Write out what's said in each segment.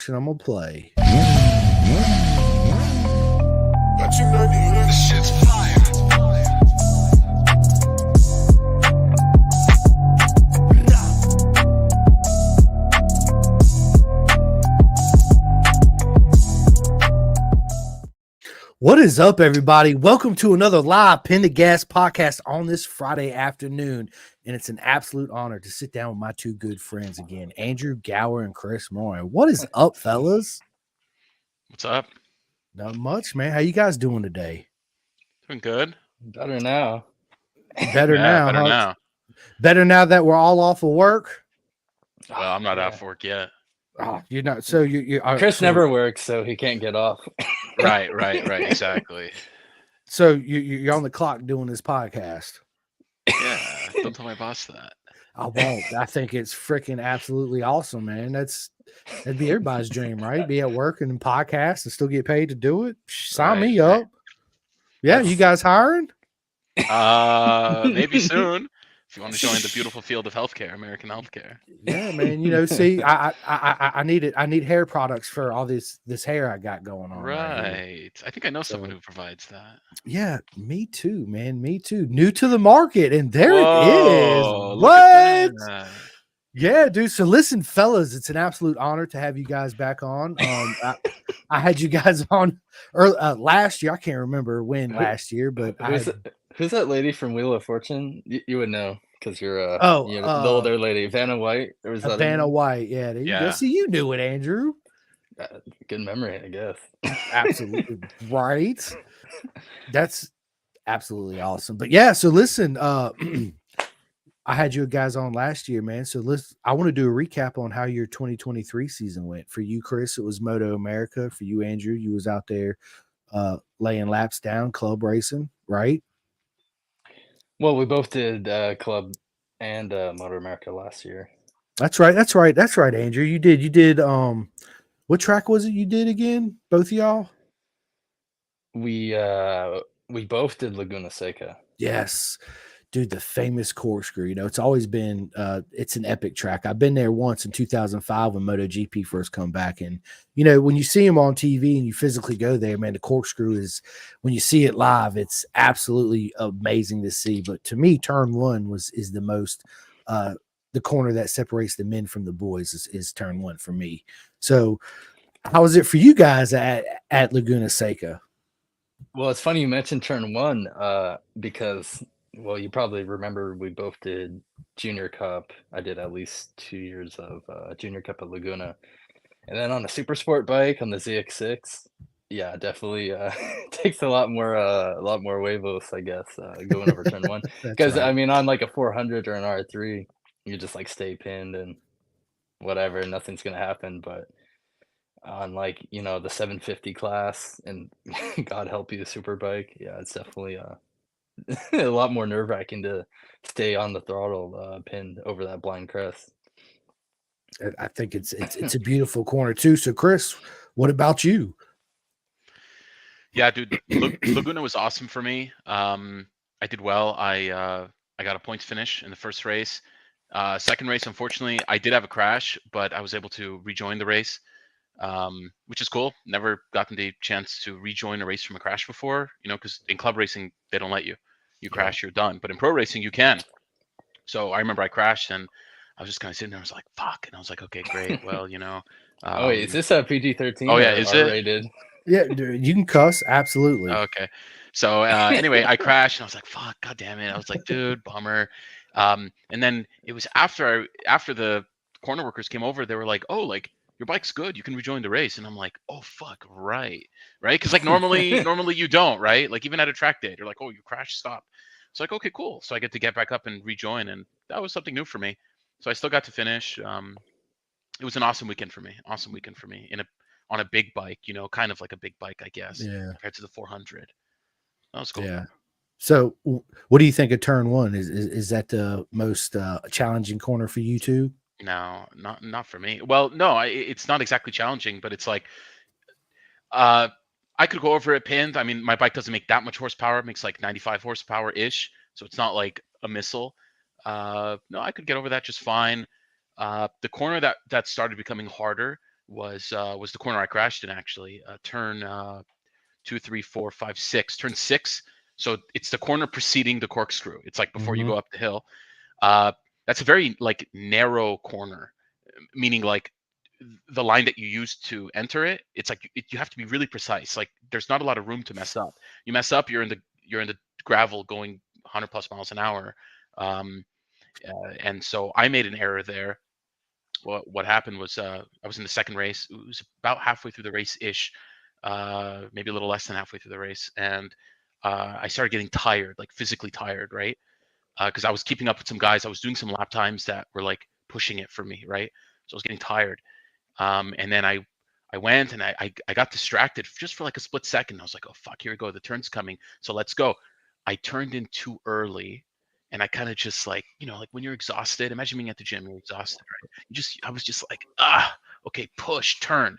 and I'm gonna play. This shit's fire. What is up, everybody? Welcome to another live Pin to Gas podcast on this Friday afternoon. And it's an absolute honor to sit down with my two good friends again, Andrew Gawer and Chris Maronian. What is up, fellas? What's up? Not much, man. How you guys doing today? Doing good. Better now. Better now, better huh? now. Better now that we're all off of work. Well, I'm not Yeah. out for work yet. Oh, you're not. So you Chris so, never works, so he can't get off. Right, exactly. So you're on the clock doing this podcast. Yeah, don't tell my boss that. I won't. I think it's freaking absolutely awesome, man. That'd be everybody's dream, right? Be at work and podcast and still get paid to do it. Sign me up. Yeah, you guys hiring? Maybe soon. If you want to join the beautiful field of healthcare, American healthcare. Yeah, man. You know, see, I need it. I need hair products for all this hair I got going on. Right. I think I know someone who provides that. Yeah, me too, man. Me too. New to the market, and there it Whoa, is. look at What? that. Yeah, dude. So listen, fellas, it's an absolute honor to have you guys back on. I had you guys on last year. I can't remember when last year, but Who's that lady from Wheel of Fortune? You would know because you're the older lady, Vanna White. Or was that Vanna White? Yeah, there you go. See, you knew it, Andrew. Good memory, I guess. Absolutely right. That's absolutely awesome. But yeah, so listen, I had you guys on last year, man. So I want to do a recap on how your 2023 season went. For you, Chris, it was Moto America. For you, Andrew, you was out there laying laps down, club racing, right? Well, we both did club and Motor America last year. That's right, Andrew. You did what track was it you did again? Both of y'all? We both did Laguna Seca. Yes. Dude, the famous corkscrew, you know, it's always been it's an epic track. I've been there once in 2005 when MotoGP first come back, and you know, when you see them on TV and you physically go there, man, the corkscrew is, when you see it live, it's absolutely amazing to see. But to me, turn one is the most the corner that separates the men from the boys is turn one for me. So how was it for you guys at Laguna Seca? Well, it's funny you mentioned turn one because, well, you probably remember we both did Junior Cup. I did at least 2 years of Junior Cup at Laguna. And then on a super sport bike on the ZX6, yeah, definitely takes a lot more huevos, I guess, going over turn one. Because, right. I mean, on like a 400 or an R3, you just like stay pinned and whatever, nothing's going to happen. But on like, you know, the 750 class and God help you, super bike, yeah, it's definitely a lot more nerve-wracking to stay on the throttle pinned over that blind crest. I think it's a beautiful corner too. So Chris, what about you? Yeah, dude, Laguna was awesome for me. I did well. I got a points finish in the first race. Second race, unfortunately, I did have a crash, but I was able to rejoin the race, which is cool. Never gotten the chance to rejoin a race from a crash before, you know, because in club racing, they don't let you. You crash, you're done. But in pro racing, you can. So I remember I crashed and I was just kind of sitting there. I was like, fuck. And I was like, okay, great. Well, you know. Oh, wait, is this a PG-13? Oh, yeah. Is it? R-rated? Yeah, dude, you can cuss. Absolutely. Okay. So anyway, I crashed and I was like, fuck, God damn it. I was like, dude, bummer. And then it was after the corner workers came over, they were like, oh, like, your bike's good, you can rejoin the race. And I'm like, oh fuck, right? Because like normally you don't, right? Like even at a track day, you're like, oh, you crashed, stop. It's like, okay, cool. So I get to get back up and rejoin, and that was something new for me. So I still got to finish. It was an awesome weekend for me. On a big bike, you know, kind of like a big bike, I guess. Yeah. Compared to the 400. That was cool. Yeah. So what do you think of turn one? Is that the most challenging corner for you two? No, not for me. Well, no, it's not exactly challenging, but it's like, I could go over it pinned. I mean, my bike doesn't make that much horsepower. It makes like 95 horsepower ish, so it's not like a missile. No, I could get over that just fine. The corner that started becoming harder was the corner I crashed in, actually. Turn 2, 3, 4, 5, 6. Turn 6. So it's the corner preceding the corkscrew. It's like before you Mhm. go up the hill. Uh, that's a very like narrow corner, meaning like the line that you use to enter it. It's like you have to be really precise. Like there's not a lot of room to mess up. You mess up, you're in the gravel going 100 plus miles an hour. Um, and so I made an error there. What happened was I was in the second race. It was about halfway through the race ish, maybe a little less than halfway through the race, and I started getting tired, like physically tired, right? Because I was keeping up with some guys. I was doing some lap times that were like pushing it for me, right? So I was getting tired. And then I went and I got distracted just for like a split second. I was like, oh fuck, here we go. The turn's coming. So let's go. I turned in too early, and I kind of just like, like when you're exhausted, imagine being at the gym, you're exhausted, right? I was just like, okay, push, turn.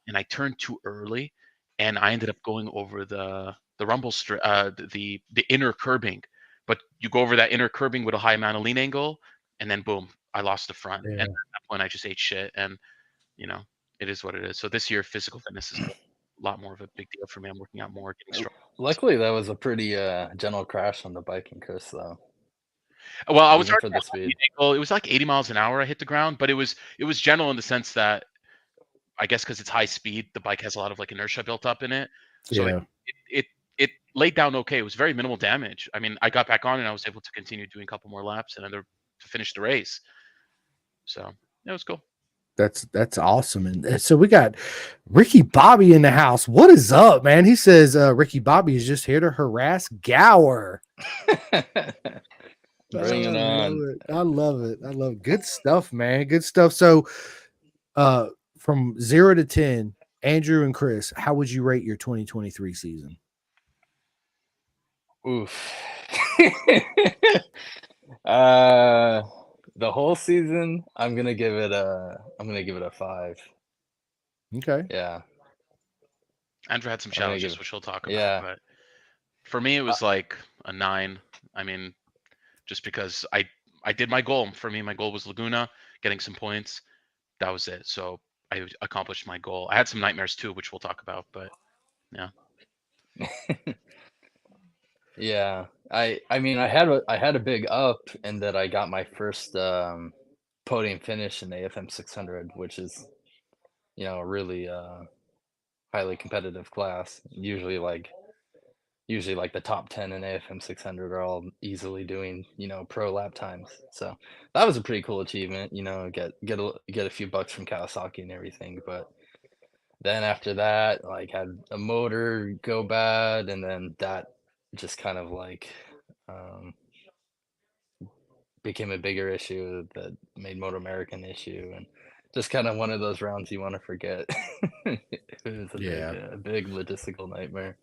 And I turned too early, and I ended up going over the the inner curbing. But you go over that inner curbing with a high amount of lean angle, and then boom, I lost the front. And Yeah. at that point, I just ate shit. And you know, it is what it is. So this year, physical fitness is a lot more of a big deal for me. I'm working out more, getting strong. Luckily, that was a pretty gentle crash on the biking, Chris, though, Well, I was even already for at the high speed. lean angle. It was like 80 miles an hour I hit the ground, but it was gentle in the sense that I guess because it's high speed, the bike has a lot of like inertia built up in it. So Yeah. it laid down okay. It was very minimal damage. I mean, I got back on and I was able to continue doing a couple more laps and then to finish the race. So it was cool. That's awesome. And so we got Ricky Bobby in the house. What is up, man? He says Ricky Bobby is just here to harass Gower. Bring it I love on. it. I love it. I love it. Good stuff, man. Good stuff. So from 0 to 10, Andrew and Chris, how would you rate your 2023 season? Oof. uh, the whole season, I'm gonna give it a 5. Okay. Yeah, Andrew had some I'm gonna challenges, give. which we'll talk about, Yeah, but for me, it uh, was like a 9. I mean, just because I did my goal. For me, my goal was Laguna, getting some points. That was it. So I accomplished my goal. I had some nightmares too, which we'll talk about, but yeah. yeah. I mean, I had a big up in that I got my first podium finish in the AFM 600, which is a really highly competitive class. Usually like the top 10 in AFM 600 are all easily doing pro lap times. So that was a pretty cool achievement. Get a few bucks from Kawasaki and everything. But then after that, like had a motor go bad, and then that just kind of like um, became a bigger issue that made Moto America an issue, and just kind of one of those rounds you want to forget. It was Yeah. a big logistical nightmare.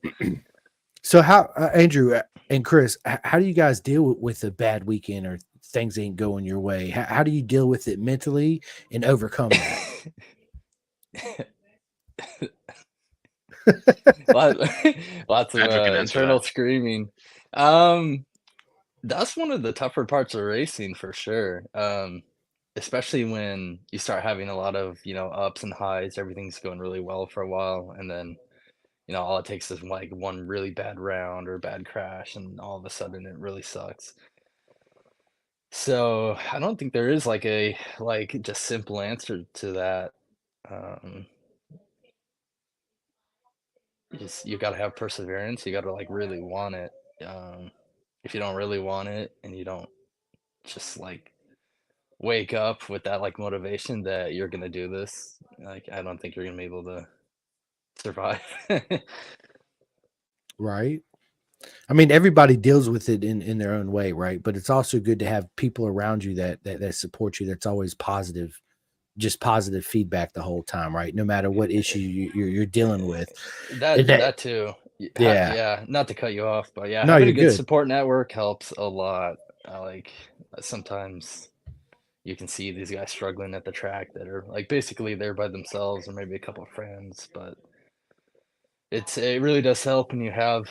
So how Andrew and Chris, how do you guys deal with a bad weekend or things ain't going your way? How do you deal with it mentally and overcome that? Lot, lots of Andrew can answer internal that. screaming. That's one of the tougher parts of racing for sure. Especially when you start having a lot of ups and highs. Everything's going really well for a while, and then all it takes is like one really bad round or bad crash, and all of a sudden it really sucks. So I don't think there is like a just simple answer to that. Um, you got to have perseverance. You got to like really want it. Um, if you don't really want it and you don't just like wake up with that like motivation that you're gonna do this, like I don't think you're gonna be able to survive. Right. I mean, everybody deals with it in their own way, right? But it's also good to have people around you that support you. That's always positive, just positive feedback the whole time, right? No matter what issue you're dealing with. That And that, that too. yeah. Yeah, not to cut you off, but yeah, No, having you're a good good. support network helps a lot. Like sometimes you can see these guys struggling at the track that are like basically there by themselves or maybe a couple of friends, but it really does help when you have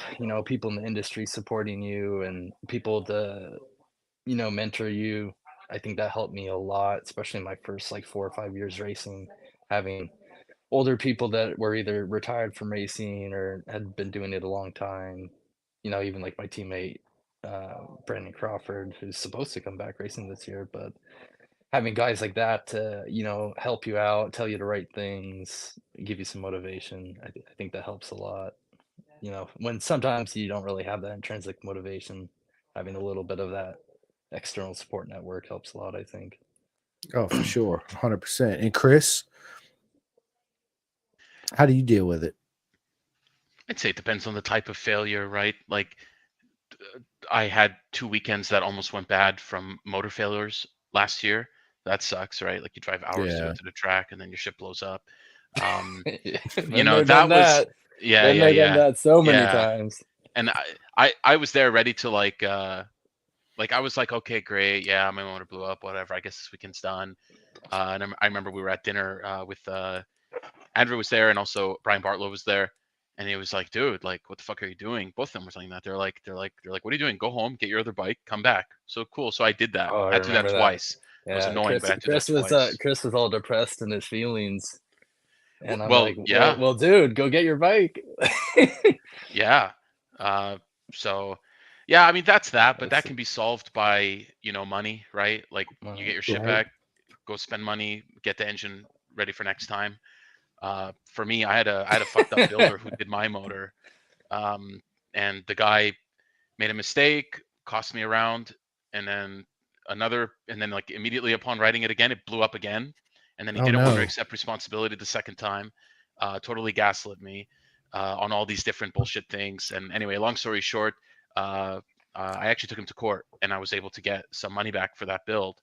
people in the industry supporting you and people to mentor you. I think that helped me a lot, especially in my first like 4 or 5 years racing, having older people that were either retired from racing or had been doing it a long time. You know, even like my teammate Brandon Crawford, who's supposed to come back racing this year, but having guys like that to, you know, help you out, tell you the right things, give you some motivation, I think that helps a lot. You know, when sometimes you don't really have that intrinsic motivation, having a little bit of that external support network helps a lot, I think. Oh, for sure, 100%. And Chris, how do you deal with it? I'd say it depends on the type of failure, right? Like I had 2 weekends that almost went bad from motor failures last year. That sucks, right? Like you drive hours to Yeah. get to the track and then your ship blows up. Um, you Been know, there, done that was that. yeah, Been yeah, there, done yeah, that so many yeah. times. And I was there ready to like I was like, okay, great, yeah, my motor blew up, whatever. I guess this weekend's done. And I remember we were at dinner with Andrew was there and also Brian Bartlow was there. And he was like, dude, like, what the fuck are you doing? Both of them were saying that. They're like, what are you doing? Go home, get your other bike, come back. So cool. So I did that. Oh, I I had to do that remember that. twice. It was Yeah, annoying, but I had to do that twice. Chris was all depressed in his feelings, and I'm Well, like, yeah, well, dude, go get your bike. yeah. Uh, so, yeah, I mean, that's that, but that That's can be solved by, money, right? Like you get your shit Right. back, go spend money, get the engine ready for next time. For me, I had a fucked up builder who did my motor, um, and the guy made a mistake, cost me around, and then and then like immediately upon writing it again, it blew up again, and then he Oh didn't want to no. accept responsibility the second time. Totally gaslit me on all these different bullshit things. And anyway, long story short, uh, I actually took him to court, and I was able to get some money back for that build.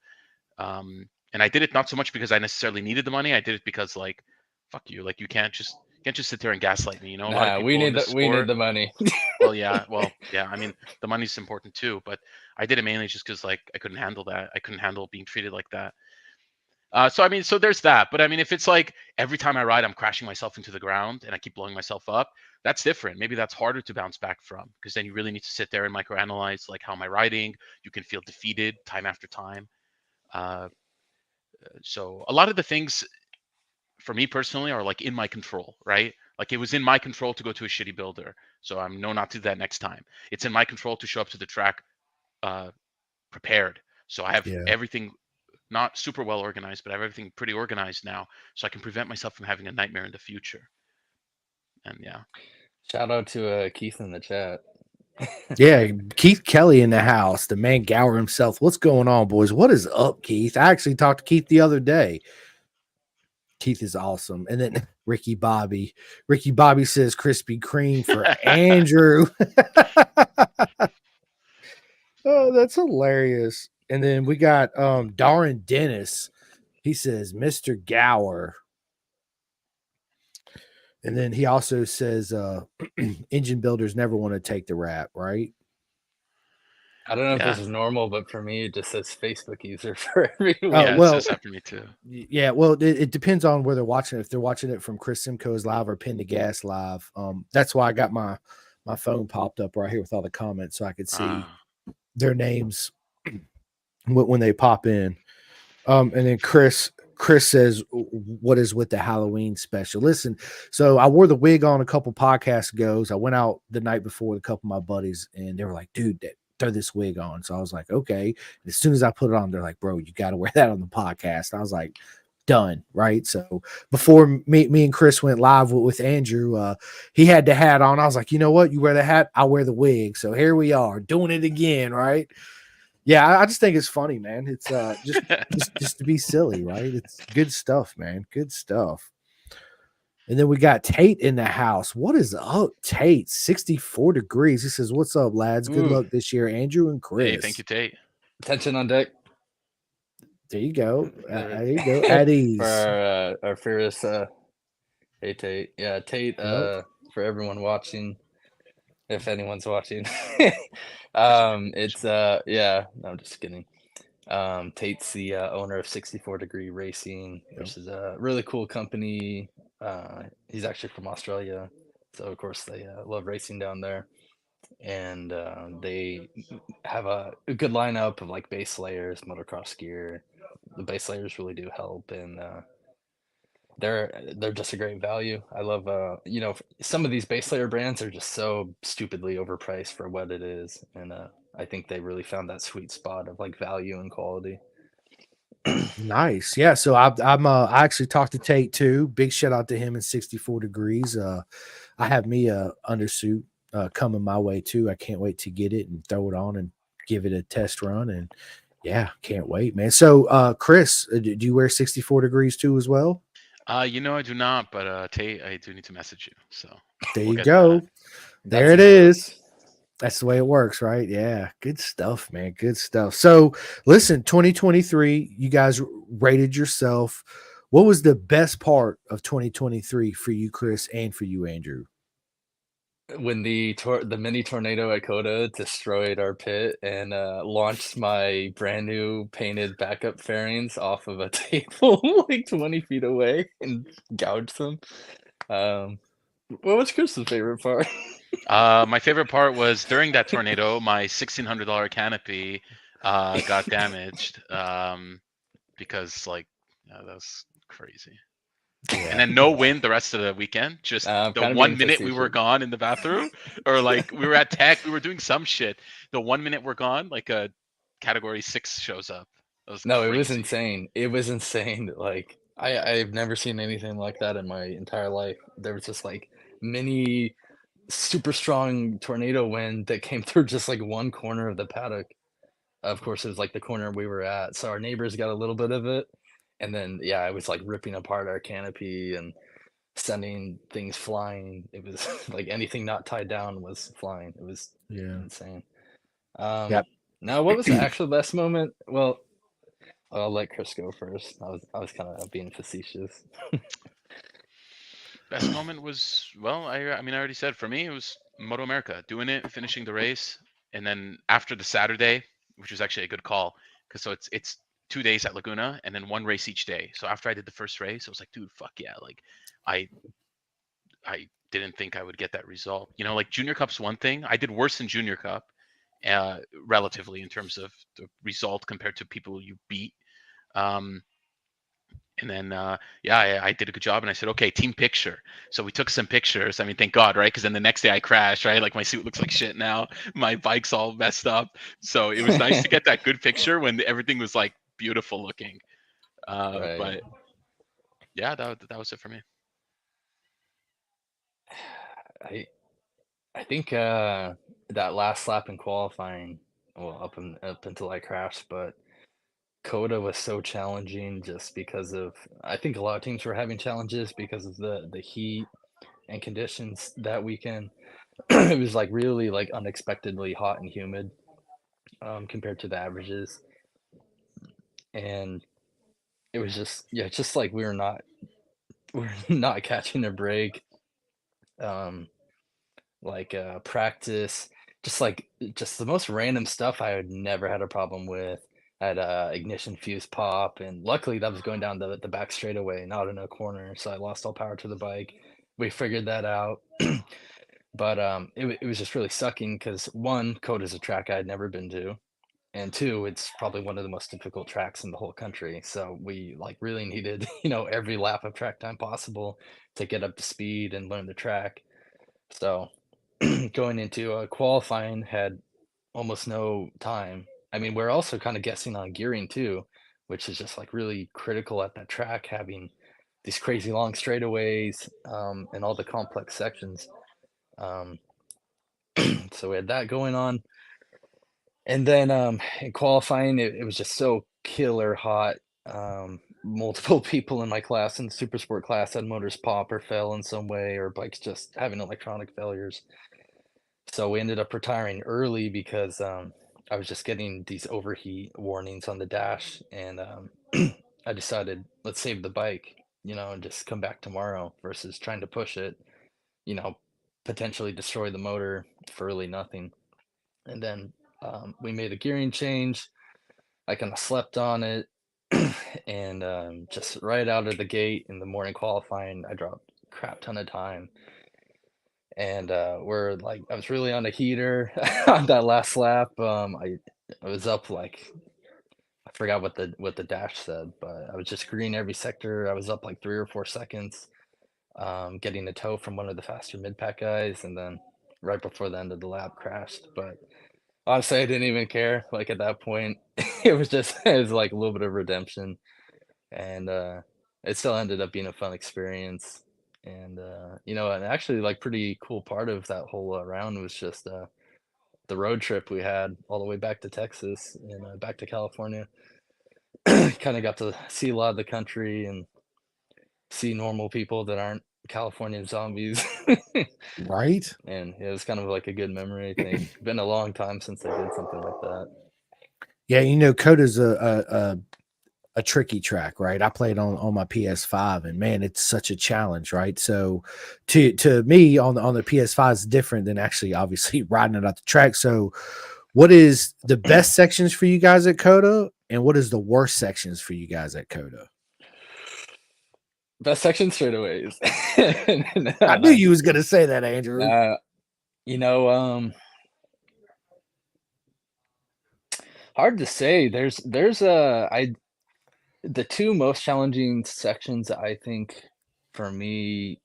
And I did it not so much because I necessarily needed the money. I did it because like, fuck you, like you can't just sit there and gaslight me. A lot of nah. people in this We need sport. the money. Well, yeah. I mean, the money's important too, but I did it mainly just because like I couldn't handle that. I couldn't handle being treated like that. So I mean, so there's that. But I mean, if it's like every time I ride, I'm crashing myself into the ground and I keep blowing myself up, that's different. Maybe that's harder to bounce back from because then you really need to sit there and microanalyze like how am I riding? You can feel defeated time after time. Uh, so a lot of the things for me personally are like in my control, right? Like it was in my control to go to a shitty builder, so I'm no not to do that next time. It's in my control to show up to the track uh, prepared, so I have Yeah. everything not super well organized, but I have everything pretty organized now, so I can prevent myself from having a nightmare in the future. And yeah, Shout out to Keith in the chat. Yeah. Keith Kelly in the house, the man Gower himself. What's going on, boys? What is up, Keith? I actually talked to Keith the other day. Keith is awesome. And then Ricky Bobby. Ricky Bobby says Krispy Kreme for Andrew. Oh, that's hilarious. And then we got Darren Dennis. He says Mr. Gower. And then he also says engine builders never want to take the rap, right? I don't know if yeah, this is normal, but for me, it just says Facebook user for everyone. Oh, yeah. It well, says that for me too. yeah, well, it depends on where they're watching it. If they're watching it from Chris Simcoe's live or Pin to Gas live, that's why I got my phone popped up right here with all the comments so I could see Ah, their names when they pop in. And then Chris says, "What is with the Halloween special?" Listen, so I wore the wig on a couple podcasts ago. I went out the night before with a couple of my buddies, and they were like, "Dude, throw this wig on." So I was like, "Okay." And as soon as I put it on, they're like, "Bro, you got to wear that on the podcast." I was like, "Done." Right. So before me and Chris went live with Andrew, he had the hat on. I was like, "You know what? You wear the hat, I wear the wig." So here we are doing it again. Right. Yeah, I just think it's funny, man. It's just to be silly, right? It's good stuff, man. Good stuff. And then we got Tate in the house. What is up, Tate? 64 degrees. He says, "What's up, lads? Good Ooh, luck this year, Andrew and hey, thank Chris." you, Tate. tension on deck. There you go. for There you go. At for ease. our fearless hey Tate. Yeah, Tate, Yep. for everyone watching, if anyone's watching. There's a few. It's yeah, no, I'm just kidding. Tate's the owner of 64 Degree Racing, Yep. which is a really cool company. He's actually from Australia, so of course they love racing down there, and they have a good lineup of like base layers, motocross gear. The base layers really do help, and they're just a great value. I love some of these base layer brands are just so stupidly overpriced for what it is, and I think they really found that sweet spot of like value and quality. Nice. Yeah. So I actually talked to Tate too. Big shout out to him in 64 degrees. I have me a undersuit coming my way too. I can't wait to get it and throw it on and give it a test run. And yeah, can't wait, man. So Chris, do you wear 64 degrees too as well? I do not, but Tate, I do need to message you, so There we'll you get that. go. There That's it a is. notice. That's the way it works, right? Yeah. Good stuff, man. Good stuff. So listen, 2023, you guys rated yourself. What was the best part of 2023 for you, Chris, and for you, Andrew? When the mini tornado at Coda destroyed our pit and launched my brand new painted backup fairings off of a table like 20 feet away and gouged them. Um, what was Chris's favorite part? My favorite part was during that tornado, my $1,600 canopy got damaged because that was crazy. And Yeah. then no wind the rest of the weekend. Just I'm the kind of one being minute we were facetious. gone in the bathroom, or like we were at tech, we were doing some shit. The 1 minute we're gone, like a category 6 shows up. That was No, it was crazy. insane. It was insane. Like I've never seen anything like that in my entire life. There was just like mini super strong tornado wind that came through just like one corner of the paddock. Of course, it was like the corner we were at. So our neighbors got a little bit of it. And then yeah, it was like ripping apart our canopy and sending things flying. It was like anything not tied down was flying. It was Yeah. insane. Um Yep. Now what was the actual best moment? Well, I'll let Chris go first. I was kind of being facetious. Best moment was, well, I mean I already said, for me it was Moto America, doing it, finishing the race, and then after the Saturday, which was actually a good call, because so it's 2 days at Laguna and then one race each day. So after I did the first race, I was like, dude, fuck yeah, like I I didn't think I would get that result. Like Junior Cup's one thing. I did worse in Junior Cup, relatively in terms of the result compared to people you beat. Um, and then, yeah, I did a good job, and I said, okay, team picture. So we took some pictures. I mean, thank God, right? Because then the next day I crashed, right? Like my suit looks like shit now. My bike's all messed up. So it was nice to get that good picture when everything was like beautiful looking. Right. But yeah, that was it for me. I I think that last lap in qualifying, well, up until I crashed, but Coda was so challenging just because of I think a lot of teams were having challenges because of the heat and conditions that weekend. It was like really like unexpectedly hot and humid compared to the averages, and it was just yeah, just like we are not catching a break. Um, practice, just the most random stuff I had never had a problem with. I had a ignition fuse pop, and luckily that was going down the back straightaway, not in a corner, so I lost all power to the bike. We figured that out, but it was just really sucking because one, Code is a track I'd never been to, and two, it's probably one of the most difficult tracks in the whole country. So we like really needed every lap of track time possible to get up to speed and learn the track. So going into qualifying had almost no time. I mean, we're also kind of guessing on gearing too, which is just like really critical at that track, having these crazy long straightaways and all the complex sections. Um, so we had that going on. And then in qualifying, it was just so killer hot. Multiple people in my class, in the super sport class, had motors pop or fell in some way, or bikes just having electronic failures. So we ended up retiring early because I was just getting these overheat warnings on the dash, and I decided let's save the bike, and just come back tomorrow versus trying to push it, you know, potentially destroy the motor for really nothing. And then we made a gearing change. I kind of slept on it, and just right out of the gate in the morning qualifying, I dropped a crap ton of time, and we're like I was really on a heater on that last lap. I was up like forgot what the dash said, but I was just green every sector. I was up like 3 or 4 seconds, getting a tow from one of the faster mid pack guys, and then right before the end of the lap crashed. But honestly, I didn't even care. Like at that point, it was like a little bit of redemption, and it still ended up being a fun experience. And and actually, like pretty cool part of that whole round was just the road trip we had all the way back to Texas and back to California. Kind of got to see a lot of the country and see normal people that aren't California zombies. Right? And it was kind of like a good memory, I think. Been a long time since I did something like that. Yeah, Coda's a tricky track, right? I played on my PS5, and man, it's such a challenge, right? So to me on the PS5 is different than actually obviously riding it out the track. So what is the best sections for you guys at Coda, and what is the worst sections for you guys at Coda? Best section straightaways. I knew you was gonna say that, Andrew. You know, hard to say. There's the two most challenging sections, I think, for me,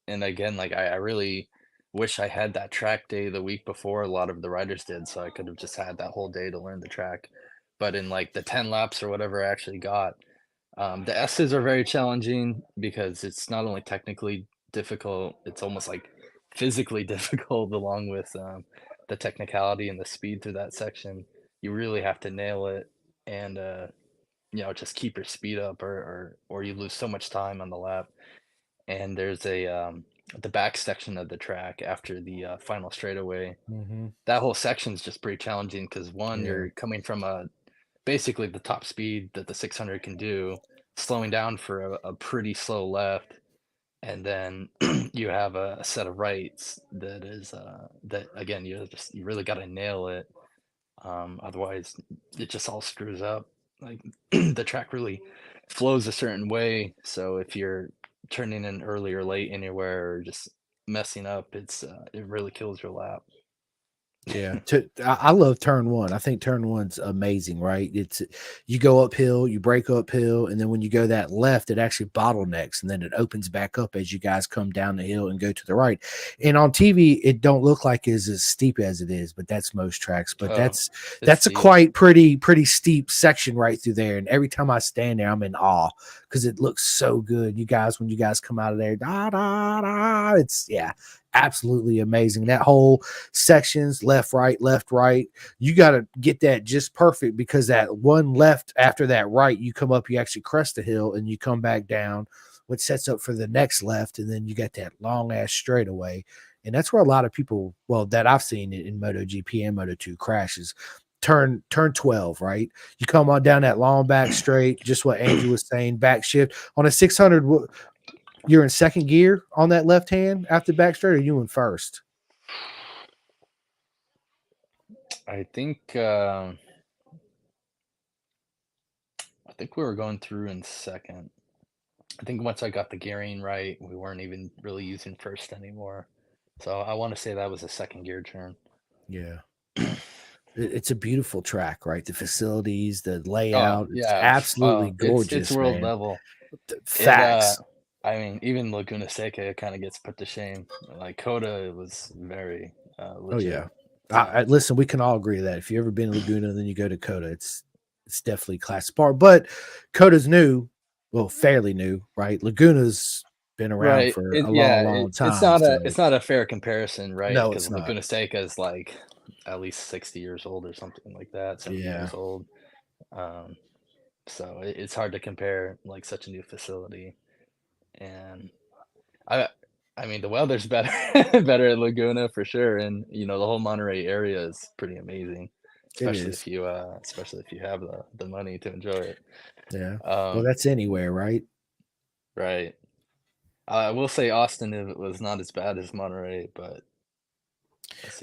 and again, like I really wish I had that track day the week before a lot of the riders did, so I could have just had that whole day to learn the track. But in like the 10 laps or whatever I actually got, the S's are very challenging because it's not only technically difficult, it's almost like physically difficult along with the technicality and the speed through that section. You really have to nail it and just keep your speed up or you lose so much time on the lap. And there's the back section of the track after the final straightaway. Mm-hmm. That whole section's just pretty challenging because one, Yeah. you're coming from basically the top speed that the 600 can do, slowing down for a pretty slow left, and then you have a set of rights that is that again you really got to nail it, otherwise it just all screws up. Like the track really flows a certain way, so if you're turning in early or late anywhere or just messing up, it really kills your lap. Yeah, I love turn one. I think turn one's amazing, right? It's you go uphill, you break uphill, and then when you go that left, it actually bottlenecks, and then it opens back up as you guys come down the hill and go to the right. And on TV, it don't look like it's as steep as it is, but that's most tracks. But that's a steep. quite pretty steep section right through there. And every time I stand there, I'm in awe because it looks so good. You guys, when you guys come out of there, it's absolutely amazing. That whole sections left, right, you got to get that just perfect because that one left after that right, you come up, you actually crest the hill and you come back down, which sets up for the next left. And then you got that long ass straightaway. And that's where a lot of people, well, that I've seen it in MotoGP and Moto2 crashes. Turn 12, right? You come on down that long back straight, just what Andrew was saying, back shift on a 600. You're in second gear on that left hand after back straight, or you in first? I think we were going through in second. I think once I got the gearing right, we weren't even really using first anymore. So I want to say that was a second gear turn. Yeah. It's a beautiful track, right? The facilities, the layout, it's absolutely gorgeous. It's world man. level. Facts. I mean, even Laguna Seca kind of gets put to shame. Like Coda was very legit. Oh yeah. Listen, we can all agree that if you ever been to Laguna, then you go to Coda. It's definitely class part. But Coda's new, well, fairly new, right? Laguna's been around for a long time. It's not a fair comparison, right? No, because it's not. Laguna Seca is like at least 60 years old or something like that, 70 years old. So it's hard to compare like such a new facility. And I mean the weather's better better at Laguna for sure, and the whole Monterey area is pretty amazing, especially if you have the money to enjoy it. Yeah. Well, that's anywhere, right? Right. I will say Austin it was not as bad as Monterey, but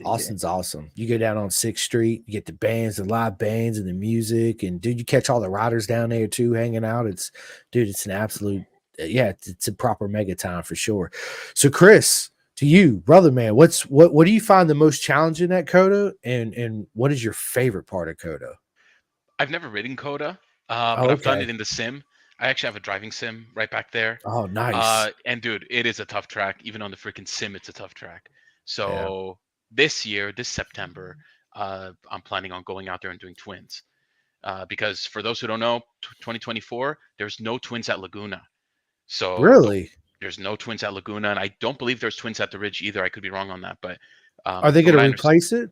Austin's awesome. You go down on 6th Street, you get the bands, the live bands, and the music, and dude, you catch all the riders down there too, hanging out. It's an absolute, it's a proper mega time for sure. So, Chris, to you, brother, man, what do you find the most challenging at Coda, and what is your favorite part of Coda? I've never ridden Coda, Oh, but I've done okay. it in the sim. I actually have a driving sim right back there. Oh, nice. And dude, it is a tough track. Even on the freaking sim, it's a tough track. Yeah. So this year, this September, I'm planning on going out there and doing twins. Because for those who don't know, 2024, there's no twins at Laguna. So Really? there's no twins at Laguna, and I don't believe there's twins at the Ridge either. I could be wrong on that, but Are they from going to what I understand, replace it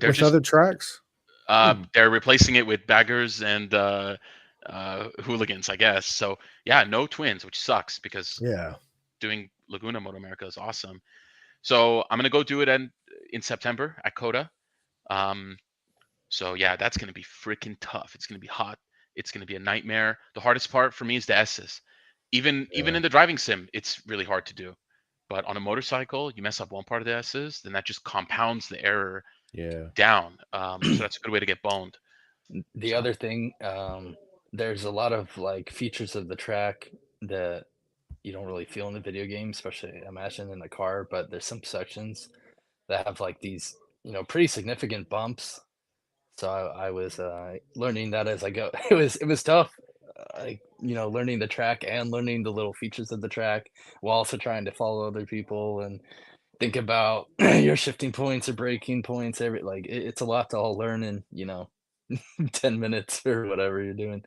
they're with just other tracks? they're replacing it with baggers and hooligans, I guess. So yeah, no twins, which sucks because Yeah. doing Laguna Moto America is awesome. So I'm gonna go do it in September at Coda. Um, so yeah, that's gonna be freaking tough. It's gonna be hot. It's gonna be a nightmare. The hardest part for me is the S's. Even Yeah. in the driving sim, it's really hard to do. But on a motorcycle, you mess up one part of the S's, then that just compounds the error Yeah. down. So that's a good way to get boned. The So other thing, there's a lot of like features of the track that you don't really feel in the video game, especially imagine in the car. But there's some sections that have like these, pretty significant bumps. So I was learning that as I go. It was tough, like learning the track and learning the little features of the track while also trying to follow other people and think about your shifting points or braking points. It's a lot to all learn in 10 minutes or whatever you're doing.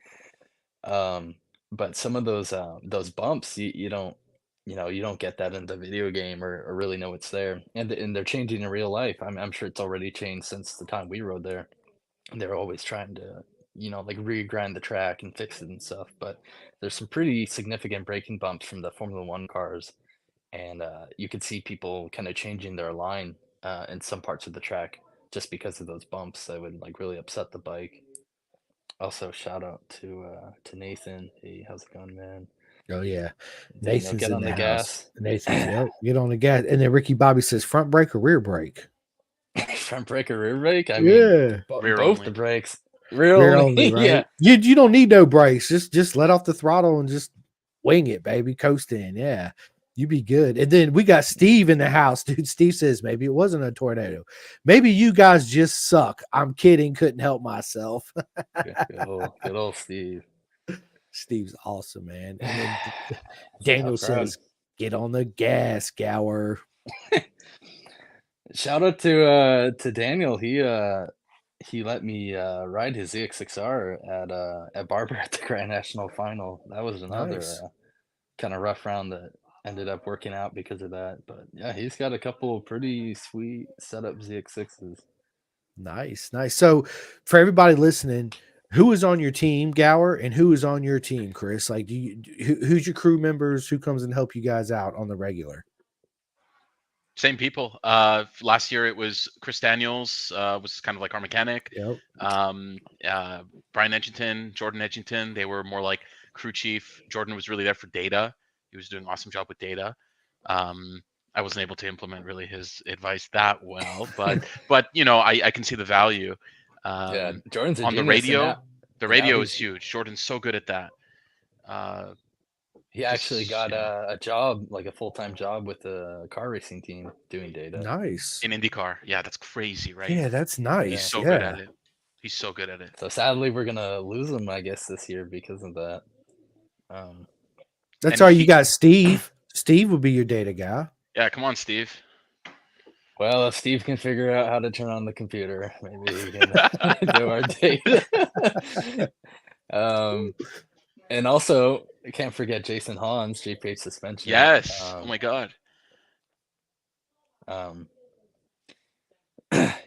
Um, but some of those bumps, you don't get that in the video game or really know it's there. And they're changing in real life. I'm sure it's already changed since the time we rode there. They're always trying to, like regrind the track and fix it and stuff. But there's some pretty significant braking bumps from the Formula One cars, and you could see people kind of changing their line in some parts of the track just because of those bumps that would like really upset the bike. Also, shout out to Nathan. Hey, how's it going, man? Oh yeah. Daniel, Nathan's get in on the the house. gas. Nathan's yep. Get on the gas. And then Ricky Bobby says front brake or rear brake. Front brake or rear brake? I mean, Yeah. rear both the only. brakes. Rear Rear only. only, Yeah. right? You don't need no brakes. Just let off the throttle and just wing it, baby. Coast in. Yeah. You be good. And then we got Steve in the house, dude. Steve says maybe it wasn't a tornado. Maybe you guys just suck. I'm kidding. Couldn't help myself. Good old Steve. Steve's awesome, man. And then Tough Daniel crowd. says, get on the gas, Gower. Shout out to Daniel. He let me ride his ZX6R at Barber at the Grand National Final. That was another Nice. kind of rough round that ended up working out because of that. But yeah, he's got a couple of pretty sweet setup ZX6s. Nice. So for everybody listening, who is on your team, Gower, and who is on your team, Chris? Like, who's your crew members? Who comes and help you guys out on the regular? Same people. Last year it was Chris Daniels, was kind of like our mechanic. Yep. Brian Edgington, Jordan Edgington, they were more like crew chief. Jordan was really there for data. He was doing an awesome job with data. I wasn't able to implement really his advice that well, but I can see the value. Yeah, Jordan's a On the genius, and radio, the radio is he's huge. Jordan's so good at that. he actually Just got a job, like a full-time job with a car racing team doing data. Nice. in IndyCar. Yeah, that's crazy, right? Yeah, that's He's nice. so Yeah. good at it. He's so good at it. So sadly, we're gonna lose him, I guess, this year because of that. That's And all you got, Steve. Steve would be your data guy. Yeah, come on, Steve. Well, if Steve can figure out how to turn on the computer, maybe he can do our data. And also, I can't forget Jason Hans, GPH suspension. Yes. Oh my God.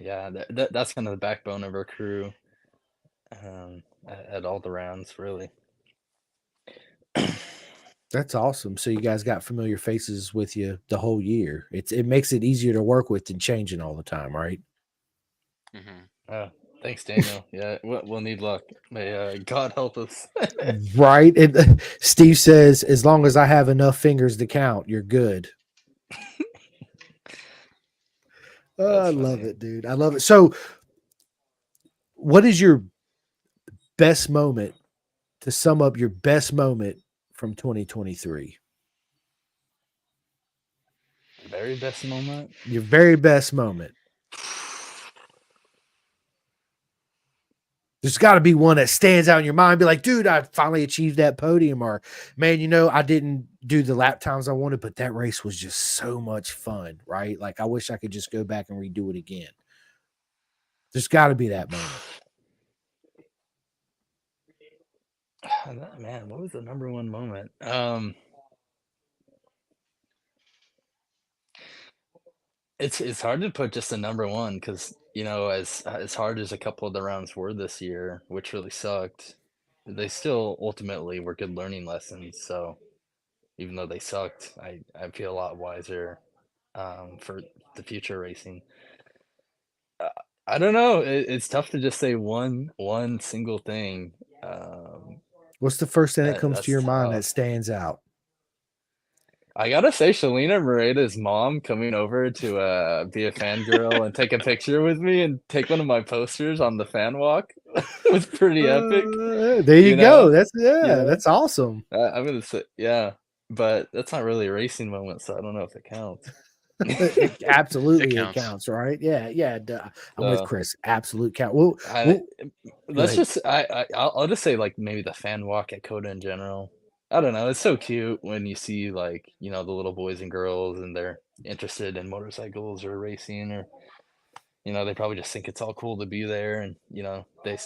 Yeah, that's kind of the backbone of our crew at all the rounds, really. That's awesome. So you guys got familiar faces with you the whole year. It makes it easier to work with than changing all the time, right? Mm-hmm. Thanks, Daniel. Yeah, we'll need luck. May God help us. Right. And Steve says, as long as I have enough fingers to count, you're good. I love it, dude. I love it. So, what is your best moment to sum up your best moment from 2023? Very best moment? Your very best moment. There's got to be one that stands out in your mind. Be like, dude, I finally achieved that podium. Or, man, I didn't do the lap times I wanted, but that race was just so much fun, right? Like, I wish I could just go back and redo it again. There's got to be that moment. Man, what was the number one moment? It's hard to put just a number one because as hard as a couple of the rounds were this year, which really sucked, they still ultimately were good learning lessons. So even though they sucked, I feel a lot wiser for the future racing. I don't know. It's tough to just say one single thing. What's the first thing that comes That's to your mind that tough. stands out? I gotta say, Shalina Moreda's mom coming over to be a fangirl and take a picture with me and take one of my posters on the fan walk was pretty epic. There you go. know? That's awesome. I'm gonna say, yeah, but that's not really a racing moment, so I don't know if it counts. Absolutely, It it counts. counts, right? Yeah. Duh. I'm with So, Chris. Absolute count. Well, let's ahead. just I'll just say like maybe the fan walk at Coda in general. I don't know. It's so cute when you see like the little boys and girls and they're interested in motorcycles or racing or they probably just think it's all cool to be there and they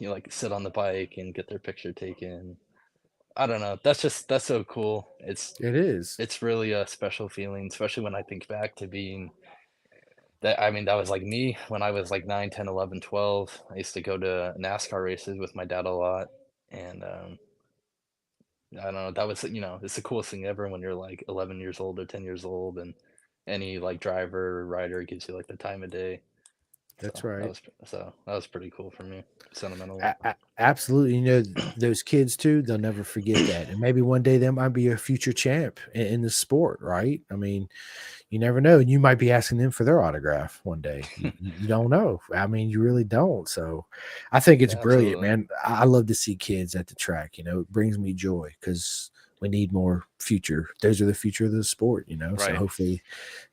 like sit on the bike and get their picture taken. I don't know. That's so cool. It is. It's really a special feeling, especially when I think back to being that. I mean, that was like me when I was like 9, 10, 11, 12. I used to go to NASCAR races with my dad a lot. And I don't know, that was, it's the coolest thing ever when you're like 11 years old or 10 years old and any like driver or rider gives you like the time of day. That's So right. that was pretty cool for me, sentimental. Absolutely. Those kids too, they'll never forget that. And maybe one day they might be a future champ in the sport, right? I mean, you never know. And you might be asking them for their autograph one day. You don't know. I mean, you really don't. So I think it's brilliant, Absolutely. man. I love to see kids at the track. It brings me joy because we need more future. Those are the future of the sport, So Right. hopefully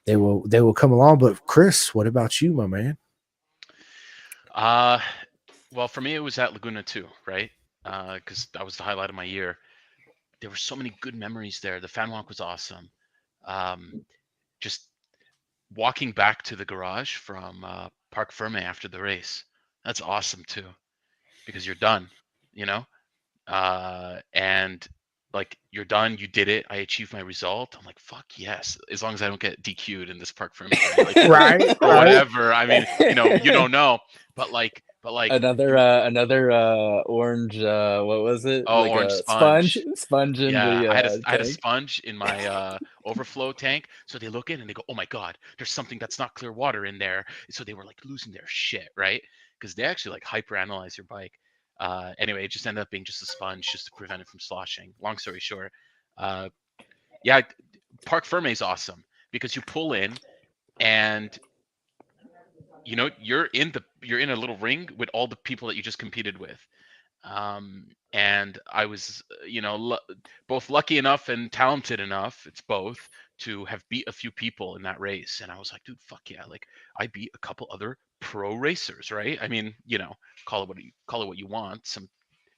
they will come along. But Chris, what about you, my man? Well, for me, it was at Laguna too, right? Because that was the highlight of my year. There were so many good memories there. The fan walk was awesome. Just walking back to the garage from Parc Ferme after the race, that's awesome too, because you're done, you know, and like you're done, you did it. I achieved my result. I'm like, fuck yes, as long as I don't get DQ'd in this Parc Ferme, right? Like, Right. or whatever. I mean, you don't know, but like another orange what was it, oh, like orange a sponge. sponge in Yeah, the I had a tank. sponge in my overflow tank. So they look in and they go, "Oh my God, there's something that's not clear water in there." So they were like losing their shit, right? Because they actually like hyper analyze your bike. Anyway, it just ended up being just a sponge just to prevent it from sloshing. Long story short, uh, yeah, Parc Ferme is awesome because you pull in and you're in a little ring with all the people that you just competed with. And I was, both lucky enough and talented enough, it's both, to have beat a few people in that race. And I was like, dude, fuck yeah. Like I beat a couple other pro racers, right? I mean, call it what you want. Some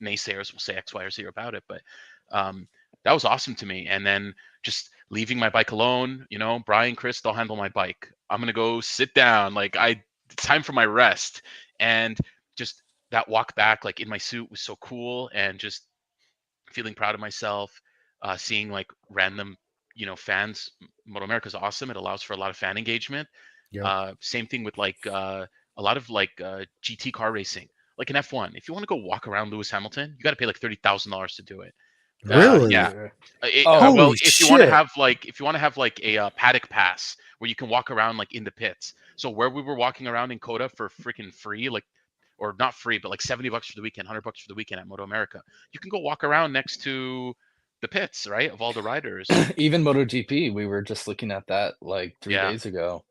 naysayers will say X, Y, or Z about it, but that was awesome to me. And then just leaving my bike alone, Brian, Chris, they'll handle my bike. I'm gonna go sit down. It's time for my rest. And just that walk back like in my suit was so cool, and just feeling proud of myself, seeing like random fans. Moto America is awesome. It allows for a lot of fan engagement. Yep. Same thing with like a lot of like GT car racing, like an F1. If you want to go walk around Lewis Hamilton, you got to pay like $30,000 to do it. Yeah. Really? Well, Holy if you want to shit. have like a paddock pass where you can walk around like in the pits. So where we were walking around in Coda for freaking free, like, or not free, but like $70 for the weekend, $100 for the weekend at Moto America, you can go walk around next to the pits, right, of all the riders. Even MotoGP, we were just looking at that like 3 Yeah. days ago.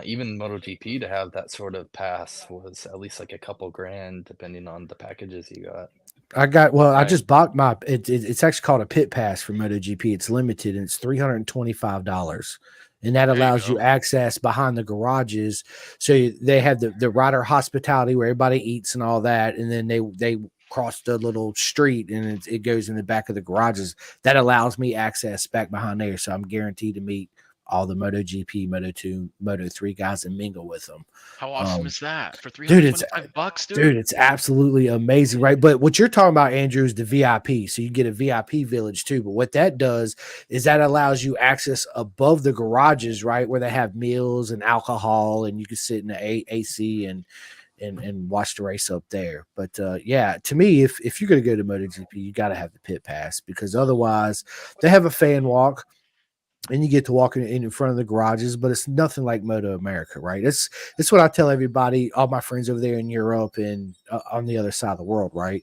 Even MotoGP to have that sort of pass was at least like a couple grand, depending on the packages you got. I Right. just bought it's actually called a pit pass for MotoGP. It's limited and it's $325. and that There you allows you go. access behind the garages. So they have the rider hospitality where everybody eats and all that, and then they cross the little street and it goes in the back of the garages. That allows me access back behind there, so I'm guaranteed to meet all the MotoGP, Moto2, Moto3 guys and mingle with them. How awesome is that for Dude, it's $325, dude? Dude, it's absolutely amazing, right? But what you're talking about, Andrew, is the VIP. So you get a VIP village too. But what that does is that allows you access above the garages, right, where they have meals and alcohol, and you can sit in the AC and watch the race up there. But yeah, to me, if you're going to go to MotoGP, you got to have the pit pass, because otherwise they have a fan walk and you get to walk in front of the garages, but it's nothing like Moto America, right? It's what I tell everybody, all my friends over there in Europe and on the other side of the world, right?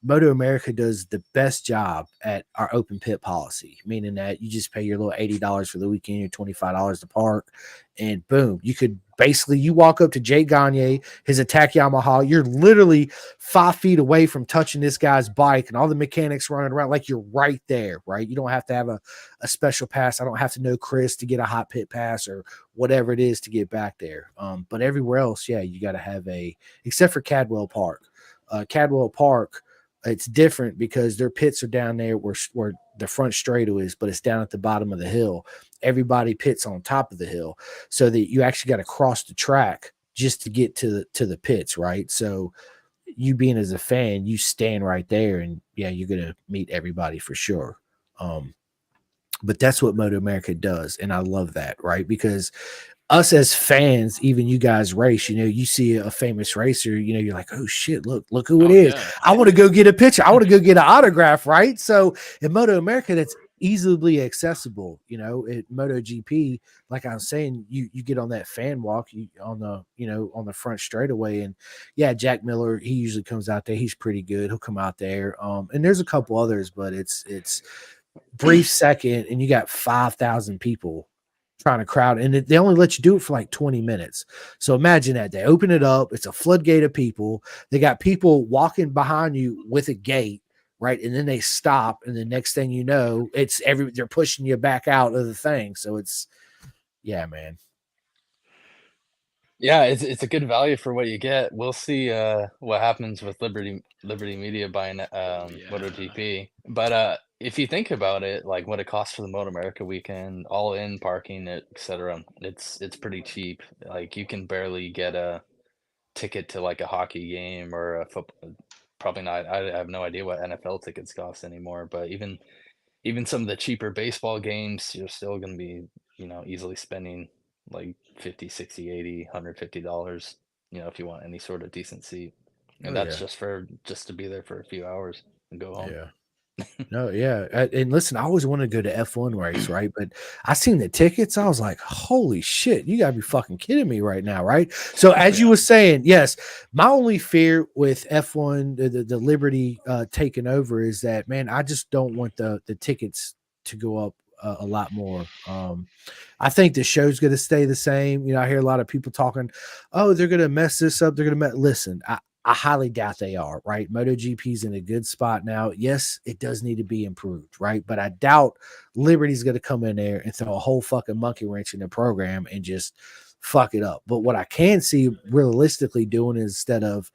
Moto America does the best job at our open pit policy, meaning that you just pay your little $80 for the weekend, your $25 to park, and boom, you could basically, you walk up to Jake Gagne, his attack Yamaha, you're literally 5 feet away from touching this guy's bike, and all the mechanics running around like you're right there, right? You don't have to have a special pass. I don't have to know Chris to get a hot pit pass or whatever it is to get back there. But everywhere else, yeah, you got to have except for Cadwell Park. Cadwell Park, it's different because their pits are down there where the front straightaway is, but it's down at the bottom of the hill. Everybody pits on top of the hill, so that you actually got to cross the track just to get to the pits, right? So you being as a fan, you stand right there, and yeah, you're gonna meet everybody for sure. But that's what Moto America does, and I love that, right? Because us as fans, even you guys race, you see a famous racer, you're like, oh shit, look who it is. Yeah. I want to go get a picture. I want to go get an autograph, right? So in Moto America, that's easily accessible. At MotoGP, like I was saying, you get on that fan walk on the front straightaway, and yeah, Jack Miller, he usually comes out there. He's pretty good. He'll come out there. And there's a couple others, but it's brief second, and you got 5,000 people trying to crowd, and they only let you do it for like 20 minutes. So imagine that. They open it up, it's a floodgate of people. They got people walking behind you with a gate, right? And then they stop, and the next thing you know, they're pushing you back out of the thing. So it's, yeah, man. Yeah, it's a good value for what you get. We'll see what happens with Liberty Media buying MotoGP. But if you think about it, like what it costs for the Moto America weekend, all in parking, etc., it's pretty cheap. Like you can barely get a ticket to like a hockey game or a football. Probably not. I have no idea what NFL tickets cost anymore, but even some of the cheaper baseball games, you're still going to be, easily spending like 50, 60, 80, $150, if you want any sort of decent seat. And that's just to be there for a few hours and go home. Yeah. No, yeah. And listen, I always wanted to go to F1 race, right? But I seen the tickets. I was like, holy shit, you gotta be fucking kidding me right now, right? So as you were saying, yes, my only fear with F1, the Liberty taking over, is that, man, I just don't want the tickets to go up a lot more. I think the show's going to stay the same. I hear a lot of people talking, oh, they're going to mess this up. They're going to listen. I highly doubt they are, right? MotoGP's in a good spot now. Yes, it does need to be improved, right? But I doubt Liberty's going to come in there and throw a whole fucking monkey wrench in the program and just fuck it up. But what I can see realistically doing is, instead of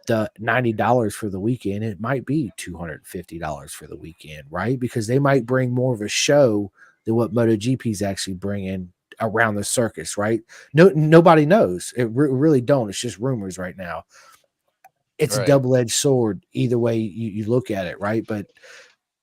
the $90 for the weekend, it might be $250 for the weekend, right? Because they might bring more of a show than what MotoGP's actually bringing around the circus, right? Nobody knows. It really don't. It's just rumors right now. It's a double-edged sword either way you look at it, right? But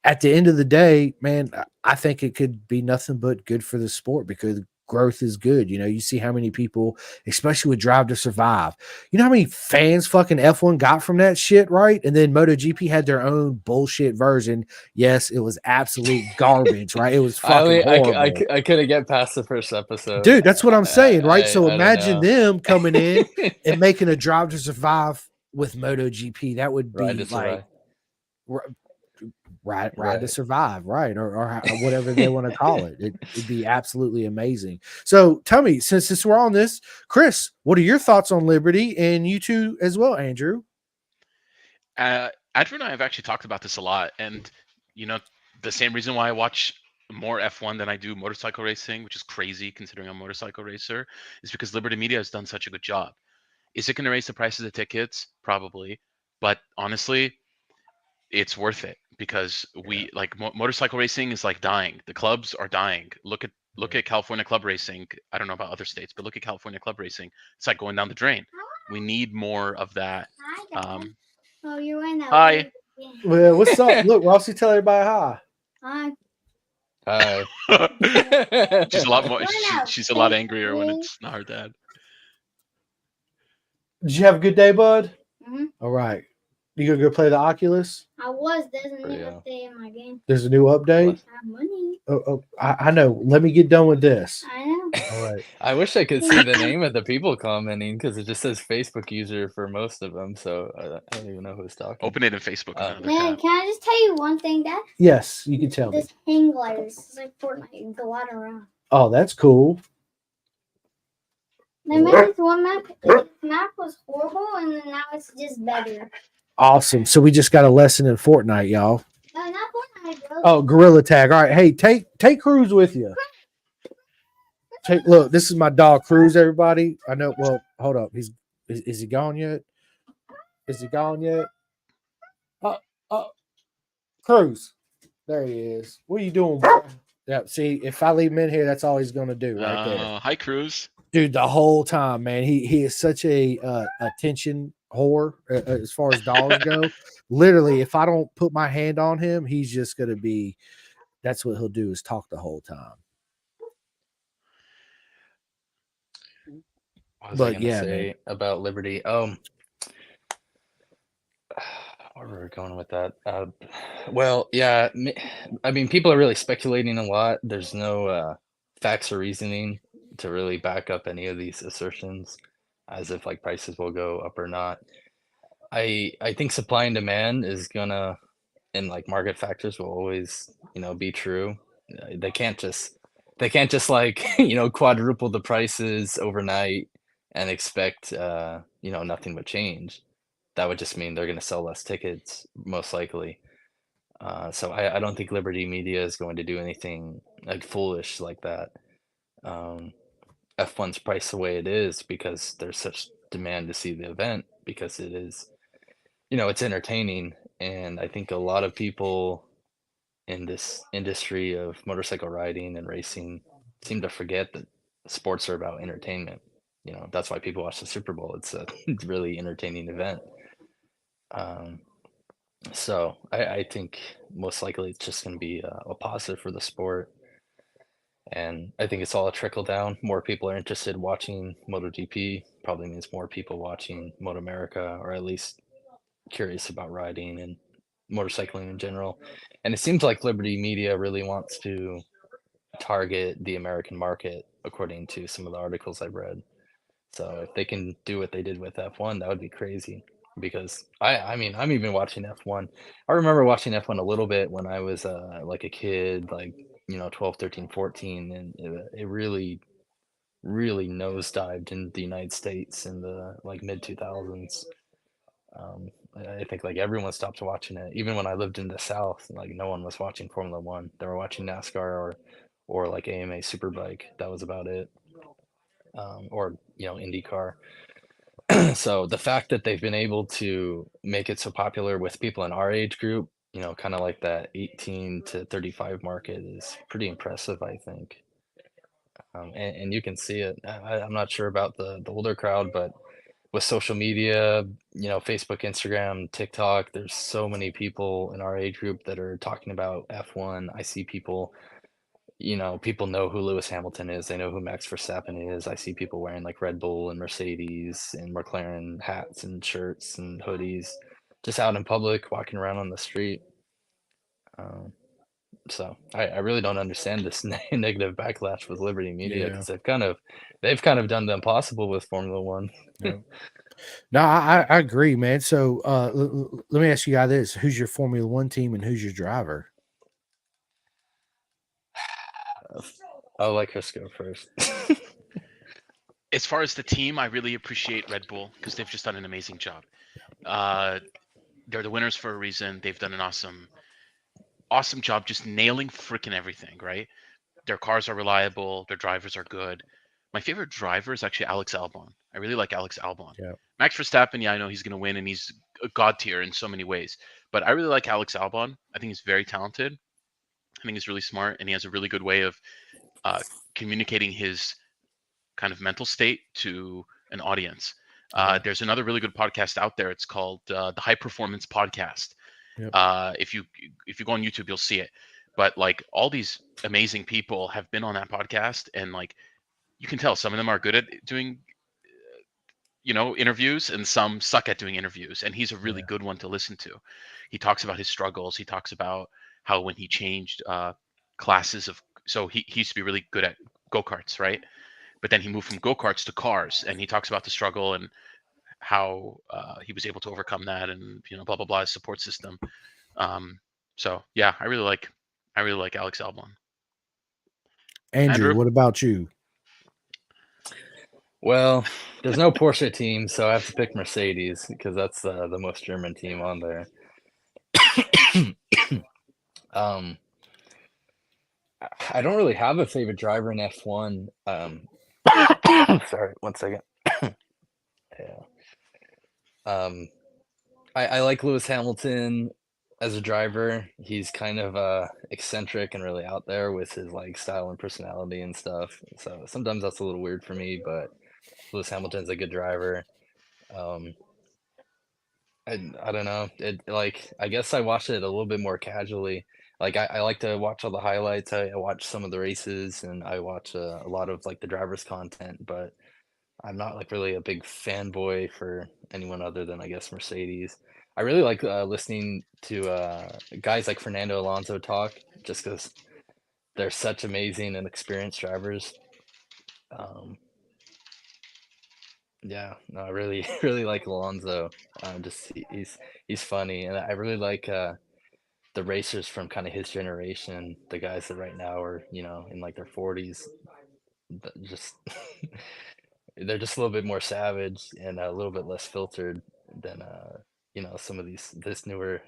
at the end of the day, man, I think it could be nothing but good for the sport, because growth is good. You see how many people, especially with Drive to Survive, how many fans fucking F1 got from that shit, right? And then MotoGP had their own bullshit version. Yes, it was absolute garbage, right? It was fucking horrible. I couldn't get past the first episode. Dude, that's what I'm saying, right? So imagine them coming in and making a Drive to Survive with MotoGP. That would be Ride to Survive, right? Or whatever they want to call it. It'd be absolutely amazing. So tell me, since we're on this, Chris, what are your thoughts on Liberty, and you too as well, Andrew? Andrew and I have actually talked about this a lot, and the same reason why I watch more F1 than I do motorcycle racing, which is crazy considering I'm a motorcycle racer, is because Liberty Media has done such a good job. Is it going to raise the prices of tickets? Probably, but honestly, it's worth it because we like motorcycle racing is like dying. The clubs are dying. Look at California club racing. I don't know about other states, but look at California club racing. It's like going down the drain. We need more of that. Oh, you're in that. Hi. Well, what's up? Look, Rossi, tell everybody hi. Hi. Hi. She's a lot more. She's a lot angrier when it's not her dad. Did you have a good day, bud? Mhm. All right. You gonna go play the Oculus? I was. There's a new Yeah. update in my game. There's a new update. I have money. I know. Let me get done with this. I know. All right. I wish I could see the name of the people commenting because it just says Facebook user for most of them. So I don't even know who's talking. Open it in Facebook. Man, can I just tell you one thing, Dad? Yes, you can tell me. This hang gliders. It's like Fortnite. You can glide around. Oh, that's cool. They made this one map. The map was horrible, and then now it's just better. Awesome. So we just got a lesson in Fortnite, y'all. No, not Fortnite, bro. Oh, Gorilla Tag. All right. Hey, take Cruz with you. Look, this is my dog Cruz, everybody. I know. Well, hold up. Is he gone yet? Is he gone yet? Cruz. There he is. What are you doing, bro? Yeah, see, if I leave him in here, that's all he's gonna do right there. Hi, Cruz. Dude, the whole time, man. He is such a attention whore as far as dogs go. Literally, if I don't put my hand on him, he's just gonna be. That's what he'll do is talk the whole time. What was I gonna say about Liberty? Where were we going with that? Well, yeah. I mean, people are really speculating a lot. There's no facts or reasoning to really back up any of these assertions, as if like prices will go up or not. I think supply and demand is gonna, and like market factors will always, be true. They can't just like quadruple the prices overnight and expect nothing would change. That would just mean they're going to sell less tickets, most likely. So I don't think Liberty Media is going to do anything like foolish like that. F1's priced the way it is because there's such demand to see the event because it is, it's entertaining. And I think a lot of people in this industry of motorcycle riding and racing seem to forget that sports are about entertainment. That's why people watch the Super Bowl. It's a really entertaining event. So I think most likely it's just going to be a positive for the sport. And I think it's all a trickle down. More people are interested in watching MotoGP, probably means more people watching Moto America, or at least curious about riding and motorcycling in general. And it seems like Liberty Media really wants to target the American market, according to some of the articles I've read. So if they can do what they did with F1, that would be crazy. Because I mean, I'm even watching F1. I remember watching F1 a little bit when I was like a kid, like 12, 13, 14, and it really, really nosedived in the United States in the like mid 2000s. I think like everyone stopped watching it. Even when I lived in the South, like no one was watching Formula One. They were watching NASCAR or like AMA Superbike. That was about it. Or IndyCar. So the fact that they've been able to make it so popular with people in our age group, kind of like that 18 to 35 market is pretty impressive, I think. And you can see it. I'm not sure about the older crowd, but with social media, Facebook, Instagram, TikTok, there's so many people in our age group that are talking about F1. I see people, people know who Lewis Hamilton is. They know who Max Verstappen is. I see people wearing like Red Bull and Mercedes and McLaren hats and shirts and hoodies, just out in public, walking around on the street. So I really don't understand this negative backlash with Liberty Media because they've kind of done the impossible with Formula One. Yeah. No, I agree, man. So let me ask you guys this: who's your Formula One team and who's your driver? Oh, I'll let Chris go first. As far as the team, I really appreciate Red Bull because they've just done an amazing job. They're the winners for a reason. They've done an awesome awesome job just nailing freaking everything, right? Their cars are reliable, their drivers are good. My favorite driver is actually Alex Albon. I really like Alex Albon. Yeah. Max Verstappen, yeah, I know he's going to win and he's a god tier in so many ways, but I really like Alex Albon. I think he's very talented. I think he's really smart and he has a really good way of uh, communicating his kind of mental state to an audience. Yeah. There's another really good podcast out there. It's called the High Performance Podcast. Yep. If you go on YouTube, you'll see it. But like all these amazing people have been on that podcast, and like you can tell some of them are good at doing interviews, and some suck at doing interviews. And he's a really Yeah. good one to listen to. He talks about his struggles. He talks about how when he changed classes of so he used to be really good at go-karts, right? But then he moved from go-karts to cars, and he talks about the struggle and how he was able to overcome that, and blah blah blah, his support system. So yeah, I really like Alex Albon. Andrew, Andrew? what about you? Well, there's no Porsche team, so I have to pick Mercedes because that's the most German team on there. I don't really have a favorite driver in F1. Sorry, 1 second. Yeah. I like Lewis Hamilton as a driver. He's kind of eccentric and really out there with his like style and personality and stuff. So sometimes that's a little weird for me, but Lewis Hamilton's a good driver. I don't know. I guess I watched it a little bit more casually. Like I like to watch all the highlights. I watch some of the races, and I watch a lot of like the drivers' content. But I'm not like really a big fanboy for anyone other than I guess Mercedes. I really like listening to guys like Fernando Alonso talk, just because they're such amazing and experienced drivers. Um, yeah, no, I really really like Alonso. He's funny, and I really like the racers from kind of his generation, the guys that right now are in like their 40s. Just they're just a little bit more savage and a little bit less filtered than some of this newer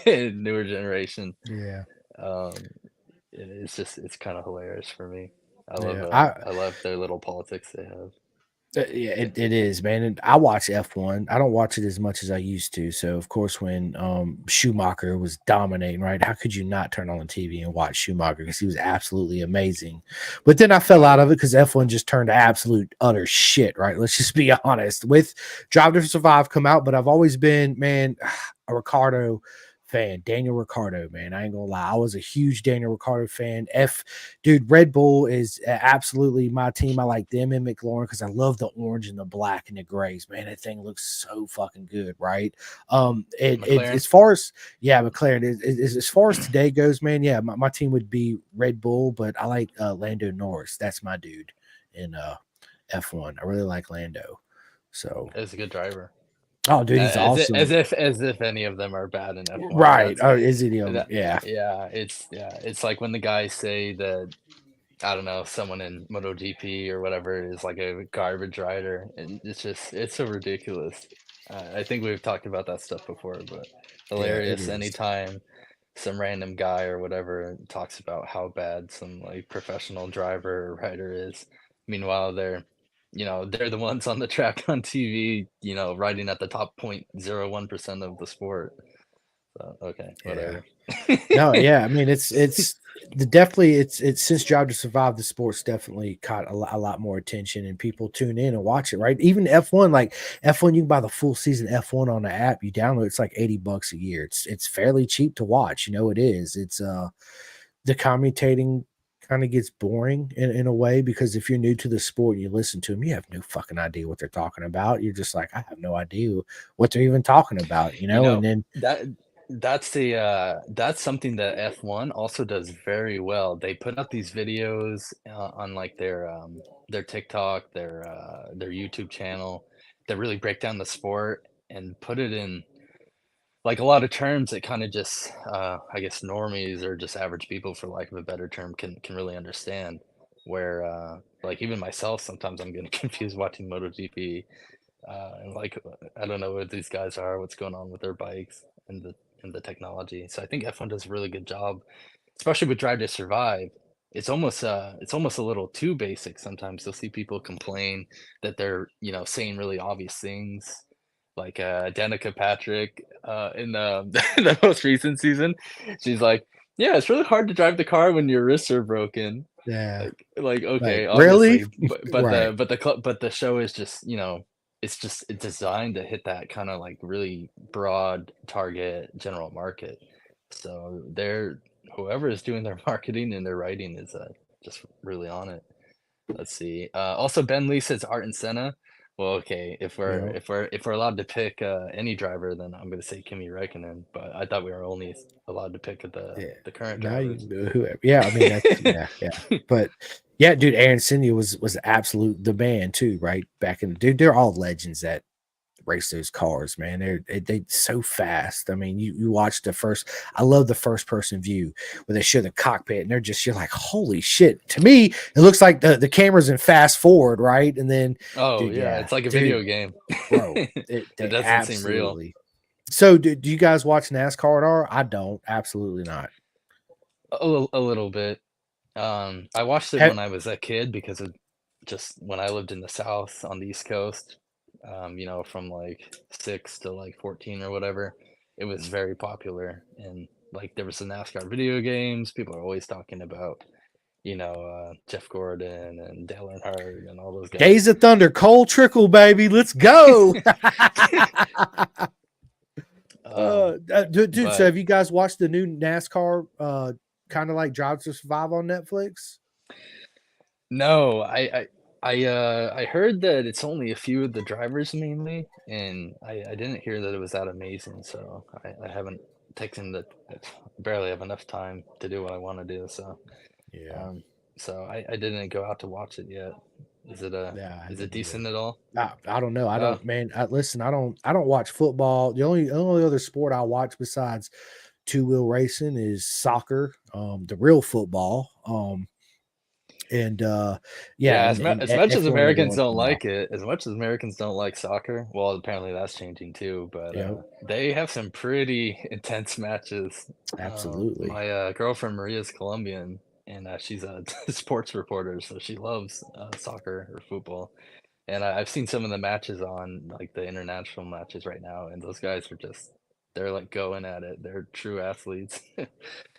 newer generation. Yeah. Um, it's kind of hilarious for me. Yeah. I love their little politics they have. Yeah, it is, man. And I watch F1. I don't watch it as much as I used to. So, of course, when Schumacher was dominating, right? How could you not turn on the TV and watch Schumacher? Because he was absolutely amazing. But then I fell out of it because F1 just turned to absolute utter shit, right? Let's just be honest. With Drive to Survive come out, but I've always been, man, a Ricardo fan, Daniel Ricciardo, man. I ain't gonna lie, I was a huge Daniel Ricciardo fan. Dude, Red Bull is absolutely my team. I like them and McLaren because I love the orange and the black and the grays. Man, that thing looks so fucking good, right? As far as McLaren as far as today goes, man. Yeah, my team would be Red Bull, but I like Lando Norris. That's my dude in F1. I really like Lando. So He's a good driver. Oh, dude, he's awesome. As if any of them are bad in F1. Right. Oh, is it him? Yeah. It's like when the guys say that, I don't know, someone in MotoGP or whatever is like a garbage rider, and it's so ridiculous. I think we've talked about that stuff before, but hilarious anytime some random guy or whatever talks about how bad some like professional driver or rider is. Meanwhile, they're the ones on the track on TV, riding at the top 0.01% of the sport. So, okay, whatever. No, yeah, I mean it's definitely it's since Drive to Survive, the sport's definitely caught a lot more attention, and people tune in and watch it, right? Even F1, like F1, you can buy the full season F1 on the app. You download, it's like $80 a year. It's fairly cheap to watch. It is. It's the commentating kind of gets boring in a way, because if you're new to the sport and you listen to them, you have no fucking idea what they're talking about. You're just like, I have no idea what they're even talking about, and then that's something that F1 also does very well. They put out these videos on like their TikTok, their YouTube channel that really break down the sport and put it in like a lot of terms that kind of just I guess normies or just average people, for lack of a better term, can really understand. Where like even myself, sometimes I'm getting confused watching MotoGP, and like I don't know what these guys are, what's going on with their bikes, and and the technology. So I think F1 does a really good job, especially with Drive to Survive. It's almost a little too basic sometimes. You'll see people complain that they're, saying really obvious things, like Danica Patrick in the the most recent season. She's like, "Yeah, it's really hard to drive the car when your wrists are broken." Yeah. Like Like, okay, really? obviously, but Right. the show is just, it's designed to hit that kind of like really broad target general market. So whoever is doing their marketing and their writing is just really on it. Let's see. Also, Ben Lee says Art and Senna. Well, okay, Yeah. if we're allowed to pick any driver, then I'm going to say Kimi Räikkönen. But I thought we were only allowed to pick Yeah. the current Now you drivers. can do whoever. Yeah, I mean that's yeah. But yeah, dude, Aaron Cindy was absolute the man too, right? Back in dude, they're all legends that race those cars, man. They so fast. I mean, you watch the first. I love the first person view where they show the cockpit and you're like, holy shit. To me, it looks like the camera's in fast forward, right? And then, Oh dude, yeah, yeah, it's like a dude, video game. bro, It they doesn't seem real. absolutely. So, do you guys watch NASCAR at all? I don't. Absolutely not. A little bit. I watched it Ha- when I was a kid because of just when I lived in the South on the East Coast, from like 6 to like 14 or whatever, it was very popular. And like there was the NASCAR video games. People are always talking about, Jeff Gordon and Dale Earnhardt and all those guys. Days of Thunder, Cole Trickle, baby, let's go. Dude, so But have you guys watched the new NASCAR kind of like Drive to Survive on Netflix? no, I heard that it's only a few of the drivers mainly, and I didn't hear that it was that amazing. So I haven't taken barely have enough time to do what I want to do. So Yeah. um, I didn't go out to watch it yet. Yeah, I Is it haven't either. decent at all? I don't know. I Oh, don't, man. Listen, I don't watch football. The only other sport I watch besides two wheel racing is soccer, the real football. And yeah, yeah. and As much as F1 every Americans once don't in a while. like it, as much as Americans don't like soccer, well, apparently that's changing too. But Yeah, they have some pretty intense matches. absolutely. My girlfriend Maria's Colombian, and she's a sports reporter, so she loves soccer or football. And I've seen some of the matches on like the international matches right now, and those guys are they're like going at it. They're true athletes.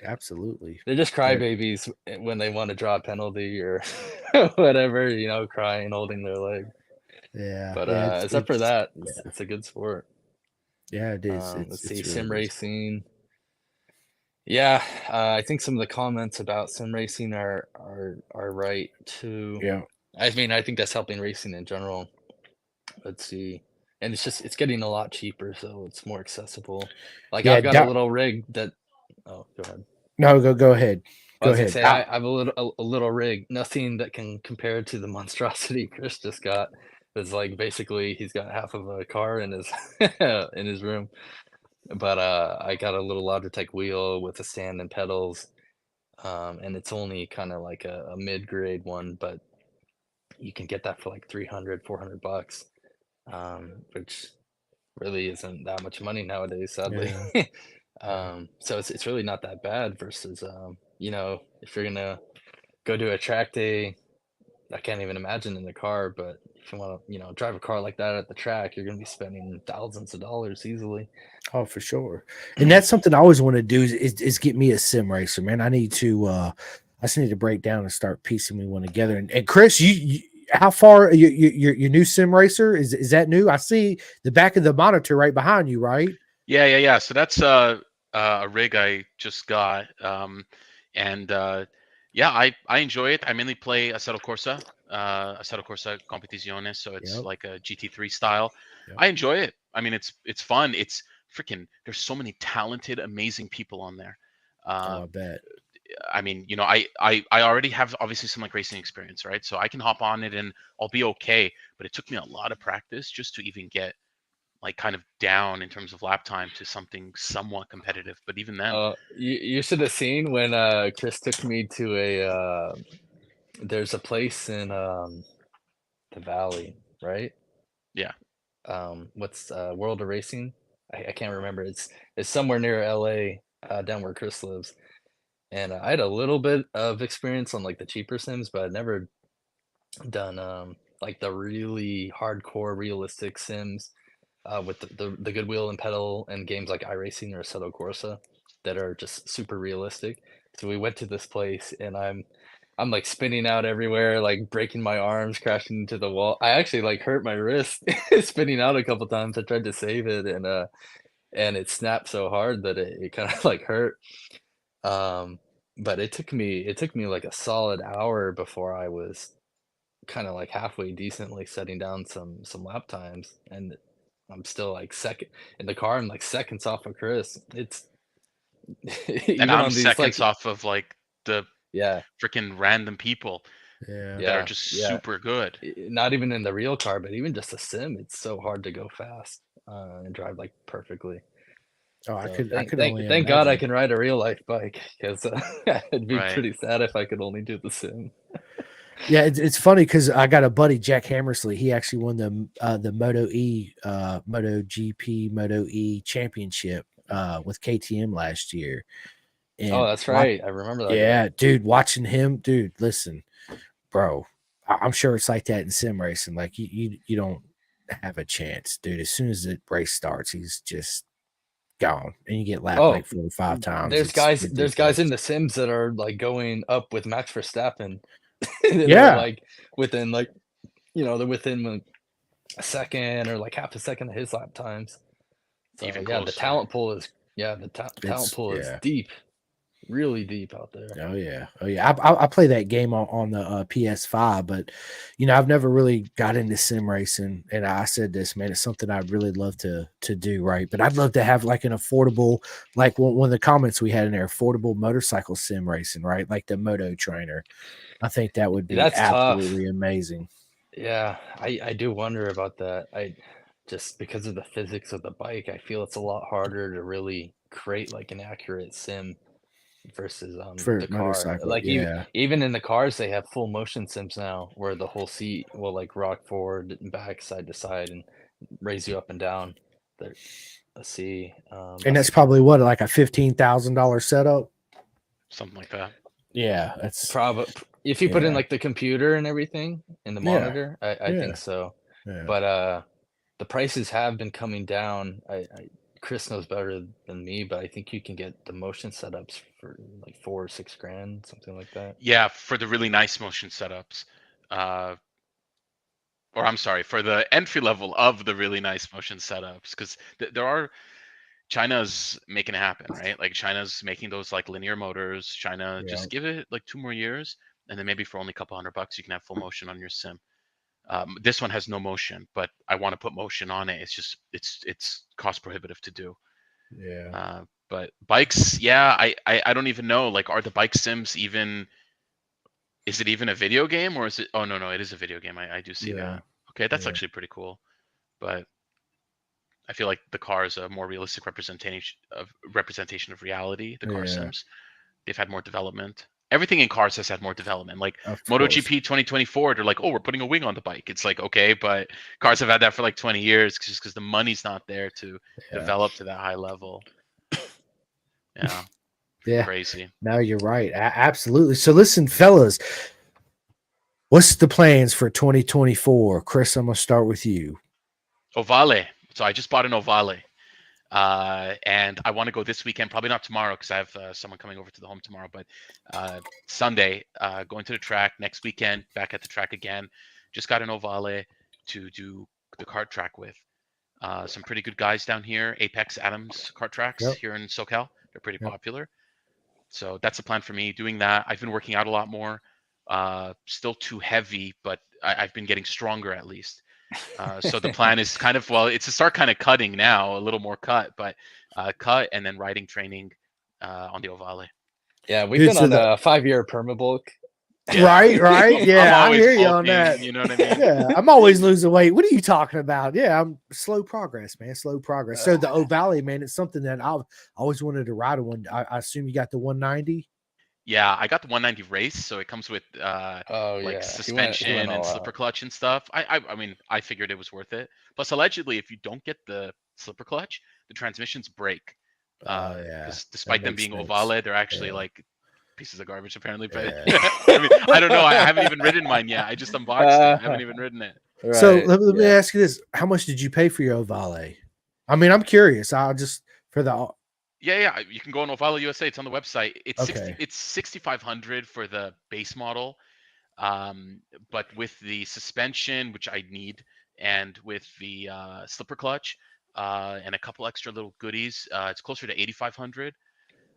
Absolutely. They're just They're, crybabies when they want to draw a penalty or whatever, crying, holding their leg. yeah, But yeah, except for that, yeah, it's a good sport. yeah, it is. Let's see, It's really sim good. racing. Yeah, I think some of the comments about sim racing are right too. Yeah. I mean, I think that's helping racing in general. Let's see. And it's getting a lot cheaper, so it's more accessible. Like Yeah, I've got a little rig that oh, go ahead. no, go ahead. I Go was gonna ahead. say I have a little rig, nothing that can compare to the monstrosity Chris just got. It's like basically he's got half of a car in his in his room. But I got a little Logitech wheel with a stand and pedals. And it's only kind of like a mid-grade one, but you can get that for like 300, $400, which really isn't that much money nowadays, sadly. Yeah. So it's really not that bad versus, if you're gonna go to a track day, I can't even imagine in the car, but if you want to, drive a car like that at the track, you're gonna be spending thousands of dollars easily. Oh, for sure. And that's something I always want to do is get me a sim racer, man. I just need to break down and start piecing me one together. And Chris, you how far your new sim racer is that new? I see the back of the monitor right behind you, right? Yeah. So that's a rig I just got, and yeah, I enjoy it. I mainly play Assetto Corsa Competizione, so it's Yep. like a GT3 style. Yep. I enjoy it. I mean, it's fun. It's freaking. There's so many talented, amazing people on there. Oh, Uh, I bet. I mean, I already have obviously some like racing experience, right? So I can hop on it and I'll be okay. But it took me a lot of practice just to even get like kind of down in terms of lap time to something somewhat competitive. But even then, You should have seen when Chris took me to there's a place in the Valley, right? yeah. What's World of Racing? I can't remember. It's somewhere near LA, down where Chris lives. And I had a little bit of experience on like the cheaper sims, but I'd never done like the really hardcore realistic sims with the Goodwill and Pedal and games like iRacing or Assetto Corsa that are just super realistic. So we went to this place and I'm like spinning out everywhere, like breaking my arms, crashing into the wall. I actually like hurt my wrist spinning out a couple times. I tried to save it and it snapped so hard that it kind of like hurt. But it took me like a solid hour before I was kind of like halfway decently setting down some lap times, and I'm still like second in the car. I'm like seconds off of Chris. It's And even I'm on these like seconds off of like the yeah freaking random people Yeah. that yeah are just yeah. super good. Not even in the real car, but even just a sim, it's so hard to go fast and drive like perfectly. Oh, I So could thank only thank God I imagine. can ride a real life bike because it'd be Right. pretty sad if I could only do the sim. Yeah, it's funny because I got a buddy, Jack Hammersley. He actually won the Moto E, Moto GP, Moto E championship with KTM last year. Oh, And that's right. I remember that guy. yeah, dude, watching him, dude, listen, bro, I'm sure it's like that in sim racing. Like you don't have a chance, dude. As soon as the race starts, he's just gone, and you get lapped Oh, like 4 or 5 times. there's It's guys ridiculous. in the Sims that are like going up with Max Verstappen. They're Yeah, like within like they're within like a second or like half a second of his lap times. So Even yeah, the closer. talent pool is talent pool is yeah. deep, really deep out there. Oh yeah, oh yeah. I play that game on the PS5, but I've never really got into sim racing. And I said this, man, it's something I'd really love to do, right? But I'd love to have like an affordable, like one of the comments we had in there, affordable motorcycle sim racing, right? Like the Moto Trainer. I think that would be That's tough. absolutely amazing. Yeah, I do wonder about that. I just because of the physics of the bike, I feel it's a lot harder to really create like an accurate sim versus For the car. motorcycle, Like yeah, even in the cars, they have full motion sims now, where the whole seat will like rock forward and back, side to side, and raise you up and down. There, let's see. and that's probably what, like a $15,000 setup. Something like that. Yeah, that's Probably if you put in yeah, like the computer and everything in the yeah, monitor, I yeah, think so. yeah. But the prices have been coming down. Chris knows better than me, but I think you can get the motion setups for like 4 or 6 grand, something like that. Yeah, for the really nice motion setups. Or I'm sorry, for the entry level of the really nice motion setups, because there are China's making it happen, right? Like China's making those like linear motors. China, Yeah. just give it like 2 more years, and then maybe for only a couple $100 you can have full motion on your sim. This one has no motion, but I want to put motion on it. It's just it's cost prohibitive to do. Yeah. But bikes, yeah, I don't even know. Like, are the bike sims even? Is it even a video game, or is it? Oh no, it is a video game. I do see Yeah. that. Okay, that's Yeah. actually pretty cool. But I feel like the car is a more realistic representation of reality. The car Yeah. sims, they've had more development. Everything in cars has had more development. Like Of course. MotoGP 2024, they're like, oh, we're putting a wing on the bike. It's like, okay, but cars have had that for like 20 years just because the money's not there to Yeah. develop to that high level. Yeah. Yeah. Crazy. No, you're right. Absolutely. So listen, fellas, what's the plans for 2024? Chris, I'm gonna start with you. Ovale. So I just bought an Ovale. And I want to go this weekend, probably not tomorrow because I have someone coming over to the home tomorrow, but Sunday, going to the track. Next weekend, back at the track again. Just got an Ovale to do the kart track with. Some pretty good guys down here. Apex Adams kart tracks Yep. here in SoCal. They're pretty Yep. popular. So that's a plan for me, doing that. I've been working out a lot more. Still too heavy, but I've been getting stronger at least. So the plan is kind of, well, it's to start kind of cutting now, a little more cut, but cut and then riding training on the Ovale. Yeah, we've Dude, been so on a 5-year permabulk. Yeah. Right. Yeah, I'm I always hear you on bulking, that. you know what I mean? Yeah, I'm always losing weight. What are you talking about? Yeah, I'm slow progress, man. Slow progress. So the Ovale, man, it's something that I've always wanted to ride one. I assume you got the 190. Yeah, I got the 190 race, so it comes with Oh like yeah, suspension he went and all slipper out. clutch and stuff. I mean, I figured it was worth it. Plus, allegedly, if you don't get the slipper clutch, the transmissions break. Oh yeah, Because despite them makes being sense. ovale, they're actually Yeah. like pieces of garbage apparently. But Yeah. I mean, I don't know. I haven't even ridden mine yet. I just unboxed it. I haven't even ridden it. So Right. let me Yeah. ask you this: how much did you pay for your Ovale? I mean, I'm curious. I'll just for the Yeah. You can go on Ovale USA. It's on the website. It's okay. It's 6,500 for the base model. But with the suspension, which I need, and with the slipper clutch, and a couple extra little goodies, it's closer to 8,500.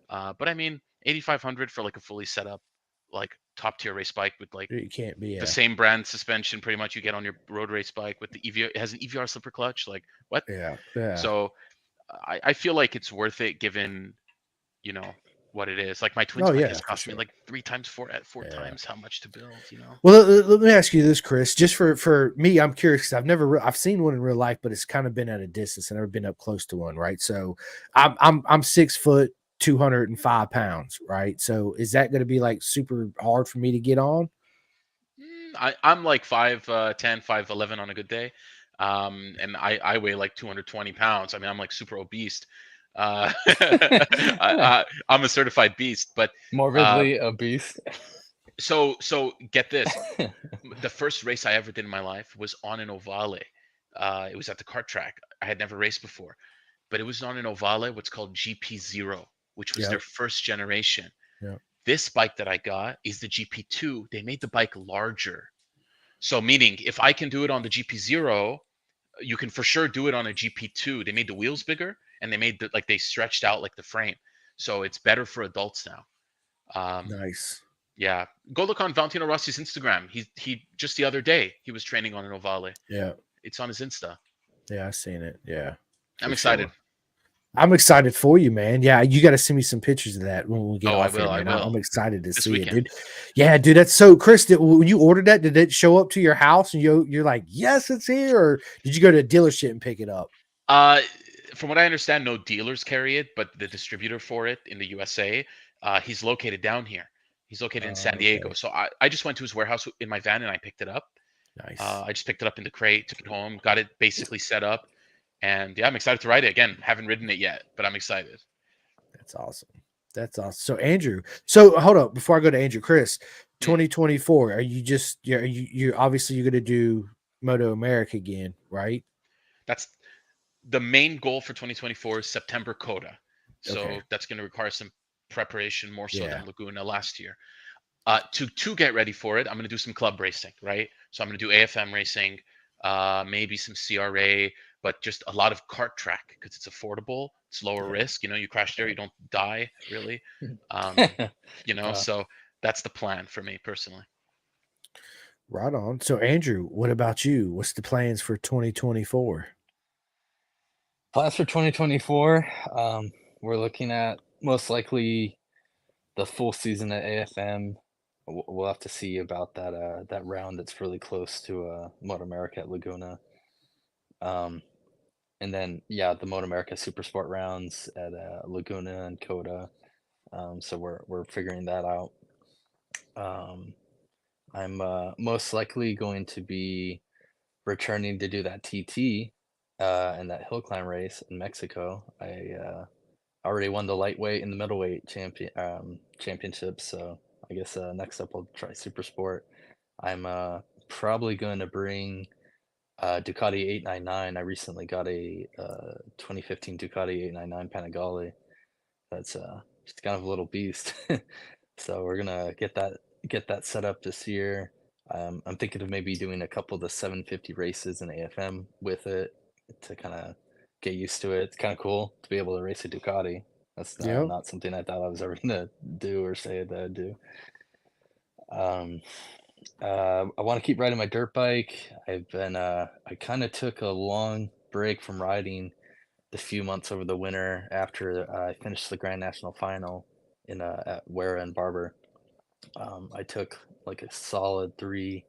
But I mean, 8,500 for like a fully set up, like top tier race bike with like You can't be the same brand suspension pretty much you get on your road race bike with the EVR. It has an EVR slipper clutch. Like what? yeah. So I feel like it's worth it given you know what it is. Like my twins Oh bike yeah, has for cost me sure. like four Yeah. times how much to build. Well, let me ask you this, Chris. Just for me, I'm curious because I've seen one in real life, but it's kind of been at a distance. I've never been up close to one, right? So I'm 6 foot, 205 pounds, right? So is that going to be like super hard for me to get on? I'm like 5'10", 5'11" on a good day, and I weigh like 220 pounds. I mean, I'm like super obese. I'm a certified beast, but Morbidly obese. so get this. The first race I ever did in my life was on an ovale. It was at the kart track. I had never raced before, but it was on an ovale, what's called GP0, which was their Yep. first generation. Yep. This bike that I got is the GP2. They made the bike larger. So meaning if I can do it on the GP0, you can for sure do it on a GP2. They made the wheels bigger and they made they stretched out like the frame. So it's better for adults now. Nice. Yeah. Go look on Valentino Rossi's Instagram. He just the other day he was training on an ovale. Yeah. It's on his Insta. Yeah, I've seen it. Yeah. I'm excited. Sure. I'm excited for you, man. Yeah, you got to send me some pictures of that when we get Oh, I off here, will. I man. will. I'm excited to This see weekend. it, dude. Yeah, dude. That's so. Chris, when you ordered that, did it show up to your house and you're like, yes, it's here, or did you go to a dealership and pick it up? From what I understand, no dealers carry it, but the distributor for it in the USA, he's located down here. He's located in San Diego. Okay. So I just went to his warehouse in my van and I picked it up. Nice. I just picked it up in the crate, took it home, got it basically set up, and yeah, I'm excited to ride it again. Haven't ridden it yet, but I'm excited. That's awesome. That's awesome. So Andrew, so hold up before I go to Andrew, Chris, 2024. Are you just you're obviously you're gonna do Moto America again, right? That's the main goal for 2024 is September Coda. So Okay. that's going to require some preparation more so Yeah. than Laguna last year. To get ready for it, I'm going to do some club racing, right? So I'm going to do AFM racing, maybe some CRA, but just a lot of kart track because it's affordable. It's lower risk. You crash there, you don't die really. So that's the plan for me personally. Right on. So Andrew, what about you? What's the plans for 2024? Plans for 2024, we're looking at most likely the full season at AFM. We'll have to see about that round that's really close to Moto America at Laguna. And then the Moto America Super Sport rounds at Laguna and Coda. So we're figuring that out. I'm most likely going to be returning to do that TT and that hill climb race in Mexico. I already won the lightweight and the middleweight championships, so I guess next up I'll try Super Sport. I'm probably going to bring Ducati 899. I recently got a 2015 Ducati 899 Panigale. That's just kind of a little beast. So we're gonna get that set up this year. I'm thinking of maybe doing a couple of the 750 races in AFM with it to kind of get used to it. It's kind of cool to be able to race a Ducati. That's Yep. not something I thought I was ever gonna do or say that I'd do. I want to keep riding my dirt bike. I kind of took a long break from riding the few months over the winter after I finished the Grand National Final at Wera and Barber. I took like a solid 3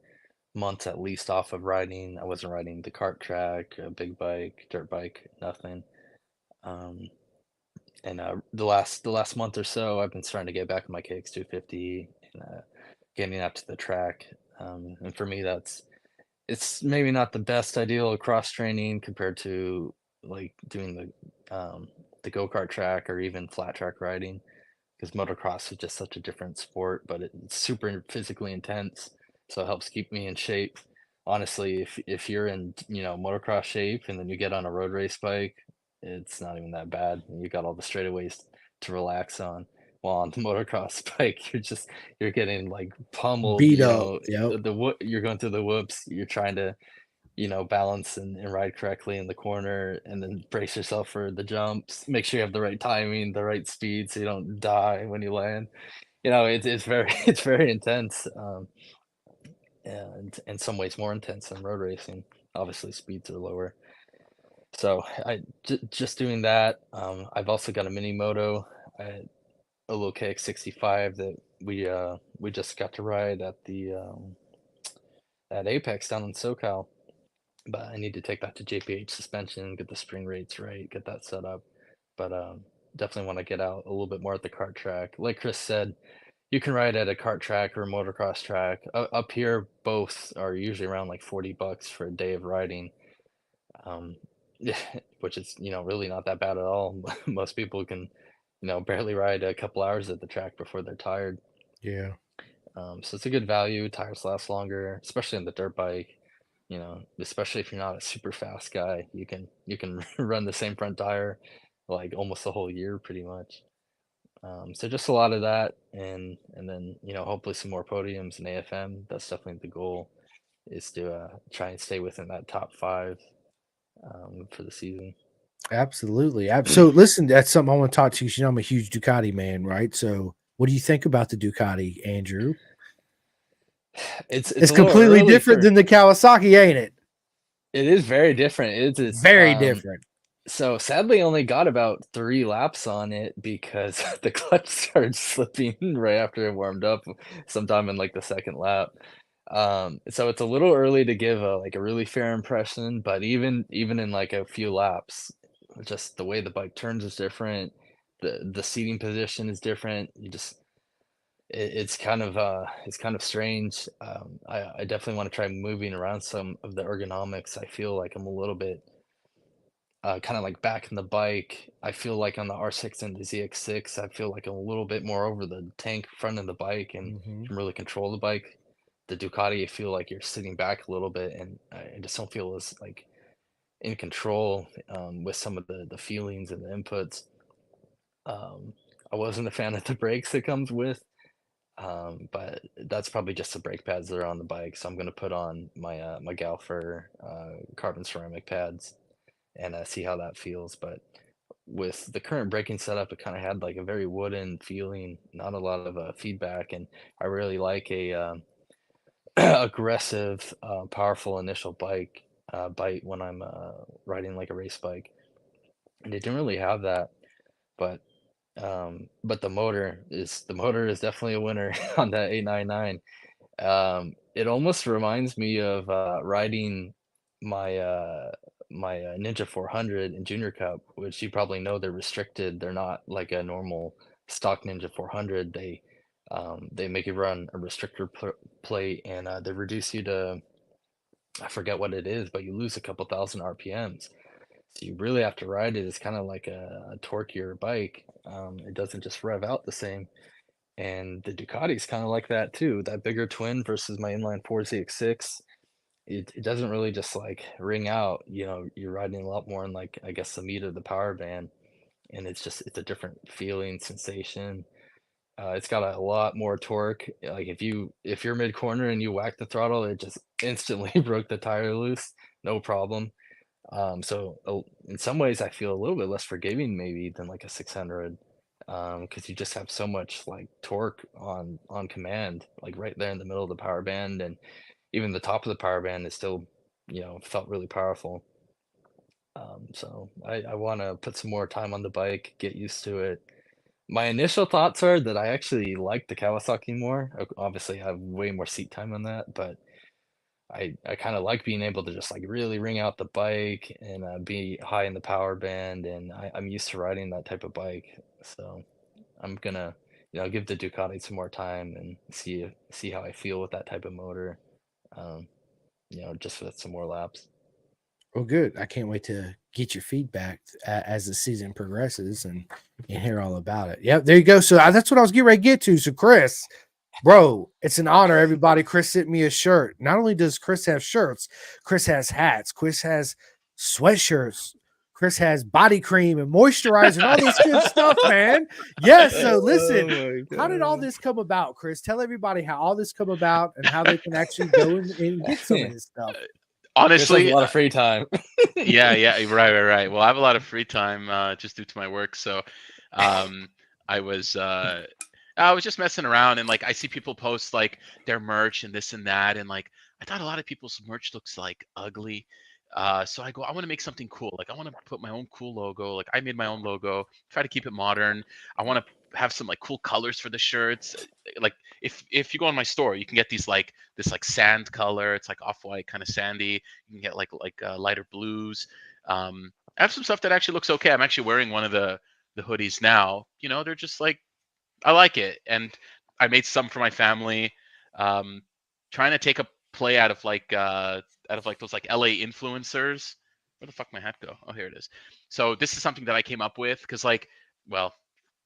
months at least off of riding. I wasn't riding the kart track, a big bike, dirt bike, nothing. And the last month or so, I've been starting to get back on my KX250 and getting out to the track. And for me, it's maybe not the best ideal of cross training compared to like doing the go-kart track or even flat track riding, because motocross is just such a different sport, but it's super physically intense, so it helps keep me in shape. Honestly, if you're in, motocross shape and then you get on a road race bike, it's not even that bad. You got all the straightaways to relax on. While on the motocross bike, you're getting like pummeled, Beat up. Yep. you're going through the whoops, you're trying to, balance and ride correctly in the corner, and then brace yourself for the jumps. Make sure you have the right timing, the right speed, so you don't die when you land. It's very it's very intense, and in some ways more intense than road racing. Obviously, speeds are lower. So just doing that. I've also got a mini moto, a little KX65 that we just got to ride at the at Apex down in SoCal. But I need to take that to JPH suspension, get the spring rates right, get that set up. But definitely want to get out a little bit more at the kart track. Like Chris said, you can ride at a kart track or a motocross track. Up here, both are usually around like $40 for a day of riding, um, which is really not that bad at all. Most people can barely ride a couple hours at the track before they're tired. Yeah. So it's a good value. Tires last longer, especially on the dirt bike. Especially if you're not a super fast guy, you can run the same front tire like almost the whole year pretty much. So just a lot of that, and then hopefully some more podiums in AFM. That's definitely the goal, is to try and stay within that top 5 for the season. Absolutely. So listen, that's something I want to talk to you. 'Cause I'm a huge Ducati man, right? So what do you think about the Ducati, Andrew? It's It's a little completely early different than the Kawasaki, ain't it? It is very different. It's Very different. So sadly, I only got about 3 laps on it because the clutch started slipping right after it warmed up, sometime in like the second lap. So it's a little early to give a really fair impression, but even in like a few laps, just the way the bike turns is different. The seating position is different. It's kind of strange. I definitely want to try moving around some of the ergonomics. I feel like I'm a little bit kind of like back in the bike. I feel like on the R6 and the ZX6, I feel like I'm a little bit more over the tank front of the bike and Mhm. can really control the bike. The Ducati, I feel like you're sitting back a little bit, and I just don't feel as like in control with some of the feelings and the inputs. Um, I wasn't a fan of the brakes it comes with, but that's probably just the brake pads that are on the bike. So I'm gonna put on my Gawer carbon ceramic pads and see how that feels. But with the current braking setup, it kind of had like a very wooden feeling, not a lot of feedback, and I really like a aggressive, powerful initial bite when I'm riding like a race bike, and it didn't really have that. But but the motor is definitely a winner on that 899. It almost reminds me of riding my Ninja 400 in Junior Cup, which you probably know they're restricted. They're not like a normal stock Ninja 400. They make you run a restrictor plate, and they reduce you to, I forget what it is, but you lose a couple thousand RPMs. So you really have to ride it. It's kind of like a torquier bike. It doesn't just rev out the same. And the Ducati's kind of like that too. That bigger twin versus my inline 4 ZX6, it doesn't really just like ring out. You're riding a lot more in like, I guess, the meat of the power band, and it's a different feeling sensation. It's got a lot more torque. Like if you're mid corner and you whack the throttle, it just instantly broke the tire loose, no problem. So in some ways, I feel a little bit less forgiving maybe than like a 600, because you just have so much like torque on command, like right there in the middle of the power band, and even the top of the power band is still, felt really powerful. So I want to put some more time on the bike, get used to it. My initial thoughts are that I actually like the Kawasaki more. Obviously, I have way more seat time on that, but I kind of like being able to just like really ring out the bike and be high in the power band, and I'm used to riding that type of bike. So I'm gonna give the Ducati some more time and see how I feel with that type of motor. Um, just with some more laps. Well, good. I can't wait to get your feedback as the season progresses and hear all about it. Yep, there you go. So that's what I was getting ready to get to. So, Chris, bro, it's an honor, everybody. Chris sent me a shirt. Not only does Chris have shirts, Chris has hats, Chris has sweatshirts, Chris has body cream and moisturizer and all this good stuff, man. Yes. So listen, how did all this come about, Chris? Tell everybody how all this come about and how they can actually go and get some of this stuff. Honestly, Chris has a lot of free time. yeah, right. Well, I have a lot of free time just due to my work. So, I was just messing around, and like I see people post like their merch and this and that, and like I thought a lot of people's merch looks like ugly. So I go, I want to make something cool. Like I want to put my own cool logo. Like I made my own logo, try to keep it modern. I want to have some like cool colors for the shirts. Like if you go on my store, you can get these like this like sand color. It's like off-white, kind of sandy. You can get like lighter blues. I have some stuff that actually looks okay. I'm actually wearing one of the hoodies now. You know, they're just like, I like it, and I made some for my family. Trying to take a play out of like those like LA influencers. Where the fuck my hat go? Oh, here it is. So this is something that I came up with because like, well,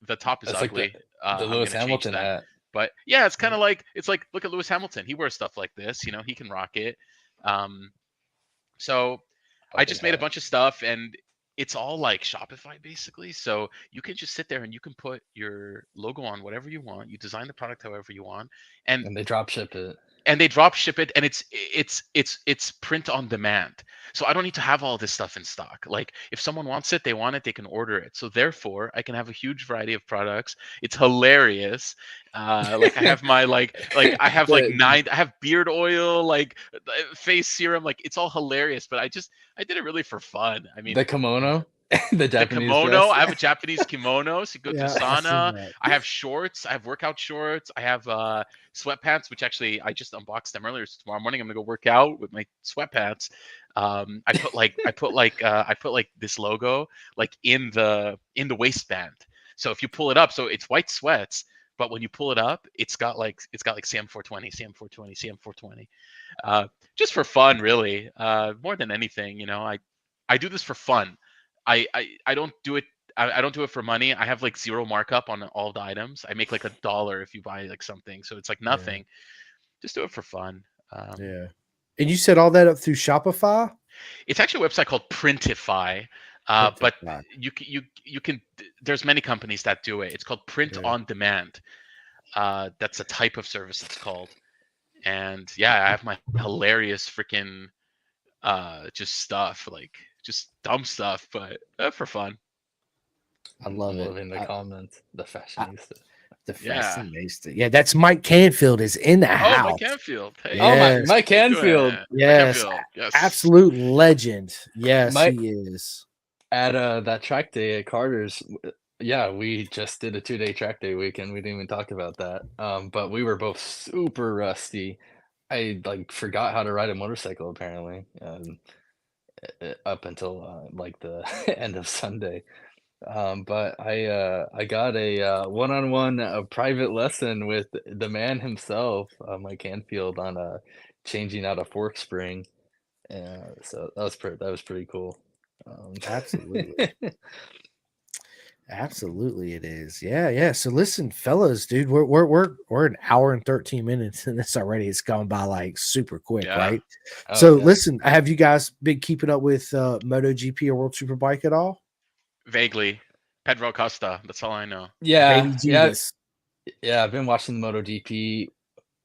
the top is That's like ugly. the I'm Lewis gonna change Hamilton that. hat. But yeah, it's kind of like look at Lewis Hamilton. He wears stuff like this. You know, he can rock it. So I just made a bunch of stuff, and it's all like Shopify basically. So you can just sit there and you can put your logo on whatever you want. You design the product however you want, and And they drop ship it. they drop ship it, and it's print on demand. So I don't need to have all this stuff in stock. Like if someone wants it, they want it, they can order it. So therefore I can have a huge variety of products. It's hilarious. Like I have my like I have like I have beard oil, like face serum, like it's all hilarious, but I did it really for fun. I mean, the kimono, the Japanese kimono. dress. I have a Japanese kimono, so you go to I seen sauna. that. I have shorts. I have workout shorts. I have sweatpants, which actually I just unboxed them earlier. So tomorrow morning I'm gonna go work out with my sweatpants. I put like this logo like in the waistband. So if you pull it up, so it's white sweats, but when you pull it up, it's got like CM420, CM420, CM420. Just for fun, really. More than anything, you know, I do this for fun. I don't do it. I don't do it for money. I have like zero markup on all the items. I make like $1 if you buy like something, so it's like nothing. Just do it for fun. Yeah. And you set all that up through Shopify? It's actually a website called Printify, but Printify. you can. There's many companies that do it. It's called Print on Demand. That's a type of service it's called. And yeah, I have my hilarious freaking just stuff, like just dumb stuff, but for fun. I love it. Loving the comments. The fashionista. The Yeah. fashionista. Yeah, that's Mike Canfield is in the house. Oh, Mike Canfield. Hey. Yes. Oh, Mike Canfield. Yes. Yes. Absolute legend. Yes, Mike- he is. At that track day at Carter's, yeah, we just did a 2-day track day weekend. We didn't even talk about that. But we were both super rusty. I like forgot how to ride a motorcycle apparently, up until like the end of Sunday. But I got a one-on-one private lesson with the man himself, Mike Canfield, on changing out a fork spring. So that was pretty cool. Absolutely. Absolutely it is. Yeah. So listen, fellas, dude, we're an hour and 13 minutes and this already. It's gone by like super quick, Yeah. right? Oh, So yeah. listen, have you guys been keeping up with MotoGP or World Superbike at all? Vaguely. Pedro Costa. That's all I know. Yeah, Baby yeah, Jesus. yeah. I've been watching the MotoGP.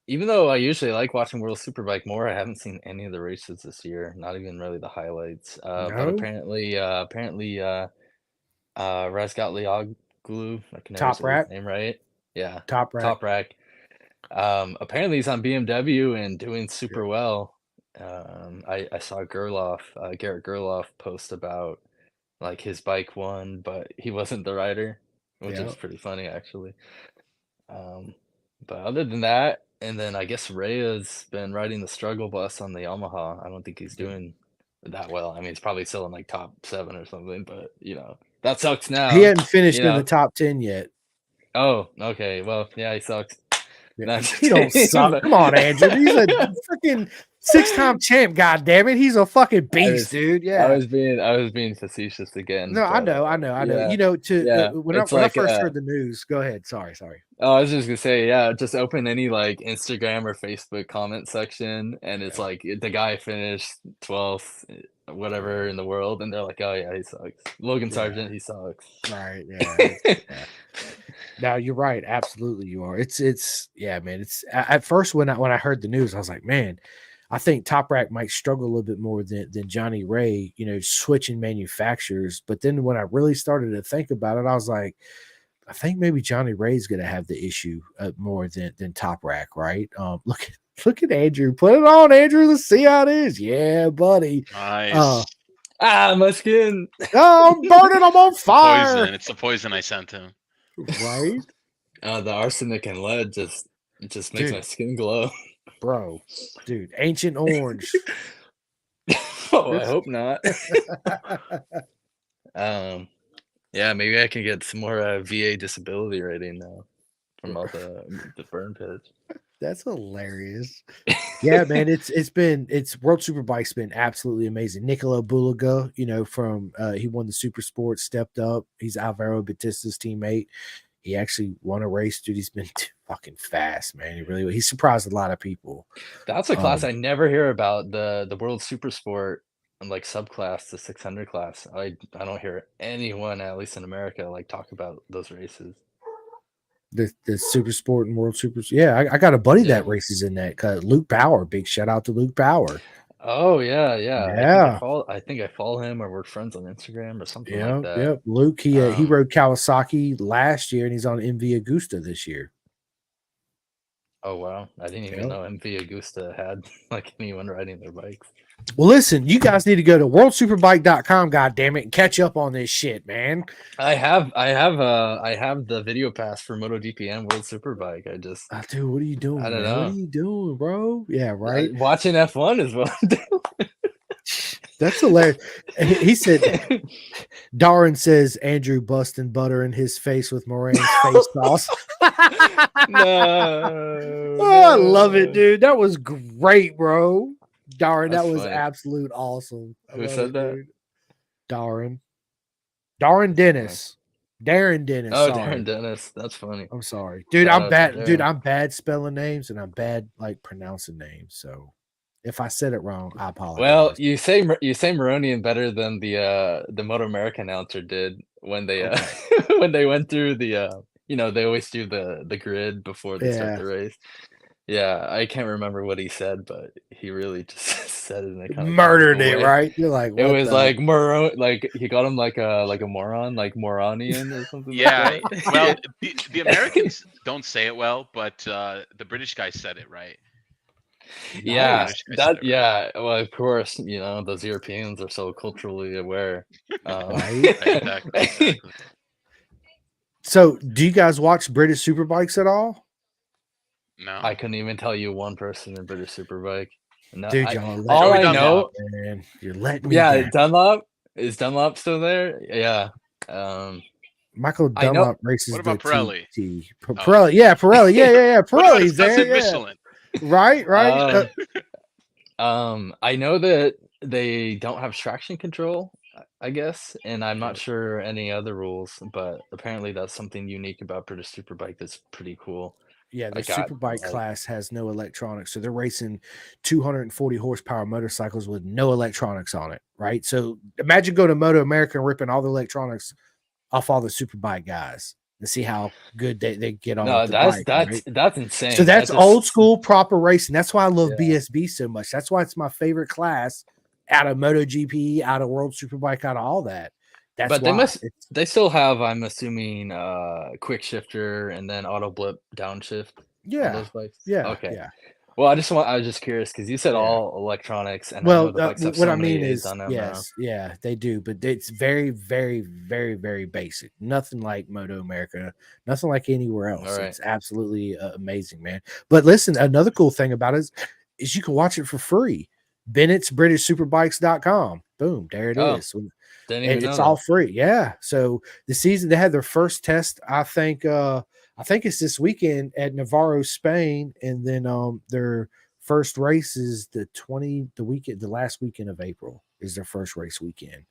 Even though I usually like watching World Superbike more, I haven't seen any of the races this year. Not even really the highlights. But No? apparently, Razgatlioglu, I can never Top say Rack? his name right. Yeah, Top Rack. Top Rack. Apparently he's on BMW and doing super well. I saw Garrett Gerloff post about like his bike won, but he wasn't the rider, which Yeah. is pretty funny actually. But other than that, and then I guess Rhea's been riding the struggle bus on the Yamaha. I don't think he's doing that well. I mean, he's probably still in like top 7 or something, but you know, that sucks now. He hadn't finished you in know? the top 10 yet. Oh, okay. Well, yeah, he sucks. Not He don't kidding, suck. but- Come on, Andrew. He's a freaking 6-time champ. God damn it, he's a fucking beast, dude. Yeah. I was being facetious again. No, I but, know. yeah. You know, Yeah, when I it's like, first heard the news, go ahead. Sorry. Oh, I was just gonna say, yeah, just open any like Instagram or Facebook comment section, and it's like the guy finished 12th, whatever in the world, and they're like, oh yeah, he sucks. Logan Yeah. Sargent, he sucks. Right. Yeah. No, you're right. Absolutely, you are. It's yeah, man. It's at first when I heard the news, I was like, man, I think Top Rack might struggle a little bit more than Johnny Ray, you know, switching manufacturers. But then when I really started to think about it, I was like, I think maybe Johnny Ray's going to have the issue more than Top Rack, right? Look at Andrew. Put it on, Andrew. Let's see how it is. Yeah, buddy. Nice. My skin. Oh, I'm burning. I'm on fire. Poison. It's the poison I sent him. Right? The arsenic and lead just makes my skin glow. Bro, dude, ancient orange. Oh, I hope not. Yeah, maybe I can get some more VA disability rating now from all the burn pits. That's hilarious. Yeah, man, it's World Superbike's been absolutely amazing. Nicola Bulaga, you know, from he won the Super Sport, stepped up. He's Alvaro Batista's teammate. He actually won a race, dude. He's been fucking fast, man. He surprised a lot of people. That's a class I never hear about, the World Super Sport and like subclass, the 600 class. I don't hear anyone, at least in America, like talk about those races. The Super Sport and World Super. Yeah, I got a buddy that races in that. Luke Power. Big shout out to Luke Power. Oh yeah. Yeah. I think I follow him, or we're friends on Instagram or something like that. Yep. Luke, he rode Kawasaki last year, and he's on MV Agusta this year. Oh wow, I didn't even know MV Agusta had like anyone riding their bikes. Well, listen, you guys need to go to worldsuperbike.com, goddammit, and catch up on this shit, man. I have the video pass for MotoGP and World Superbike. Dude, what are you doing? I don't know. What are you doing, bro? Yeah, right. Watching F1 is what I'm doing. That's hilarious. He said, Darren says Andrew busting butter in his face with Moran's face sauce. No, I love it, dude. That was great, bro. Darren, That's that was funny. absolute awesome. Who said that? Dude. Darren Dennis. Darren Dennis. Oh, sorry. Darren Dennis. That's funny. I'm sorry. Dude, Shout I'm out to bad. Darren. Dude, I'm bad spelling names and I'm bad like pronouncing names. So if I said it wrong, I apologize. Well, you say Maronian better than the Moto America announcer did when they when they went through the they always do the grid before they start the race. Yeah, I can't remember what he said, but he really just said it in a kind of murdered it, way. right? You're like, It what was the- like like he got him like a moron, like Moronian or something. Yeah. like that. Well, the Americans don't say it well, but the British guy said it right. Yeah, Nice. well, of course, those Europeans are so culturally aware. Right? Exactly. So do you guys watch British Superbikes at all? No. I couldn't even tell you one person in British Superbike. No, Dude, all I Dunlop. know, man, you're letting me yeah, down. Dunlop. Is Dunlop still there? Yeah. Michael I know- Dunlop races What about the Pirelli? TT. Pirelli, yeah, Pirelli, yeah. What about his Pirelli's there, cousin yeah. Michelin? Right. I know that they don't have traction control, I guess, and I'm not sure any other rules, but apparently that's something unique about British Superbike that's pretty cool. Yeah, the I got, Superbike like- class has no electronics, so they're racing 240 horsepower motorcycles with no electronics on it, right? So imagine going to Moto America and ripping all the electronics off all the Superbike guys and see how good they get on. No, with the bike, right? that's insane. So that's just- old school proper racing. That's why I love Yeah. BSB so much. That's why it's my favorite class out of MotoGP, out of World Superbike, out of all that. That's But why. they still have, I'm assuming, quick shifter and then auto blip downshift. On Yeah. those bikes. Yeah. Okay. Yeah. Well, I was just curious because you said Yeah. all electronics, and I Well, know the bikes have what so I many mean A's is, on them yes, yeah, they do, but it's very, very, very, very basic. Nothing like Moto America, nothing like anywhere else. All right. It's absolutely amazing, man. But listen, another cool thing about it is you can watch it for free. Bennett's BritishSuperbikes.com. Boom, there it Oh, is. Didn't even And know it's that. all free. Yeah. So the season they had their first test, I think I think it's this weekend at Navarro, Spain, and then their first race is the last weekend of April is their first race weekend.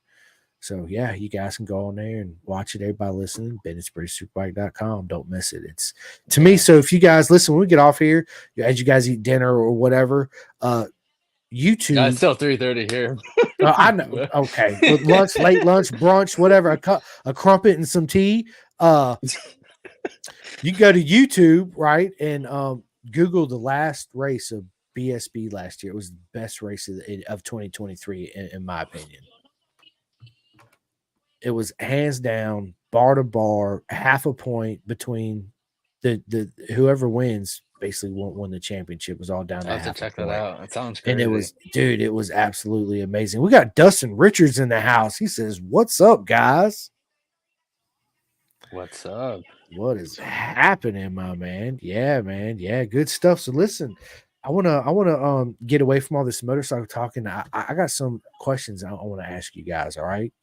So yeah, you guys can go on there and watch it. Everybody listening, BennettSBridgeSuperbike.com. Don't miss it. It's to me. So if you guys listen, when we get off here, as you guys eat dinner or whatever, YouTube. Yeah, it's still 3:30 here. I know. Okay, lunch, late lunch, brunch, whatever. A crumpet and some tea. You go to YouTube, right, and Google the last race of BSB last year. It was the best race of 2023, in my opinion. It was hands down, bar to bar, half a point between the whoever wins basically won the championship. It was all down. I have to check that out. It sounds crazy. And it was absolutely amazing. We got Dustin Richards in the house. He says, "What's up, guys? What's up? What is happening, my man? Yeah, man. Yeah, good stuff. So listen, I wanna get away from all this motorcycle talking. I got some questions I want to ask you guys. All right,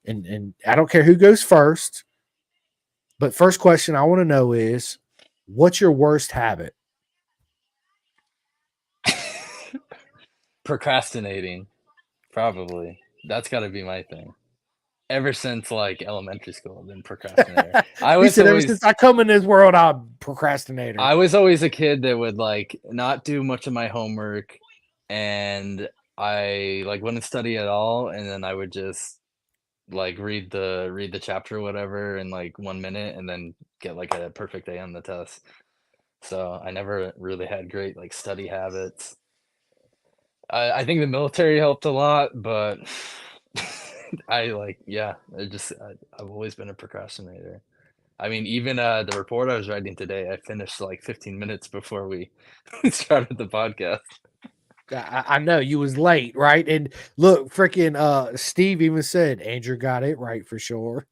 and I don't care who goes first, but first question I want to know is, what's your worst habit? Procrastinating, probably. That's got to be my thing. Ever since like elementary school, I've been procrastinator. Ever since I come in this world, I'm procrastinator. I was always a kid that would like not do much of my homework, and I like wouldn't study at all, and then I would just like read the chapter or whatever in like 1 minute, and then get like a perfect A on the test. So I never really had great like study habits. I think the military helped a lot, but I've always been a procrastinator. I mean, even the report I was writing today, I finished like 15 minutes before we started the podcast. I know you was late, right? And look, freaking Steve even said Andrew got it right for sure.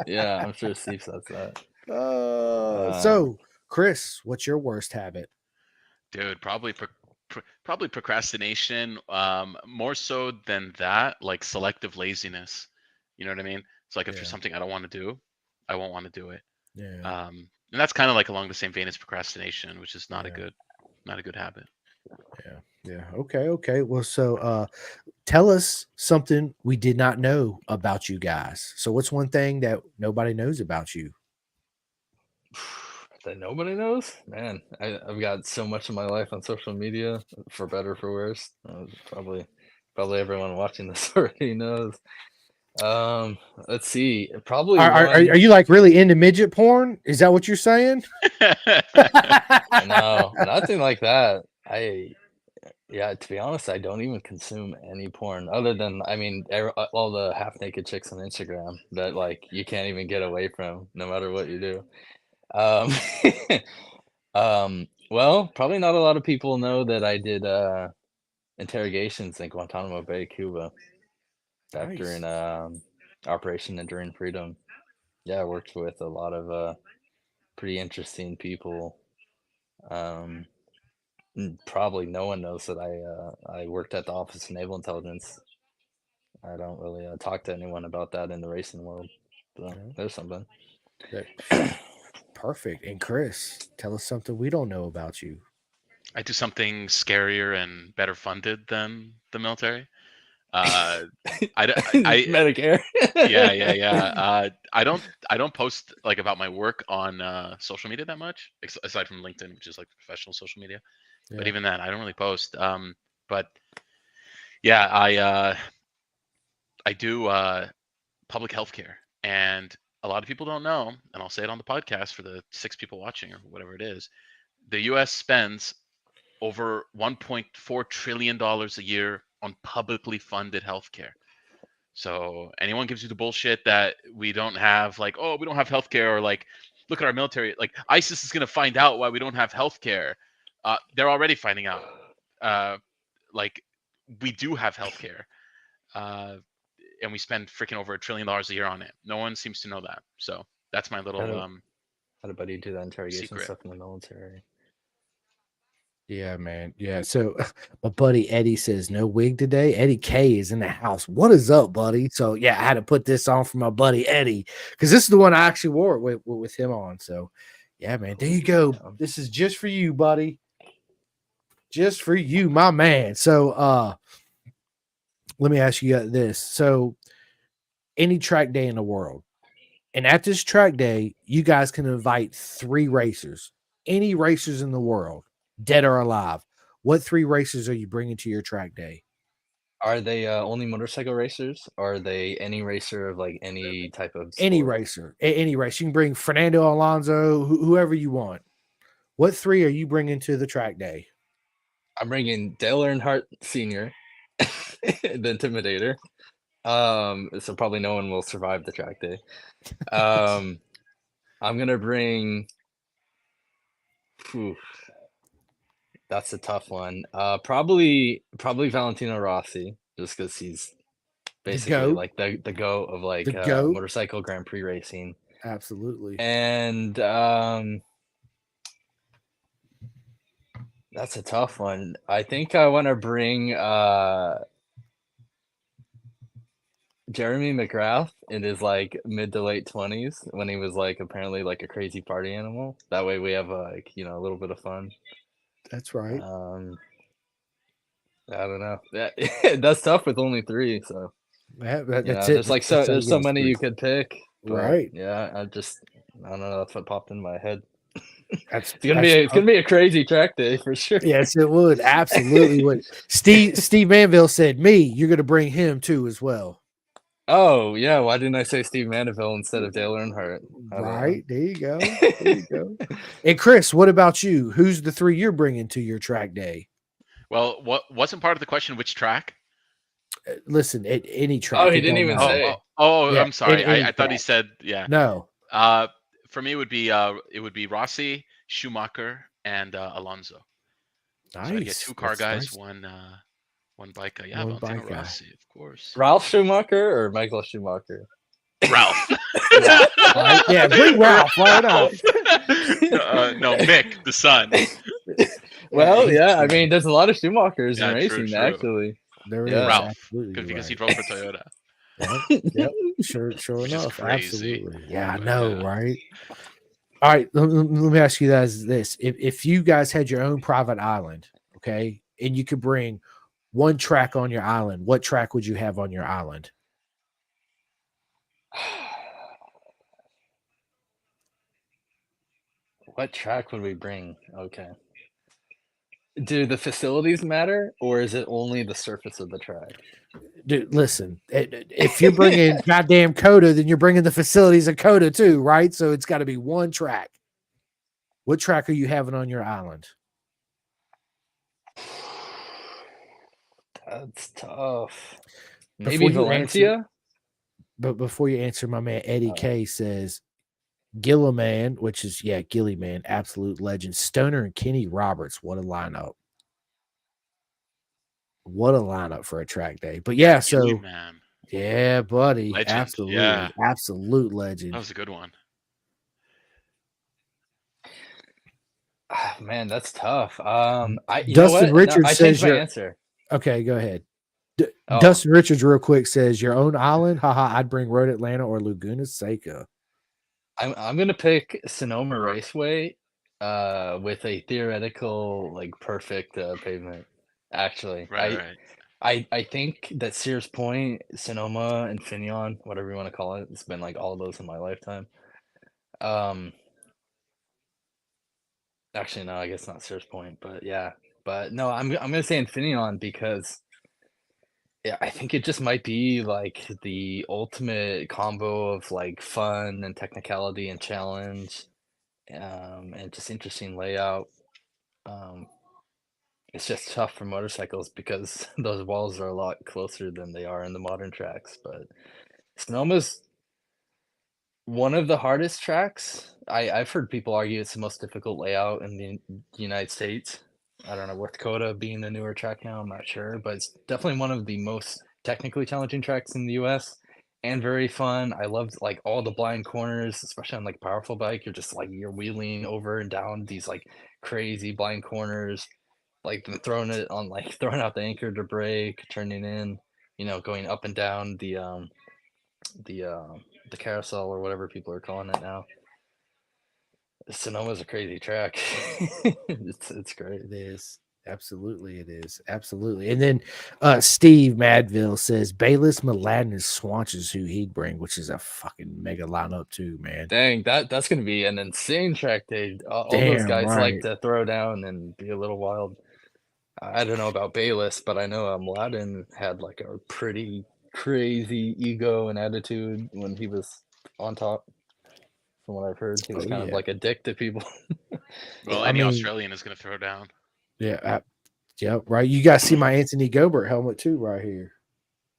Yeah, I'm sure Steve says that. So Chris, what's your worst habit? Dude, probably procrastination. More so than that, like selective laziness. You know what I mean? It's like if there's something I don't want to do, I won't want to do it. Yeah. And that's kind of like along the same vein as procrastination, which is not a good habit. Yeah. Okay. Well, so tell us something we did not know about you guys. So what's one thing that nobody knows about you? That nobody knows? Man, I've got so much of my life on social media, for better or for worse. Probably everyone watching this already knows. Let's see. Probably are you like really into midget porn? Is that what you're saying? No, nothing like that. To be honest, I don't even consume any porn other than, I mean, all the half naked chicks on Instagram that like you can't even get away from no matter what you do. Well, probably not a lot of people know that I did interrogations in Guantanamo Bay, Cuba, back during Operation Enduring Freedom. Yeah, I worked with a lot of pretty interesting people. Probably no one knows that I worked at the Office of Naval Intelligence. I don't really talk to anyone about that in the racing world. So there's something. Perfect. And Chris, tell us something we don't know about you. I do something scarier and better funded than the military. Medicare. Yeah. I don't post like about my work on social media that much, aside from LinkedIn, which is like professional social media. Yeah. But even then, I don't really post. But yeah, I do public healthcare, and a lot of people don't know, and I'll say it on the podcast for the 6 people watching or whatever it is. The U.S. spends over $1.4 trillion a year on publicly funded healthcare. So anyone gives you the bullshit that we don't have, like, oh, we don't have healthcare, or like, look at our military, like ISIS is going to find out why we don't have healthcare. They're already finding out. Like, we do have healthcare, and we spend freaking over $1 trillion a year on it. No one seems to know that. So that's my little How did buddy do that interrogation secret stuff in the military? Yeah, man. Yeah. So my buddy Eddie says no wig today. Eddie K is in the house. What is up, buddy? So yeah, I had to put this on for my buddy Eddie because this is the one I actually wore it with him on. So yeah, man. There you go. This is just for you, buddy. Just for you, my man. So let me ask you this. So any track day in the world. And at this track day, you guys can invite 3 racers, any racers in the world, dead or alive. What 3 racers are you bringing to your track day? Are they only motorcycle racers? Or are they any racer of like any type of Any sport? racer, any race. You can bring Fernando Alonso, whoever you want. What 3 are you bringing to the track day? I'm bringing Dale Earnhardt Sr., the Intimidator. So probably no one will survive the track day. I'm gonna bring. Phew, that's a tough one. Probably Valentino Rossi, just because he's The basically GOAT, like the goat of the like GOAT. motorcycle Grand Prix racing. Absolutely. And that's a tough one. I think I want to bring Jeremy McGrath in his like mid to late 20s when he was like apparently like a crazy party animal. That way we have like a little bit of fun. That's right. I don't know. That's tough with only 3. So That's there's it. like That's how there's you so get many through. you could pick. But Right. yeah, I don't know. That's what popped in my head. That's It's gonna be a crazy track day for sure. yes, it would. Absolutely would. Steve Manville said me, you're gonna bring him too as well. Oh yeah, why didn't I say Steve Mandeville instead of Dale Earnhardt? Right. There you go. There you go. And Chris, what about you? Who's the 3 you're bringing to your track day? Well, what wasn't part of the question? Which track? Listen, at any track. Oh, he it didn't don't even matter. say. Yeah, I'm sorry. any I thought he track. said yeah. No. For me, it would be Rossi, Schumacher, and Alonso. So I get Nice. 2 car That's guys, nice. one bike guy. Yeah, One Valentino bike guy. Rossi, of course. Ralph Schumacher or Michael Schumacher? Ralph. Ralph, right? Yeah, bring Ralph. Why not? No, Mick, the son. Well, he's yeah, I cool. mean, there's a lot of Schumachers in Yeah, true, racing, true. actually. There Yeah. is. Ralph, Absolutely. You're because he right. drove for Toyota. Yep. Sure Which is enough. crazy. Absolutely. Yeah, I But, know, yeah. right? All right. Let me ask you guys this. If you guys had your own private island, okay, and you could bring one track on your island, what track would you have on your island? What track would we bring? Okay. Do the facilities matter, or is it only the surface of the track? Dude, listen, if you're bringing goddamn Coda, then you're bringing the facilities of Coda too, right? So it's got to be one track. What track are you having on your island? That's tough. Before Maybe you Valencia? But before you answer, my man Eddie Oh. K says Gilliman, which is Gilly Man, absolute legend. Stoner and Kenny Roberts. What a lineup. What a lineup for a track day. But yeah, so man. yeah, buddy. Legend, Absolutely. yeah. Absolute legend. That was a good one. Man, that's tough. You know Dustin what? Richards I says changed my your answer. okay, go ahead. Oh. Dustin Richards, real quick, says your own island. Haha, I'd bring Road Atlanta or Laguna Seca. I'm gonna pick Sonoma Raceway, with a theoretical like perfect pavement. Actually, Right. I think that Sears Point, Sonoma, and Finion, whatever you want to call it, it's been like all of those in my lifetime. Actually, no, I guess not Sears Point, but yeah. But no, I'm gonna say Infineon because yeah, I think it just might be like the ultimate combo of like fun and technicality and challenge, and just interesting layout. It's just tough for motorcycles because those walls are a lot closer than they are in the modern tracks. But Sonoma's one of the hardest tracks. I've heard people argue it's the most difficult layout in the United States. I don't know, North Dakota being the newer track now, I'm not sure, but it's definitely one of the most technically challenging tracks in the US and very fun. I loved like all the blind corners, especially on like powerful bike. You're just like you're wheeling over and down these like crazy blind corners. like throwing it on, like throwing out the anchor to brake, turning in, going up and down the carousel or whatever people are calling it now. Sonoma's a crazy track. It's great. It is. Absolutely, it is. Absolutely. And then Steve Madville says Bayless, Milan, and Swanch is who he'd bring, which is a fucking mega lineup too, man. Dang, that's gonna be an insane track day. All those Damn guys right. like to throw down and be a little wild. I don't know about Bayless, but I know Mladen had like a pretty crazy ego and attitude when he was on top. From what I've heard, he was Oh, kind of yeah. like a dick to people. Well, I any mean- Australian is going to throw down. Yeah. Yeah, right. You guys see my Anthony Gobert helmet too, right here.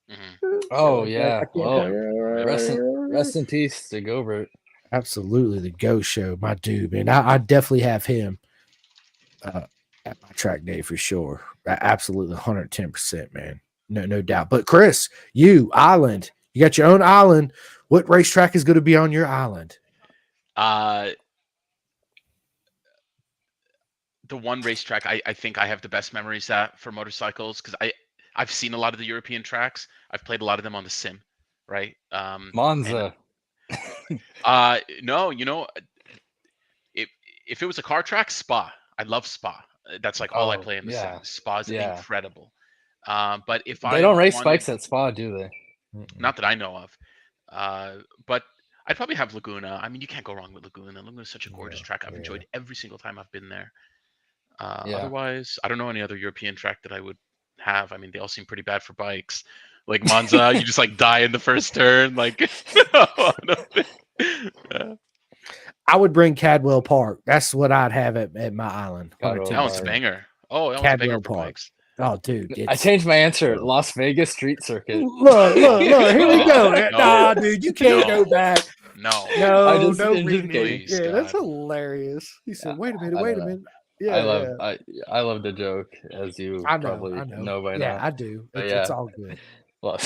Mhm. Oh I yeah, can't well, tell you. rest in peace to Gobert. Absolutely, the Go Show, my dude, man. I definitely have him at my track day for sure. Absolutely, 110%, man. No doubt. But Chris, you got your own island. What racetrack is going to be on your island? The one racetrack I think I have the best memories at for motorcycles, because I've seen a lot of the European tracks. I've played a lot of them on the sim, right? Monza. No, if it was a car track, Spa. I love Spa. That's like all I Oh, play in the yeah. sim. Spa's Yeah. incredible. But if They I don't race wanted- spikes at Spa, do they? not that I know of. But I'd probably have Laguna. I mean, you can't go wrong with Laguna. Laguna's such a gorgeous track. I've enjoyed every single time I've been there. Yeah. Otherwise, I don't know any other European track that I would have. I mean, they all seem pretty bad for bikes. Like Monza, you just like die in the first turn. Like, I would bring Cadwell Park. That's what I'd have at my island. Cadwell that one's a 110%. banger. Oh, that one's a banger Cadwell for Park. bikes. Oh, dude. I changed my answer. Las Vegas Street Circuit. Look. Here we go. No. Nah, dude, you can't No. go back. No. I No, just- no it just remake. please, Yeah, that's God. hilarious. He said, Yeah, "Wait a I minute." know. Yeah, I love the joke, as you I know. probably know by Yeah, now. I do. But It's yeah. all good. Well,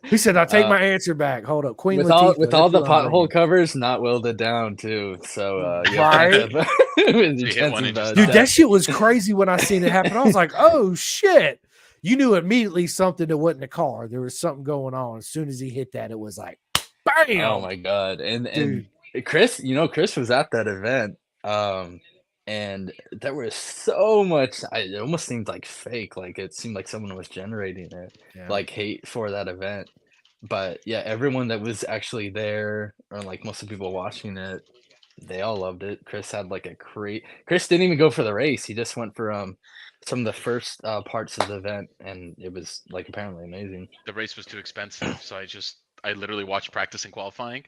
He said, "I take my answer back." Hold up, Queen with Latifah. all that's the who I'm pothole bringing. covers not welded down too, so Right. So you hit one and just Dude, died. that shit was crazy when I seen it happen. I was like, "Oh shit!" You knew immediately something that wasn't a car. There was something going on. As soon as he hit that, it was like, "Bam!" Oh my god! And Dude. Chris, Chris was at that event, and there was so much. It almost seemed like fake. Like it seemed like someone was generating it, Yeah. like hate for that event. But yeah, everyone that was actually there, or like most of the people watching it, they all loved it. Chris had like Chris didn't even go for the race. He just went for some of the first parts of the event, and it was like apparently amazing. The race was too expensive, so I literally watched practice and qualifying,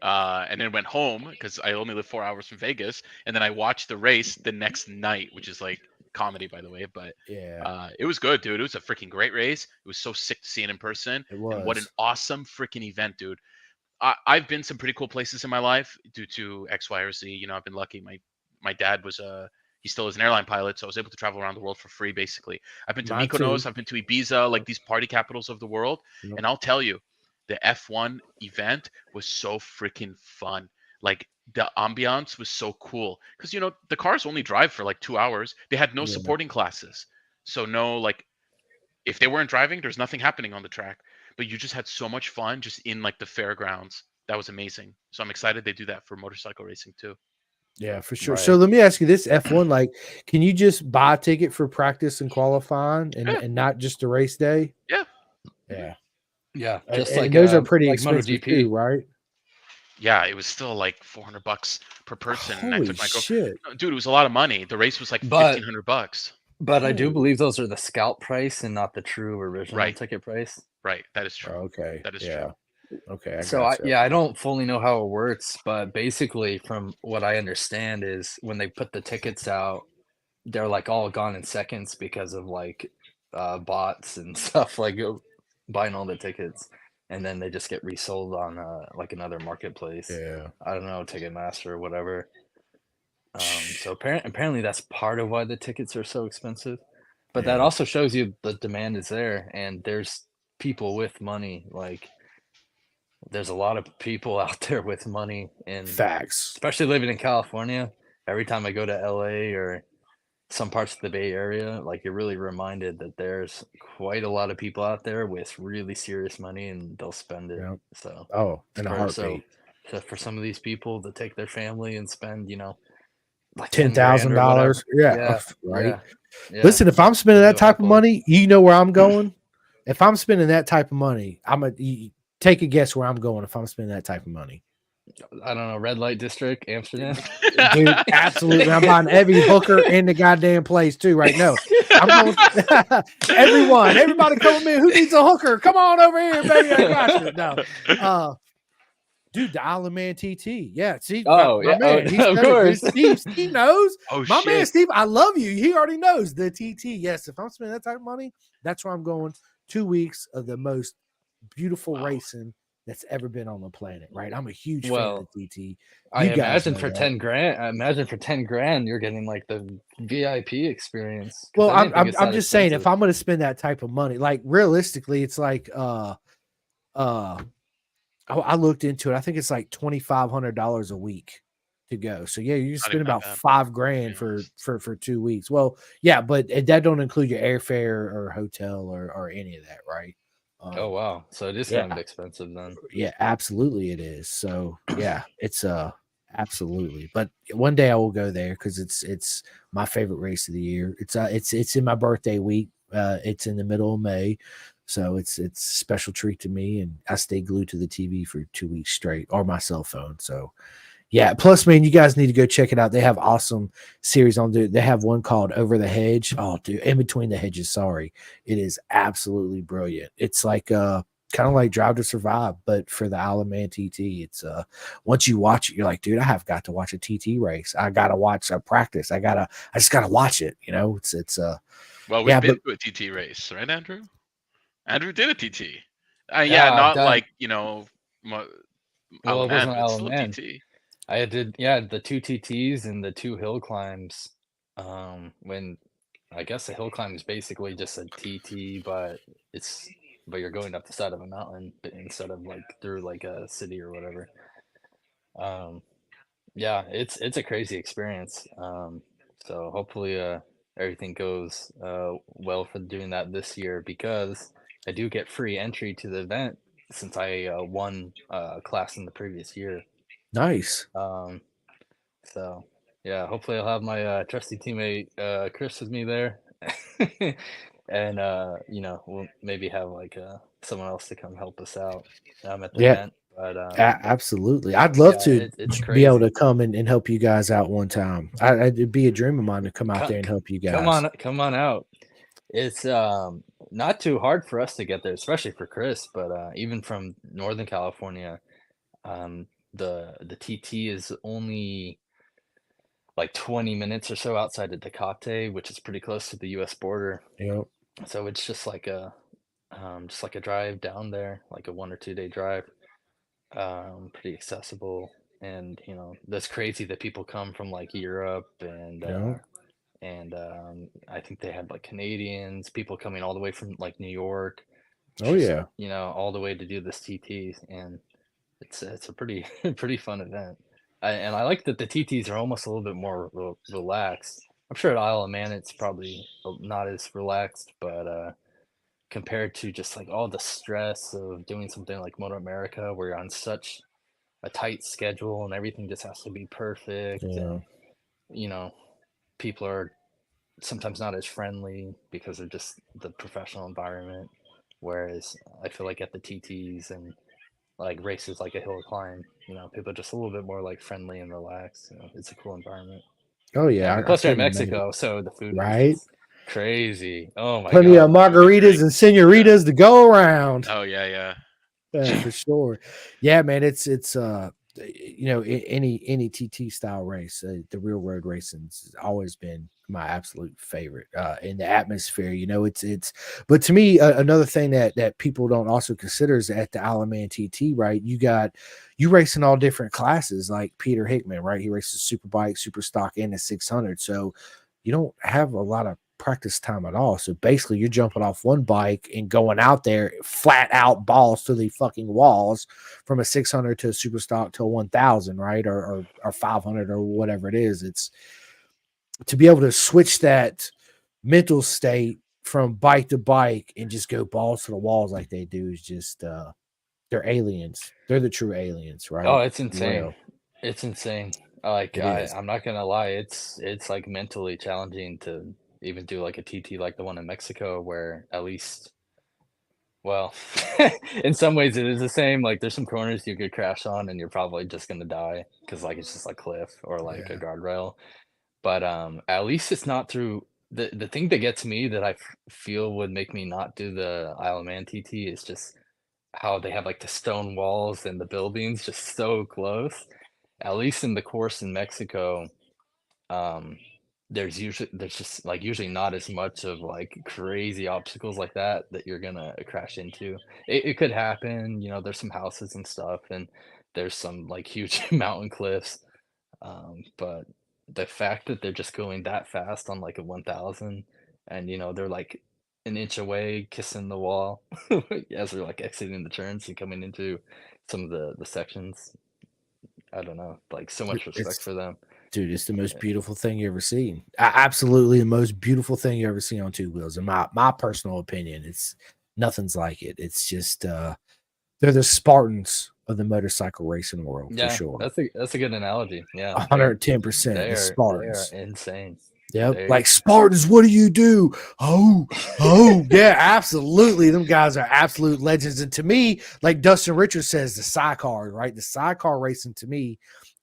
and then went home because I only live 4 hours from Vegas, and then I watched the race the next night, which is like comedy, by the way. But Yeah, it was good, dude. It was a freaking great race. It was so sick to see it in person, it was. and what an awesome freaking event, dude. I've been some pretty cool places in my life due to X, Y, or Z. I've been lucky. My dad was he still is an airline pilot, so I was able to travel around the world for free, basically. I've been to Mine Mykonos, too. I've been to Ibiza, like these party capitals of the world. Yep. And I'll tell you, the F1 event was so freaking fun. Like the ambiance was so cool because the cars only drive for like 2 hours. They had no Yeah. supporting classes, so no, like, if they weren't driving, there's nothing happening on the track. But you just had so much fun just in like the fairgrounds. That was amazing. So I'm excited they do that for motorcycle racing too. Yeah, for sure. Right. So let me ask you this: F1, like, can you just buy a ticket for practice and qualifying, Yeah. and not just the race day? Yeah. Yeah, Yeah, and those are pretty like expensive MotoGP. too, right? Yeah, it was still like $400 per person. And I Holy took my shit! No, dude, it was a lot of money. The race was like But- $1,500. But I do Holy- believe those are the scalp price and not the true original Right. ticket price. Right, that is true. Okay, That is yeah. Okay, So I don't fully know how it works, but basically from what I understand is when they put the tickets out, they're like all gone in seconds because of like bots and stuff, like buying all the tickets, and then they just get resold on like another marketplace. Yeah, I don't know, Ticketmaster or whatever. So apparently that's part of why the tickets are so expensive. But that Yeah. also shows you the demand is there, and there's people with money. Like there's a lot of people out there with money, and facts. especially living in California. Every time I go to LA or some parts of the Bay Area, like, you're really reminded that there's quite a lot of people out there with really serious money, and they'll spend it. Yeah. So Oh, in a for heartbeat. for some of these people to take their family and spend, like 10 grand or whatever. $10,000. Yeah. Yeah, Right. yeah. Listen, if I'm spending Go that do a type of hypo. money, you know where I'm going. If I'm spending that type of money, take a guess where I'm going. If I'm spending that type of money, I don't know, red light district, Amsterdam. dude, absolutely. I'm buying every hooker in the goddamn place too. Right now, I'm going. Everybody, come in. Who needs a hooker? Come on over here, baby. I got you. No, dude, the Isle of Man TT. Yeah, see, Oh, my yeah. man, he Of said it, course. dude. Steve knows. Oh My man, shit! Steve, I love you. He already knows the TT. Yes, if I'm spending that type of money, that's where I'm going. 2 weeks of the most beautiful Wow. racing that's ever been on the planet. Right? I'm a huge fan Well, of the TT. I You guys imagine know for that. 10 grand. I imagine for 10 grand, you're getting like the VIP experience. 'Cause Well, I didn't think I'm it's that just saying, if expensive. I'm going to spend that type of money, like realistically, it's like I looked into it. I think it's like $2,500 a week to go. So yeah, you Not spend even that about bad, $5,000 be for honest. 2 weeks. Well, yeah, but that don't include your airfare or hotel or any of that, right? Oh wow, so it is Yeah, kind of expensive then. yeah, absolutely it is. So yeah, it's absolutely. But one day I will go there because it's my favorite race of the year. It's in my birthday week. It's in the middle of May. So it's a special treat to me, and I stay glued to the TV for 2 weeks straight, or my cell phone. So yeah. Plus, man, you guys need to go check it out. They have awesome series on there. They have one called Over the Hedge. Oh, dude, In Between the Hedges. Sorry, it is absolutely brilliant. It's like kind of like Drive to Survive, but for the Isle of Man TT. It's once you watch it, you're like, dude, I have got to watch a TT race. I gotta watch a practice. I just gotta watch it. You know, it's Well, we've yeah, been but to a TT race, right, Andrew? Andrew did a TT. Yeah, Yeah, I've not done. like Isle Well, of it Man, wasn't but it's Isle of still a Man. TT. I did, yeah, the 2 TTs and the 2 hill climbs. When I guess the hill climb is basically just a TT, but you're going up the side of a mountain instead of like through like a city or whatever. Um, yeah, it's a crazy experience. So hopefully everything goes well for doing that this year, because I do get free entry to the event since I won a class in the previous year. nice. Um, so yeah, hopefully I'll have my trusty teammate Chris with me there, and we'll maybe have like someone else to come help us out at the Yeah, event. But absolutely. I'd love yeah, to it's be able to crazy. come and help you guys out one time. It'd be a dream of mine to come out Co- there and help you Come guys. on, come on out. It's not too hard for us to get there, especially for Chris. But even from Northern California, um, the TT is only like 20 minutes or so outside of Tecate, which is pretty close to the U.S. border. You know, So it's just like a drive down there, like a 1 or 2 day drive. Pretty accessible, and that's crazy that people come from like Europe you know. and I think they had like Canadians, people coming all the way from like New York, Oh just yeah. all the way to do this TT, and it's a pretty pretty fun event. And I like that the TTs are almost a little bit more relaxed. I'm sure at Isle of Man it's probably not as relaxed, but compared to just like all the stress of doing something like Moto America, where you're on such a tight schedule and everything just has to be perfect, Yeah. and you know people are sometimes not as friendly because of just the professional environment. Whereas I feel like at the TTs and like races like a hill climb, people are just a little bit more like friendly and relaxed. It's a cool environment. Oh yeah. And I plus, they're in couldn't imagine. Mexico, so the food is Right. just crazy. Oh my Plenty of god, the food is margaritas great. and senoritas to go around. Oh yeah. For sure. Yeah, man. It's any TT style race, the real road racing has always been my absolute favorite. In the atmosphere, it's. But to me, another thing that people don't also consider is at the Isle of Man TT, right? You racing all different classes, like Peter Hickman, right? He races super bike, super stock, and the 600. So you don't have a lot of practice time at all. So basically, you're jumping off one bike and going out there flat out balls to the fucking walls from a 600 to a super stock to a 1000, right? Or 500 or whatever it is. to be able to switch that mental state from bike to bike and just go balls to the walls like they do is just they're aliens. They're the true aliens, right? Oh, it's For insane. real. It's insane. Like It is. I'm not gonna lie, it's like mentally challenging to even do like a TT like the one in Mexico where at least well, in some ways it is the same. Like there's some corners you could crash on and you're probably just gonna die because like it's just like cliff or like a Yeah. guardrail. But at least it's not through the thing that gets me that feel would make me not do the Isle of Man TT is just how they have like the stone walls and the buildings just so close. At least in the course in Mexico, um, there's just like usually not as much of like crazy obstacles like that that you're gonna crash into. It could happen, you know, there's some houses and stuff, and there's some like huge mountain cliffs. But the fact that they're just going that fast on like a 1000 and you know they're like an inch away kissing the wall as they're like exiting the turns and coming into some of the sections. I don't know, like so much respect It's for them. dude, it's the most beautiful thing you ever seen. Absolutely the most beautiful thing you ever seen on two wheels. In my personal opinion, it's nothing's like it. It's just they're the Spartans of the motorcycle racing world for Yeah, sure. that's a good analogy. Yeah, 110%. The they are Spartans. insane. Yep. They Like Spartans, what do you do? Oh, yeah, absolutely. Them guys are absolute legends. And to me, like Dustin Richards says, the sidecar, right? The sidecar racing to me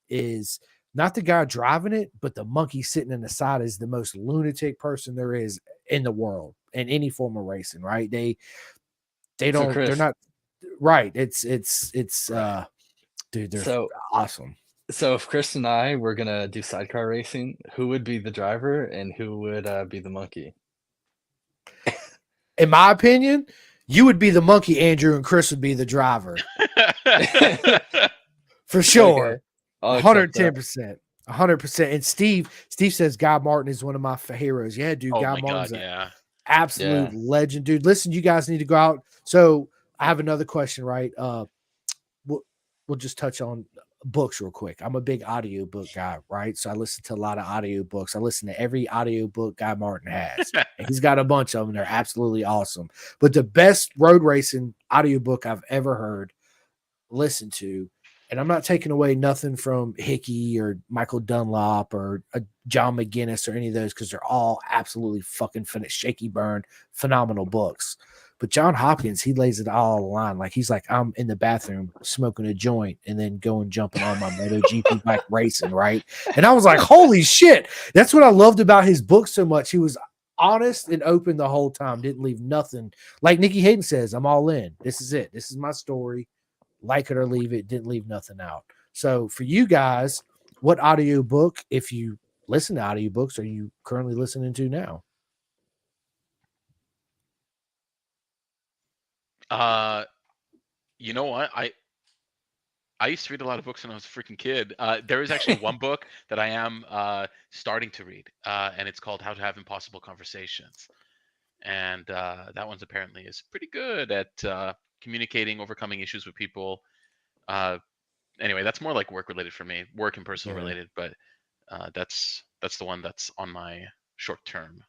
is not the guy driving it, but the monkey sitting in the side is the most lunatic person there is in the world in any form of racing, right? They're not right. It's dude, they're so awesome. So if Chris and I were gonna do sidecar racing, who would be the driver and who would be the monkey? In my opinion, you would be the monkey, Andrew, and Chris would be the driver. For sure. Okay. I'll accept that. 110%. 100%. And Steve says Guy Martin is one of my heroes. Yeah, dude. Oh Guy my Martin's god, an yeah. absolute Yeah. legend, dude. Listen, you guys need to go out. So I have another question, right? We'll just touch on books real quick. I'm a big audiobook guy, right? So I listen to a lot of audiobooks. I listen to every audiobook Guy Martin has. And he's got a bunch of them. They're absolutely awesome. But the best road racing audiobook I've ever heard, listened to, and I'm not taking away nothing from Hickey or Michael Dunlop or John McGinnis or any of those because they're all absolutely fucking shaky burn, phenomenal books. But John Hopkins, he lays it all on the line. Like he's like, I'm in the bathroom smoking a joint and then going jumping on my MotoGP bike racing, right? And I was like, holy shit. That's what I loved about his book so much. He was honest and open the whole time, didn't leave nothing. Like Nikki Hayden says, I'm all in. This is it. This is my story. Like it or leave it, didn't leave nothing out. So for you guys, what audiobook, if you listen to audiobooks, are you currently listening to now? You know what? I used to read a lot of books when I was a freaking kid. There is actually one book that I am starting to read, and it's called How to Have Impossible Conversations. And that one's apparently is pretty good at communicating, overcoming issues with people. Anyway, that's more like work related for me, work and personal related. But that's the one that's on my short term.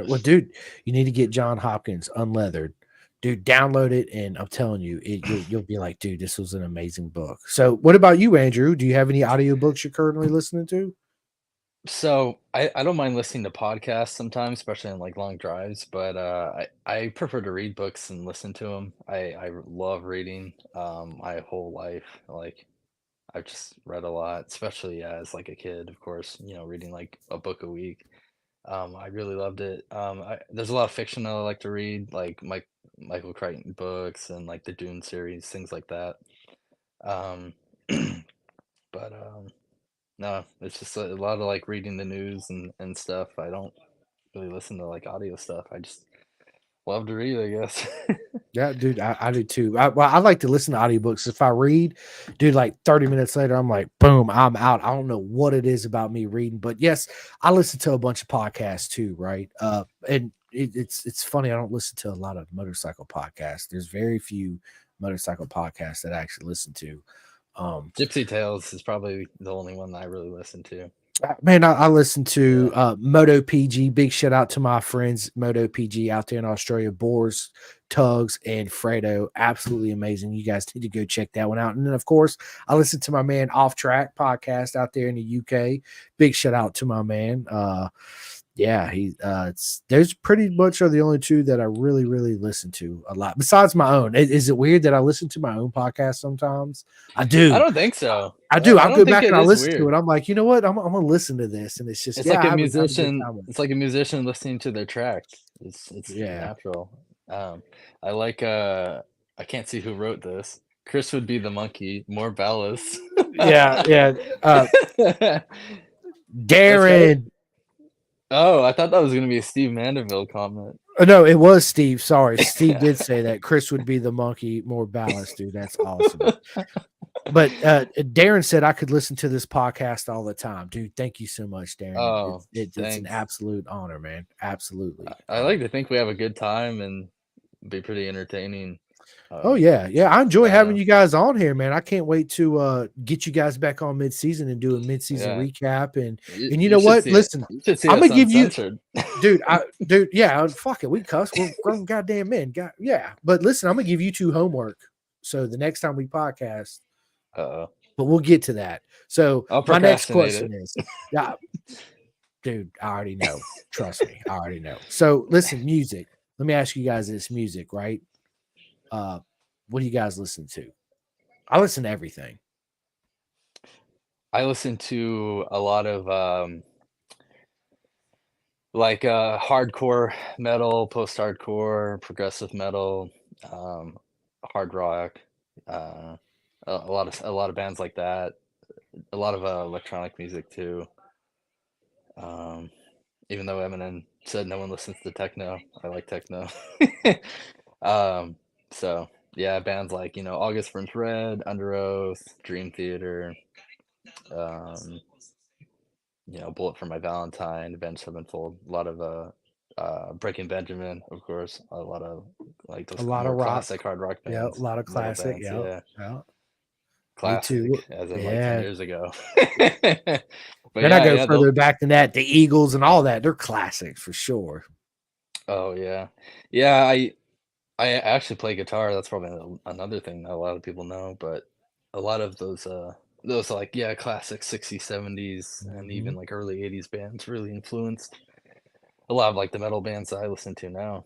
Well, dude, you need to get John Hopkins Unleathered. Dude, download it, and I'm telling you, you'll be like, dude, this was an amazing book. So, what about you, Andrew? Do you have any audiobooks you're currently listening to? So I don't mind listening to podcasts sometimes, especially on like long drives, but I prefer to read books and listen to them. I love reading my whole life. Like I've just read a lot, especially as like a kid, of course, you know, reading like a book a week. I really loved it. There's a lot of fiction that I like to read, like Michael Crichton books and like the Dune series, things like that. Um, but no, it's just a lot of like reading the news and stuff. I don't really listen to like audio stuff. I just love to read, I guess. Yeah, dude, I do too. I like to listen to audiobooks. If I read, dude, like 30 minutes later, I'm like, boom, I'm out. I don't know what it is about me reading, but yes, I listen to a bunch of podcasts too, right? And it's funny, I don't listen to a lot of motorcycle podcasts. There's very few motorcycle podcasts that I actually listen to. Gypsy Tales is probably the only one that I really listen to. Man, I listen to Moto PG. Big shout out to my friends Moto PG out there in Australia. Boars, Tugs, and Fredo. Absolutely amazing. You guys need to go check that one out. And then, of course, I listen to my man Off Track podcast out there in the UK. Big shout out to my man. Yeah, there's pretty much are the only two that I really, really listen to a lot. Besides my own. Is it weird that I listen to my own podcast sometimes? I do. I don't think so. I do. I'll don't go think back and it I is listen to weird. it. I'm like, you know what? I'm gonna listen to this, and it's just It's yeah. like a I have a good musician. time with it. It's like a musician listening to their tracks. It's Yeah. natural. I like. I can't see who wrote this. Chris would be the monkey. More ballast. Yeah. Darren. Oh, I thought that was gonna be a Steve Mandeville comment. No, it was Steve. Sorry, Steve did say that. Chris would be the monkey, more balanced, dude. That's awesome. But Darren said I could listen to this podcast all the time, dude. Thank you so much, Darren. Oh, it's an thanks. absolute honor, man. Absolutely. I like to think we have a good time and be pretty entertaining. Oh yeah. I enjoy I having know. you guys on here, man. I can't wait to get you guys back on mid-season and do a mid-season recap. And you know what? Listen, I'm gonna give you, dude. Yeah, fuck it. We cuss. We're grown goddamn men. Yeah, but listen, I'm gonna give you two homework. So the next time we podcast, but we'll get to that. So my next question is, yeah, dude, I already know. Trust me, I already know. So listen, music. Let me ask you guys this: music, right? What do you guys listen to? I listen to everything. I listen to a lot of hardcore metal, post-hardcore, progressive metal, hard rock, a lot of bands like that. A lot of electronic music too. Even though Eminem said no one listens to techno, I like techno. So yeah, bands like August Burns Red, Under Oath, Dream Theater, Bullet for My Valentine, Avenged Sevenfold, a lot of Breaking Benjamin, of course, a lot of like those more classic hard rock bands. Yeah, a lot of classic. Yeah. Classic, Me too. as in like 10 years ago. But then I go further back than that. The Eagles and all that, they're classics for sure. Oh yeah. I actually play guitar. That's probably another thing that a lot of people know. But a lot of those like classic 60s, 70s, and even like early 80s bands really influenced a lot of like the metal bands that I listen to now,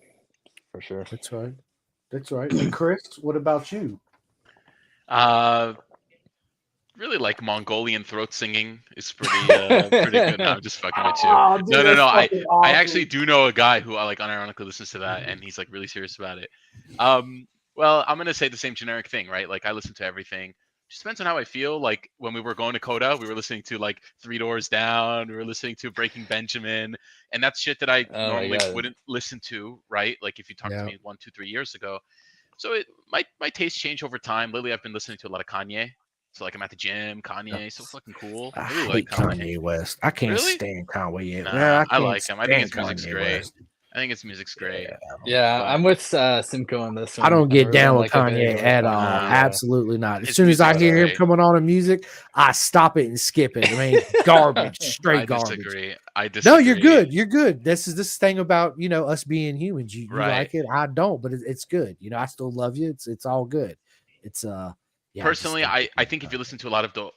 for sure. That's right. And Chris, what about you? Really like Mongolian throat singing is pretty good. No, I'm just fucking with you. Oh, dude, no. I actually do know a guy who like unironically listens to that, and he's like really serious about it. Well, I'm gonna say the same generic thing, right? Like I listen to everything. Just depends on how I feel. Like when we were going to Coda, we were listening to like Three Doors Down. We were listening to Breaking Benjamin, and that's shit that I normally wouldn't listen to, right? Like if you talked to me 1, 2, 3 years ago. So my tastes change over time. Lately, I've been listening to a lot of Kanye. So like I'm at the gym, Kanye, so fucking cool. I really like Kanye West. I can't stand Kanye. I like him. I think his music's great. I think his music's great. Yeah, I'm with Simcoe on this one. I don't get down with Kanye at all. Absolutely not. As soon as I hear him coming on in music, I stop it and skip it. I mean, garbage, straight garbage. I disagree. No, you're good. You're good. This is this thing about us being humans. You like it. I don't, but it's good. I still love you. It's all good. It's Yeah, personally, I think if you listen to a lot of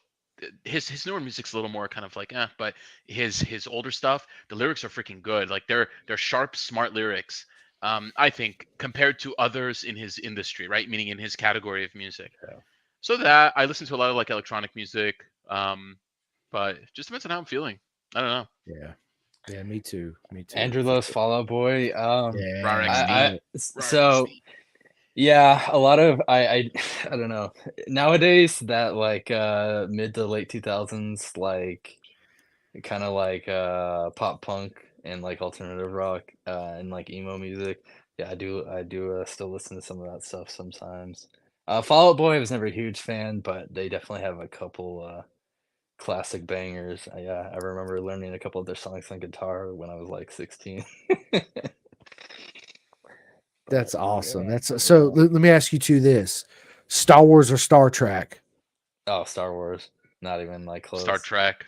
his newer music's a little more kind of like but his older stuff, the lyrics are freaking good. Like they're sharp, smart lyrics. I think compared to others in his industry, right? Meaning in his category of music. Yeah. So that I listen to a lot of like electronic music, but it just depends on how I'm feeling. I don't know. Yeah, me too. Andrew loves Fall Out Boy. Yeah, a lot of I don't know. Nowadays that like mid to late 2000s like kind of like pop punk and like alternative rock and like emo music. Yeah, I do still listen to some of that stuff sometimes. Fall Out Boy I was never a huge fan, but they definitely have a couple classic bangers. I remember learning a couple of their songs on guitar when I was like 16. That's awesome. So. Let me ask you this: Star Wars or Star Trek? Oh, Star Wars. Not even like close. Star Trek.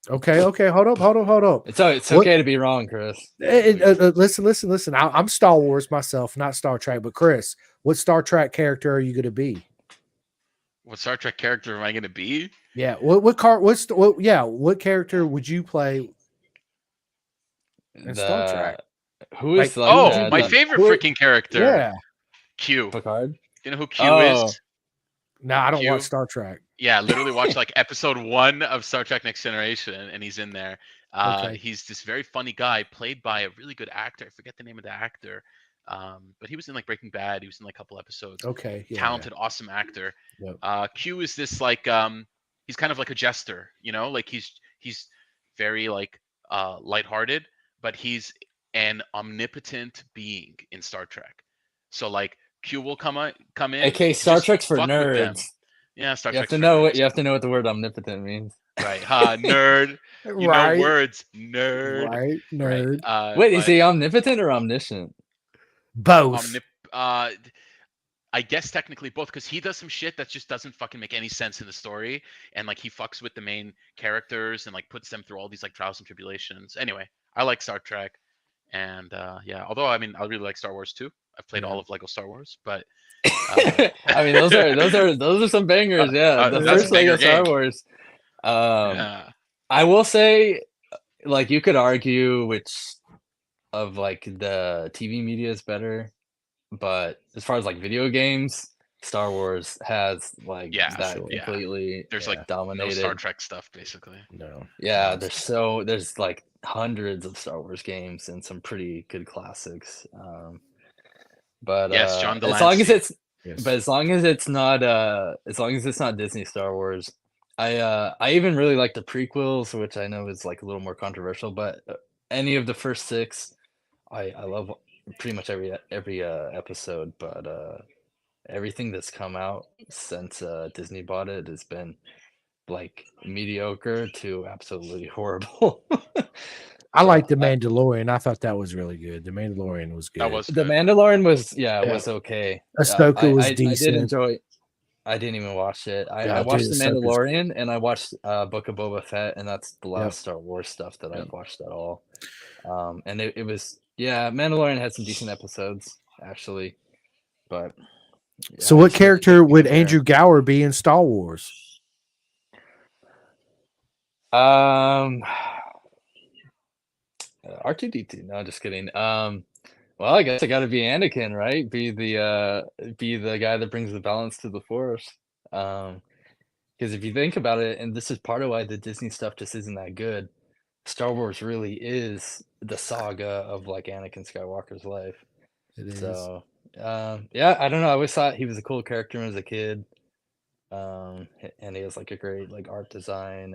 Okay, hold up. It's What- okay to be wrong, Chris. Listen. I'm Star Wars myself, not Star Trek. But Chris, what Star Trek character are you going to be? What Star Trek character am I going to be? Yeah, what character would you play in Star Trek? Who is Like, who would you Oh, my be? favorite who- freaking character. Yeah. Q. Picard? Do you know who Q Oh. is? No, I don't Q? watch Star Trek. Yeah, literally watch like episode 1 of Star Trek Next Generation, and he's in there. Okay. He's this very funny guy played by a really good actor. I forget the name of the actor. But he was in like Breaking Bad. He was in like a couple episodes. Okay. Yeah. Talented, awesome actor. Yep. Q is this like he's kind of like a jester, you know, like he's very like lighthearted, but he's an omnipotent being in Star Trek. So like Q will come in. Okay, Star just Trek's for fuck with them. nerds. Yeah, Star You have Trek's to for know nerds. you have to know what the word omnipotent means. Right, nerd. You Right. know words, nerd. Right. Nerd. Right. Wait, is he omnipotent or omniscient? Both. I guess technically both, because he does some shit that just doesn't fucking make any sense in the story, and like he fucks with the main characters and like puts them through all these like trials and tribulations. Anyway, I like Star Trek, and yeah. Although I mean, I really like Star Wars too. I've played all of Lego Star Wars, but I mean, those are some bangers. Yeah, the that's a first Lego banger Star game. Wars. yeah. I will say, like, you could argue which of like the TV media is better, but as far as like video games, Star Wars has like that sure. completely There's like dominated. no Star Trek stuff basically. No. Yeah, there's like hundreds of Star Wars games and some pretty good classics. But Yes, John as long as Delancey. it's but as long as it's not Disney Star Wars, I even really like the prequels, which I know is like a little more controversial, but any of the first 6, I love pretty much every episode. But everything that's come out since Disney bought it has been like mediocre to absolutely horrible. I like The Mandalorian. I thought that was really good. The Mandalorian was good. That was The good. Mandalorian was okay. Ahsoka was I decent. did enjoy. I didn't even watch it. I Yeah, watched dude, The Ahsoka's Mandalorian and I watched Book of Boba Fett, and that's the last Yep. Star Wars stuff that Yep. I've watched at all. And it was Mandalorian had some decent episodes actually, but So I what just can't character would compare. Andrew Gower be in Star Wars? R2D2. No, just kidding. Well, I guess I got to be Anakin, right? Be the guy that brings the balance to the Force. Because if you think about it, and this is part of why the Disney stuff just isn't that good, Star Wars really is the saga of like Anakin Skywalker's life. It is. So, yeah, I don't know. I always thought he was a cool character as a kid. And he has like a great like art design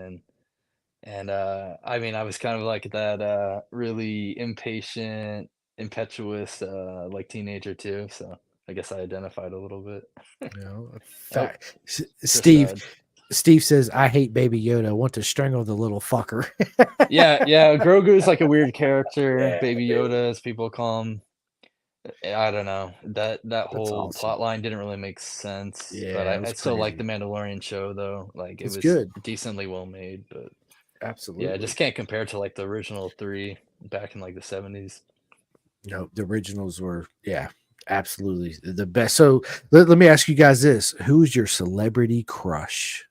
and I mean, I was kind of like that really impatient, impetuous like teenager too. So I guess I identified a little bit. Fact. Just Steve. sad. Steve says, "I hate Baby Yoda. I want to strangle the little fucker." Yeah, Grogu's like a weird character. Baby Yoda, as people call him. I don't know. That whole awesome. plot line didn't really make sense. Yeah, But it was I still like the crazy. Mandalorian show though. Like it It's was good. decently well made, but Absolutely. yeah, I just can't compare to like the original 3 back in like the 70s. No, the originals were, absolutely the best. So let me ask you guys this: who's your celebrity crush?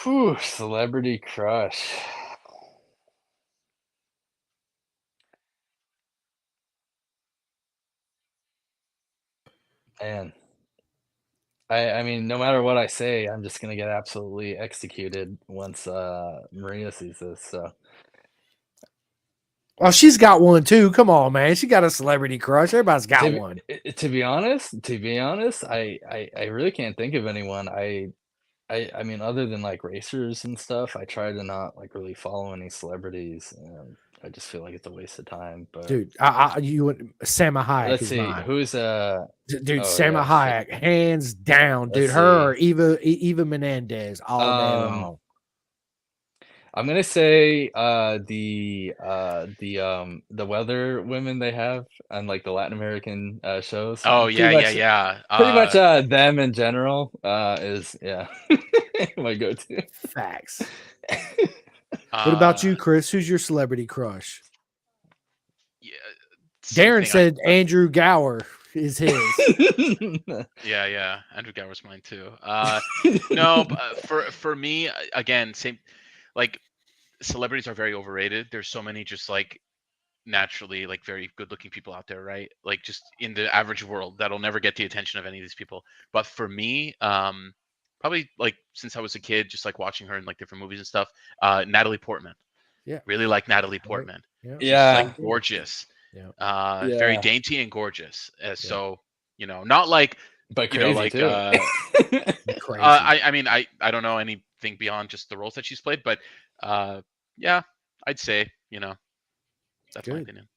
Whew, celebrity crush. Man. I mean, no matter what I say, I'm just gonna get absolutely executed once Maria sees this. So Oh, she's got one too. Come on, man. She got a celebrity crush. Everybody's got one. to be honest, I really can't think of anyone. I mean, other than like racers and stuff, I try to not like really follow any celebrities. I just feel like it's a waste of time. But Dude, Salma Hayek let's is see mine. who's Dude, oh, Salma yeah, Hayek, hands down, dude. Let's Her or Eva Menendez all day long. I'm gonna say the weather women they have on like the Latin American shows. Oh Pretty yeah, much- yeah. Pretty much them in general is yeah. My go-to. Facts. What about you, Chris? Who's your celebrity crush? Yeah, same Darren thing. said Andrew Gower is his. Yeah. Andrew Gower's mine too. No, but for me, again, same. Like, celebrities are very overrated. There's so many just like naturally like very good looking people out there, right? Like just in the average world that'll never get the attention of any of these people. But for me, probably like since I was a kid, just like watching her in like different movies and stuff, Natalie Portman. Yeah. Really like Natalie Portman. Yeah. She's Yeah. like gorgeous. Yeah. Very Yeah. dainty and gorgeous. So, not like, But you know, crazy like too. Crazy. I mean, I don't know anything beyond just the roles that she's played, but yeah, I'd say, that's my Good. opinion.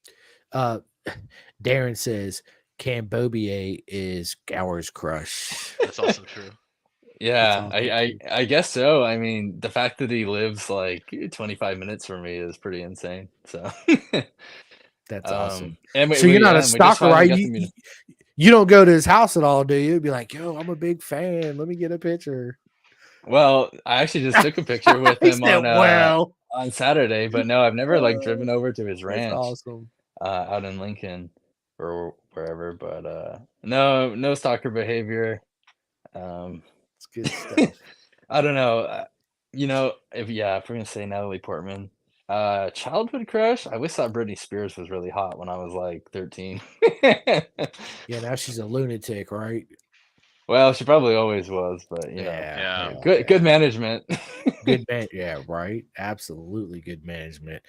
Darren says Cambobier is Gower's crush. That's also true. Yeah, That's awesome, I guess so. I mean, the fact that he lives like 25 minutes from me is pretty insane. So That's awesome. And So you're not a we just stalker, finally right? got to meet him. You don't go to his house at all, do you? Be like, yo, I'm a big fan. Let me get a picture. Well, I actually just took a picture with He him said, well, on Saturday, but no, I've never like driven over to his that's ranch awesome. out in Lincoln or wherever. But no stalker behavior. It's good stuff. I don't know. If we're gonna say Natalie Portman, childhood crush. I always thought Britney Spears was really hot when I was like 13. Yeah, now she's a lunatic, right? Well, she probably always was, but Yeah. good management. Good man. Yeah, right. Absolutely good management.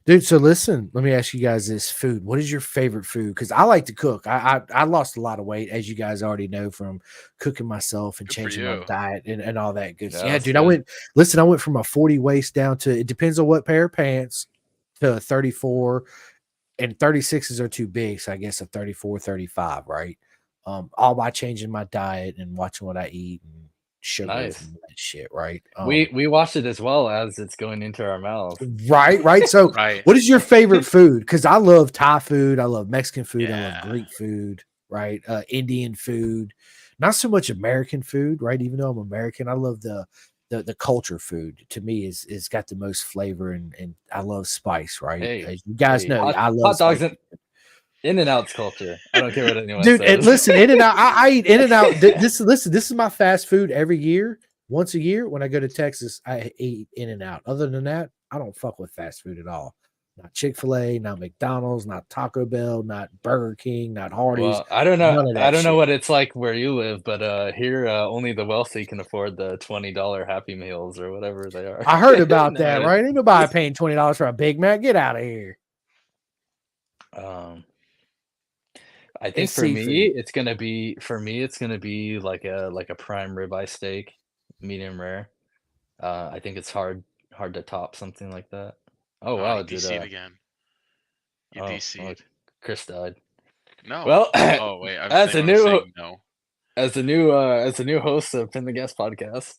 Dude, so listen, let me ask you guys this: food. What is your favorite food? Because I like to cook. I lost a lot of weight, as you guys already know, from cooking myself and Good for changing my you. diet and all that good stuff. Yeah, Yeah, that's dude. good. I went from a 40 waist down to, it depends on what pair of pants, to a 34, and 36s are too big. So I guess a 34, 35, right? All by changing my diet and watching what I eat and sugar Nice. and that shit, right? We watched it as well as it's going into our mouths. Right. So Right. what is your favorite food? Because I love Thai food, I love Mexican food, I Yeah. love Greek food, right? Indian food, not so much American food, right? Even though I'm American, I love the culture food. To me, is got the most flavor, and I love spice, right? Hey, As you guys know, I love hot dogs spicy. In-N-Out's culture. I don't care what anyone Dude, says. and listen, In-N-Out, I eat In-N-Out. This is my fast food every year. Once a year when I go to Texas, I eat In-N-Out. Other than that, I don't fuck with fast food at all. Not Chick-fil-A, not McDonald's, not Taco Bell, not Burger King, not Hardee's. Well, I don't know. None of that I don't know shit. what it's like where you live, but here only the wealthy can afford the $20 Happy Meals or whatever they are. I heard about that, Nowadays. right? Ain't nobody paying $20 for a Big Mac. Get out of here. I think And for me, seafood. it's gonna be like a prime ribeye steak, medium rare. I think it's hard to top something like that. Oh wow, You dude. DC'd again. You Oh, DC'd. Chris died. No. Well, Oh wait, I was as a saying, I was new saying no. as a new host of Pin the Guest podcast,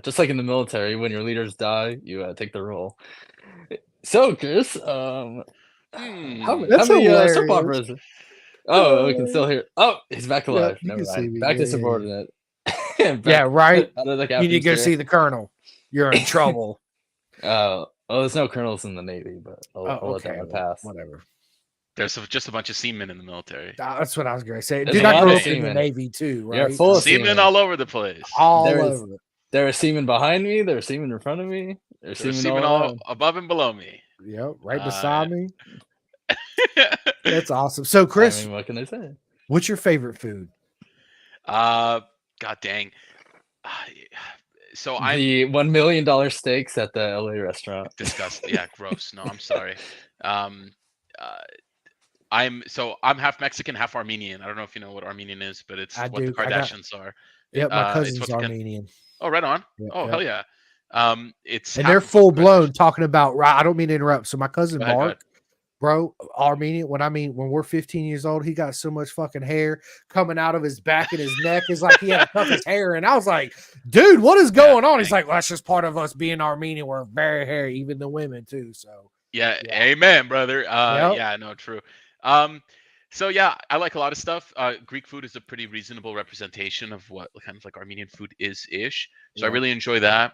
just like in the military, when your leaders die, you take the role. So, Chris, how That's many hilarious. soap operas? Oh, we can still hear. Oh, he's back Yeah, alive. you Never can see mind. me. Back Yeah, to yeah, yeah. subordinate. Yeah, right. Out of the You need to captain's go chair. see the colonel. You're in trouble. There's no colonels in the Navy, but I'll let that one pass. Whatever. There's just a bunch of seamen in the military. That's what I was gonna say. There's Dude, a I lot grew of up in the seamen. Navy too, You're right? full of Seamen seamen. all over the place. All There is- over. There are seamen behind me. There are seamen in front of me. There's There's seamen seamen all all around. above and below me. Yep, right beside me. That's That's awesome. So, Chris, I mean, what can I say? what's your favorite food? God dang. So I'm The $1 million steaks at the LA restaurant. disgusted. Yeah, gross. No, I'm sorry. I'm half Mexican, half Armenian. I don't know if you know what Armenian is, but it's I what the do. I got- Kardashians are. Yep, my It's cousin's what the Armenian. Oh, right on. Yep, Oh, yep. hell yeah. It's And half they're of what the full blown Kardashians- talking about. I don't mean to interrupt. So my cousin Go ahead, go Mark, bro, Armenian. When we're 15 years old, he got so much fucking hair coming out of his back and his neck. Is like he had to cut his hair. And I was like, dude, what is going on? He's like, well, that's just part of us being Armenian. We're very hairy, even the women too. So Yeah, Yeah. amen, brother. Yep. Yeah, no, true. So yeah, I like a lot of stuff. Greek food is a pretty reasonable representation of what kind of like Armenian food is ish. So I Yeah. really enjoy that.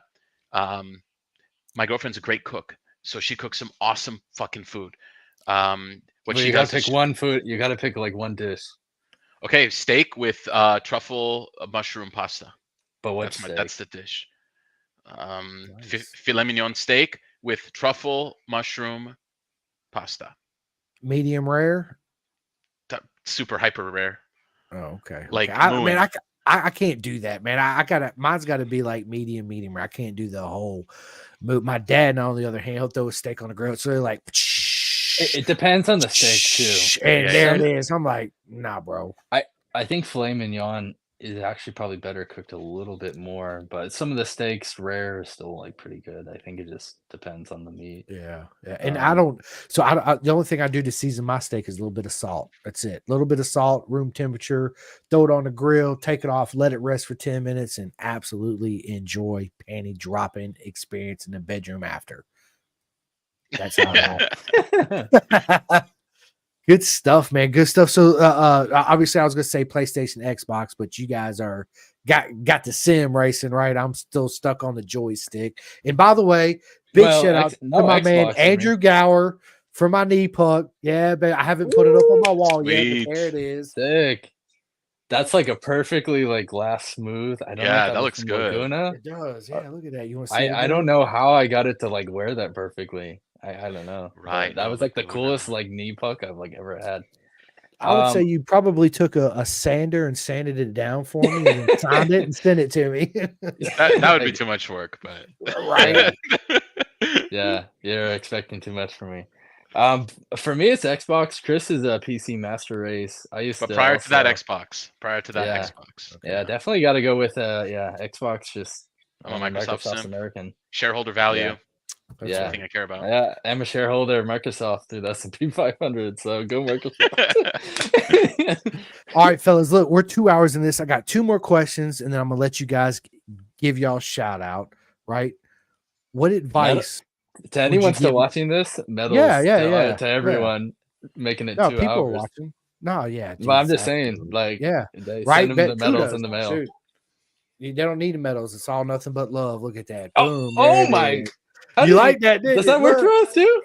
My girlfriend's a great cook, so she cooks some awesome fucking food. What But she you gotta does is pick one food. You gotta pick like one dish. okay, steak with truffle mushroom pasta. But what's That's the dish. Nice. Filet mignon steak with truffle mushroom pasta. Medium rare. Super hyper rare. Oh, okay. Like okay. I mean, mooing. I can't do that, man. I gotta mine's got to be like medium rare. I can't do the whole move. My dad, on the other hand, he'll throw a steak on the grill. So they're like, It depends on the steak too. and Yeah, there Some- it is. I'm like, nah, bro. I think filet mignon is actually probably better cooked a little bit more, but some of the steaks rare are still like pretty good. I think it just depends on the meat. Yeah. And I don't. So the only thing I do to season my steak is a little bit of salt. That's it. A little bit of salt, room temperature. Throw it on the grill. Take it off. Let it rest for 10 minutes, and absolutely enjoy panty dropping experience in the bedroom after. That's how I roll. Good stuff, man. Good stuff. So obviously I was gonna say PlayStation, Xbox, but you guys are got the sim racing, right? I'm still stuck on the joystick. And by the way, big Well, shout out no to my man Xbox for me. Andrew Gower for my knee puck. Yeah, but I haven't put it up on my wall yet, Sweet. but there it is. Sick. That's like a perfectly like glass smooth. I don't know Yeah, if that that was looks from good. Laguna. It does. Yeah, look at that. You want to see it I again? don't know how I got it to like wear that perfectly. I don't know. But Right, that no, was like the Laguna. coolest like knee puck I've like ever had. I would say you probably took a sander and sanded it down for me and then signed it and sent it to me. That would be too much work, but Right. Yeah, you're expecting too much from me. For me, it's Xbox. Chris is a PC Master Race. I used But to prior to that also- Xbox. Prior to that Yeah. Xbox. Yeah, definitely got to go with Xbox. Just I'm a Microsoft Microsoft's sim. American. Shareholder value. That's Yeah. right. Everything I care about. Yeah, I'm a shareholder of Microsoft through the S&P 500, so go Microsoft. All right, fellas, look, we're 2 hours in this. I got two more questions, and then I'm gonna let you guys give y'all a shout out. Right? What advice? To anyone you still give- watching this, medals Yeah, to everyone making it No, 2 people are hours. watching. No, yeah. But I'm dude, just saying, absolutely. like, yeah, they right. send them the Bet medals kudos. in the mail. Shoot. They don't need the medals. It's all nothing but love. Look at that. Oh, Boom. oh there it my- is. How You did like that? Didn't Does you? that work Look. for us too?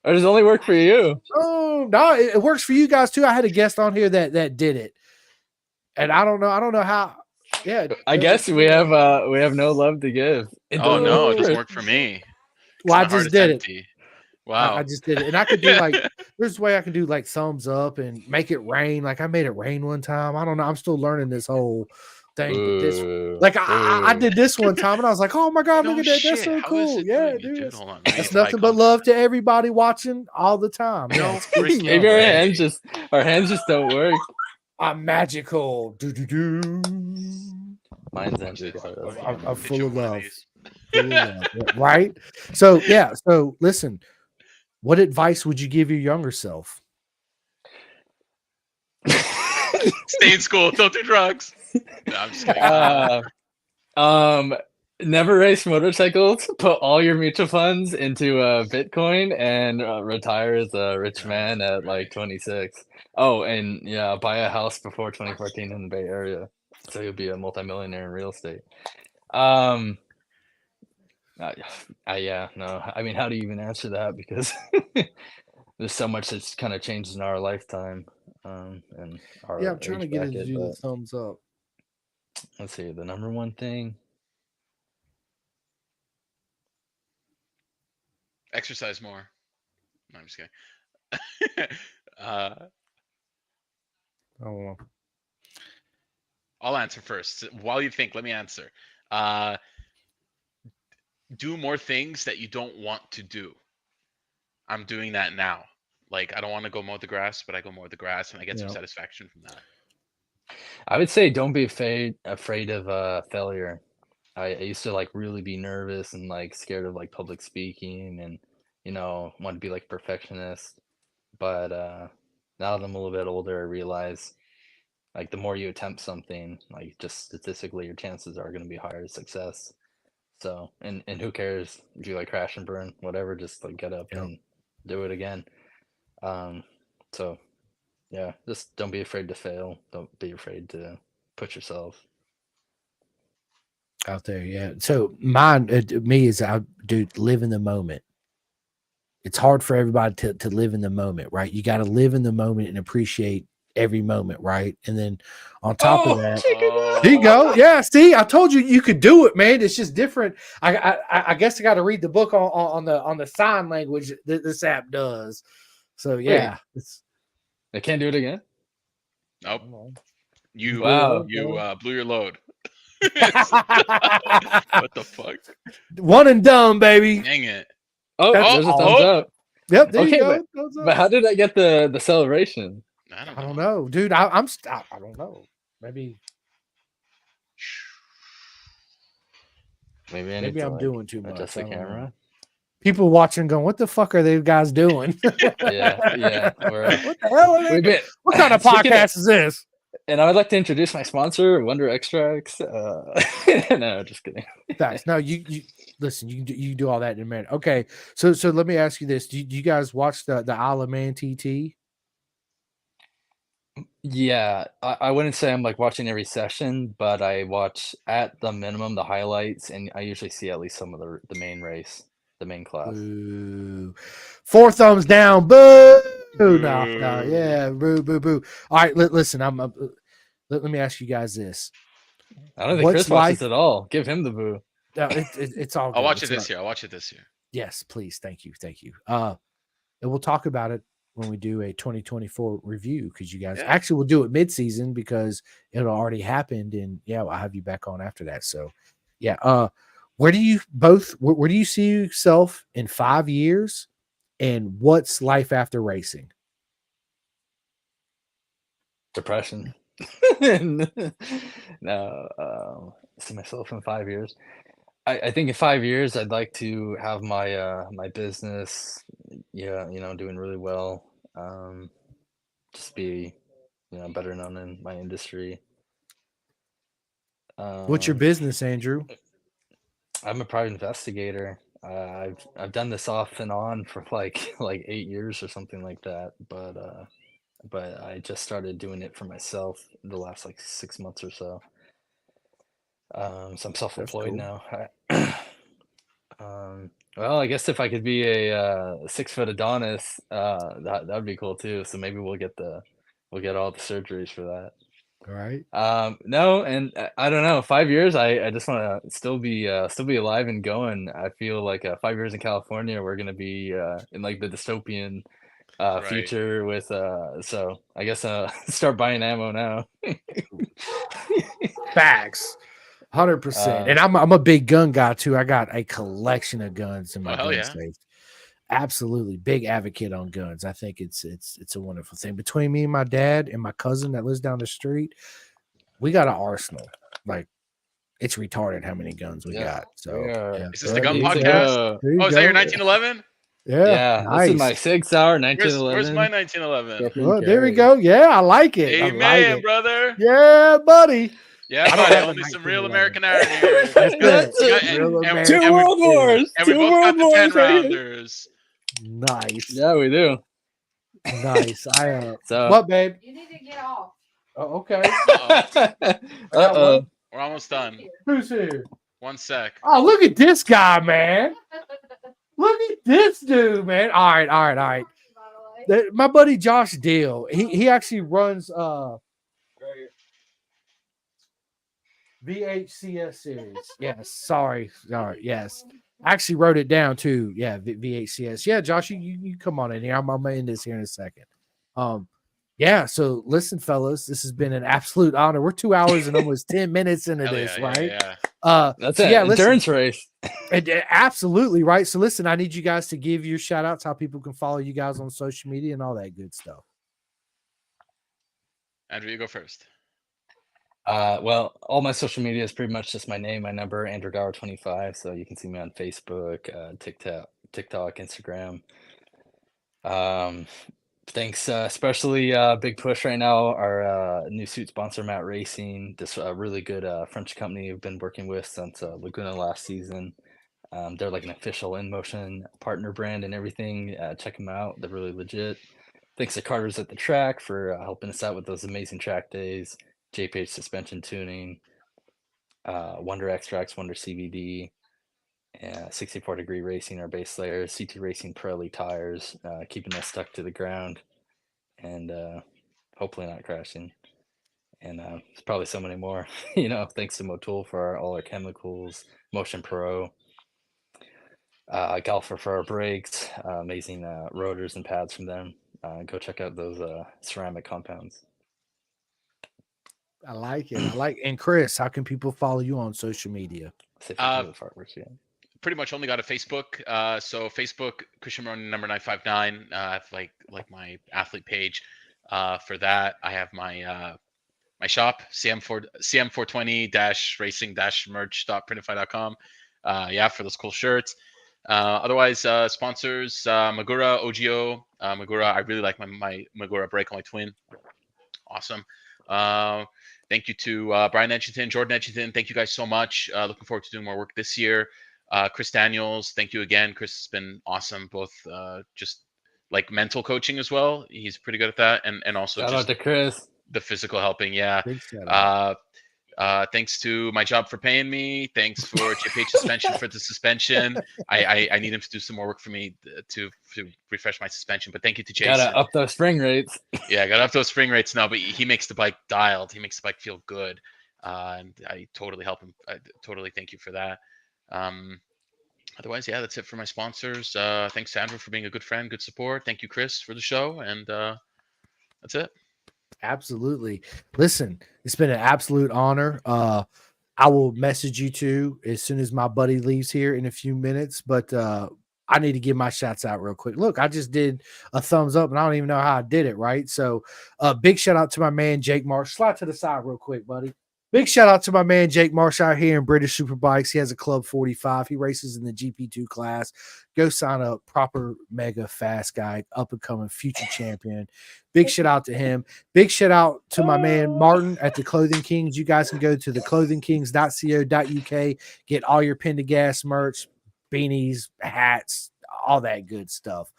Or does it only work for you? Oh no, it works for you guys too. I had a guest on here that did it, and I don't know how. Yeah, I guess we have no love to give. Oh no, it doesn't does. work for me. Well, I My heart just is did it. empty. Wow. I just did it, and I could do like there's a way I can do like thumbs up and make it rain. Like I made it rain one time. I don't know. I'm still learning this whole thing, but this like I did this one time, and I was like, oh my god, No look at that. That's shit. so How is cool. it Yeah, doing it, dude. Hold on. Let me That's get high nothing but contact. love to everybody watching all the time. Yeah, No it's good freaking stuff. Maybe way. our hands just don't work. I'm magical. Do do do. Mine's empty. I'm full you of one of love. these. Full of love. Yeah, right? So yeah. So listen, what advice would you give your younger self? Stay in school. Don't do drugs. No, I'm just kidding. Never race motorcycles. Put all your mutual funds into Bitcoin and retire as a rich man at like 26. Oh, and yeah, buy a house before 2014 in the Bay Area, so you'll be a multimillionaire in real estate. Yeah, no. I mean, how do you even answer that? Because there's so much that's kind of changed in our lifetime. And our Yeah, I'm trying to age get it to bracket, do the but thumbs up. let's see, the number one thing. Exercise more. No, I'm just kidding. Oh, I'll answer first. While you think, let me answer. Do more things that you don't want to do. I'm doing that now. Like I don't want to go mow the grass, but I go mow the grass, and I get some Yeah. satisfaction from that. I would say don't be afraid of failure. I used to like really be nervous and like scared of like public speaking and want to be like perfectionist. But now that I'm a little bit older, I realize like the more you attempt something, like just statistically your chances are going to be higher to success. So and who cares if you like crash and burn, whatever, just like get up Yeah. and do it again. So Yeah, just don't be afraid to fail. Don't be afraid to push yourself. out there. Yeah. So mine, me is dude, live in the moment. It's hard for everybody to live in the moment, right? You got to live in the moment and appreciate every moment, right? And then on top of that, there you go. Yeah, see, I told you you could do it, man. It's just different. I guess I got to read the book on the sign language that this app does. So yeah, it's I can't do it again. Nope. You Wow. blew your load. What the fuck? one and done, baby. Dang it. Oh, That's there's a all. thumbs up. Yep, there Okay, you go. Thumbs But up. how did I get the celebration? I I don't know, dude. I don't know. Maybe Maybe I need maybe to I'm doing too much. adjust I the don't know. camera. People watching going, what the fuck are these guys doing? Yeah. What the hell are they We've doing? been, What kind of Speaking of- podcast is this? and I would like to introduce my sponsor, Wonder Extracts. No, just kidding. Facts. No, you listen. You do all that in a minute. Okay, so let me ask you this: Do you guys watch the Isle of Man TT? Yeah, I wouldn't say I'm like watching every session, but I watch at the minimum the highlights, and I usually see at least some of the main race, the main class. Boo. 4 thumbs down. Boo. No, yeah. Boo, boo, boo. All right, listen. Let me ask you guys this: I don't think What's Chris watches life? it all. Give him the boo. No, it's all. I'll good. watch it It's this all- year. I'll watch it this year. Yes, please. Thank you. And we'll talk about it when we do a 2024 review because you guys actually will do it mid-season because it'll already happened, and I'll have you back on after that. So where do you see yourself in 5 years, and what's life after racing? Depression. No, see myself in 5 years. I think in 5 years I'd like to have my my business, doing really well. Just be, better known in my industry. What's your Um, business, Andrew? I'm a private investigator. I've done this off and on for like 8 years or something like that, but I just started doing it for myself the last like 6 months or so. So I'm self-employed cool. now. Well, I guess if I could be a 6-foot Adonis, that'd be cool too. So maybe we'll get all the surgeries for that. All right. No, and I don't know. 5 years, I just want to still be alive and going. I feel like 5 years in California, we're gonna be in like the dystopian Right. future with so I guess start buying ammo now. Facts. 100%. And I'm a big gun guy too. I got a collection of guns in my Well, hell gun yeah. safe. Absolutely, big advocate on guns. I think it's a wonderful thing. Between me and my dad and my cousin that lives down the street, we got an arsenal. Like, it's retarded how many guns we got. So Is this the gun there you go. podcast? There you Oh, is that your go. 1911? Yeah, This is my nice. 6 hour Where's 1911. my 1911? Well, there we go. Yeah, I like it. I like Amen, it. brother. Yeah, buddy. Yeah, I don't buddy. have a Only some 1911. real Americanity here. That's That's it. it. Real And- American. Two world wars. And we Two both got world the 10 wars right here. rounders. Nice. Yeah, we do. Nice. So What, babe? You need to get off. Oh, okay. Uh-oh. We're almost done. Who's here? 1 sec. Oh, look at this guy, man. Look at this dude, man. All right. My buddy Josh Deal. He actually runs VHCS series. Yes. Sorry. Yes. I actually wrote it down too. Yeah, VHCS. Yeah, Josh, you come on in here. I'm gonna end this here in a second. Yeah, so listen, fellas, this has been an absolute honor. We're 2 hours and almost 10 minutes into Hell this, yeah, right? Yeah. That's So it. yeah, listen. Endurance race. Absolutely right. So listen, I need you guys to give your shout outs, how people can follow you guys on social media and all that good stuff. Andrew, you go first. Well, all my social media is pretty much just my name, my number, Andrew Gawer 25. So you can see me on Facebook, TikTok, Instagram. Thanks, especially big push right now. Our new suit sponsor, Matt Racing, this really good French company we've been working with since Laguna last season. They're like an official InMotion partner brand and everything. Check them out; they're really legit. Thanks to Carter's at the track for helping us out with those amazing track days. JPH suspension tuning, Wonder Extracts, Wonder CVD, 64 Degree Racing, our base layer, CT Racing Pirelli tires, keeping us stuck to the ground and hopefully not crashing. And there's probably so many more, thanks to Motul for all our chemicals, Motion Pro, Galfer for our brakes, amazing rotors and pads from them. Go check out those ceramic compounds. I like it. And Chris, how can people follow you on social media? Pretty much only got a Facebook. So Facebook, Christian Maronian number 959. I have like my athlete page. For that, I have my my shop, cm420-racing-merch.printify.com. For those cool shirts. Otherwise, sponsors, Magura, OGO, Magura. I really like my Magura brake on my twin. Awesome. Thank you to Brian Edgerton, Jordan Edgerton. Thank you guys so much. Looking forward to doing more work this year. Chris Daniels, thank you again. Chris has been awesome, both just like mental coaching as well. He's pretty good at that, and also shout just out to Chris. The physical helping. Yeah. Big shout out. Thanks to my job for paying me. Thanks for JPH suspension for the suspension. I need him to do some more work for me to refresh my suspension. But thank you to Jason. Gotta up those spring rates. Yeah, gotta up those spring rates now. But he makes the bike dialed. He makes the bike feel good, and I totally help him. I totally thank you for that. Otherwise, that's it for my sponsors. Thanks to Andrew for being a good friend, good support. Thank you, Chris, for the show, and that's it. Absolutely. Listen, it's been an absolute honor. I will message you two as soon as my buddy leaves here in a few minutes, but I need to give my shots out real quick. Look, I just did a thumbs up and I don't even know how I did it, right? So big shout out to my man, Jake Marsh. Slide to the side real quick, buddy. Big shout out to my man, Jake Marsh out here in British Superbikes. He has a Club 45. He races in the GP2 class. Go sign up. Proper mega fast guy, up and coming future champion. Big shout out to him. Big shout out to my man, Martin at the Clothing Kings. You guys can go to theclothingkings.co.uk, get all your Pendergast merch, beanies, hats, all that good stuff.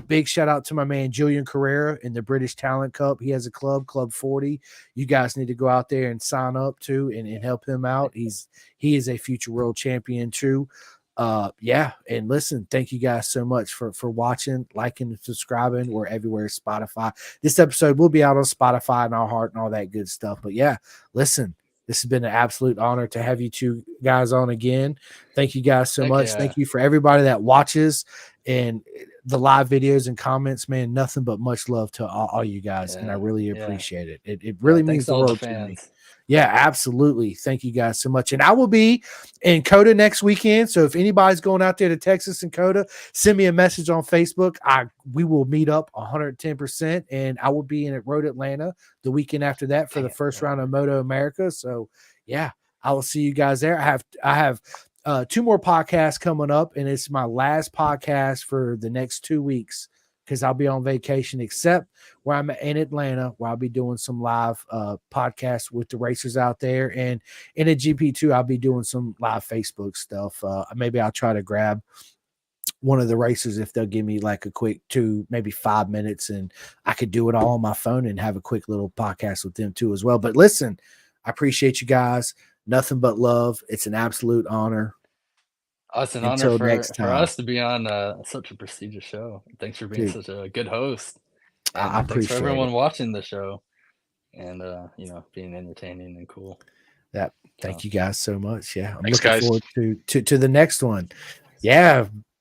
Big shout out to my man Julian Carrera in the British Talent Cup. He has a club, Club 40. You guys need to go out there and sign up too and help him out. He is a future world champion too. And listen, thank you guys so much for watching, liking, and subscribing. We're everywhere, Spotify. This episode will be out on Spotify and our heart and all that good stuff. But listen, this has been an absolute honor to have you two guys on again. Thank you guys so much. Thank you for everybody that watches and the live videos and comments, man. Nothing but much love to all you guys. And I really appreciate it. It really means the world to me. Yeah, absolutely. Thank you guys so much. And I will be in Coda next weekend. So if anybody's going out there to Texas and Coda, send me a message on Facebook. We will meet up 110%. And I will be in at Road Atlanta the weekend after that for the first round of Moto America. So I will see you guys there. I have 2 more podcasts coming up, and it's my last podcast for the next 2 weeks because I'll be on vacation, except where I'm in Atlanta, where I'll be doing some live podcasts with the racers out there. And in a GP2, I'll be doing some live Facebook stuff. Maybe I'll try to grab one of the racers if they'll give me like a quick 2, maybe 5 minutes, and I could do it all on my phone and have a quick little podcast with them too as well. But listen, I appreciate you guys. Nothing but love. It's an absolute honor. It's an honor for us to be on such a prestigious show. Thanks for being such a good host. And I appreciate thanks for everyone watching the show and being entertaining and cool. Thank you guys so much. I'm Thanks, looking guys. forward to the next one.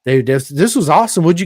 Dude, this was awesome. Would you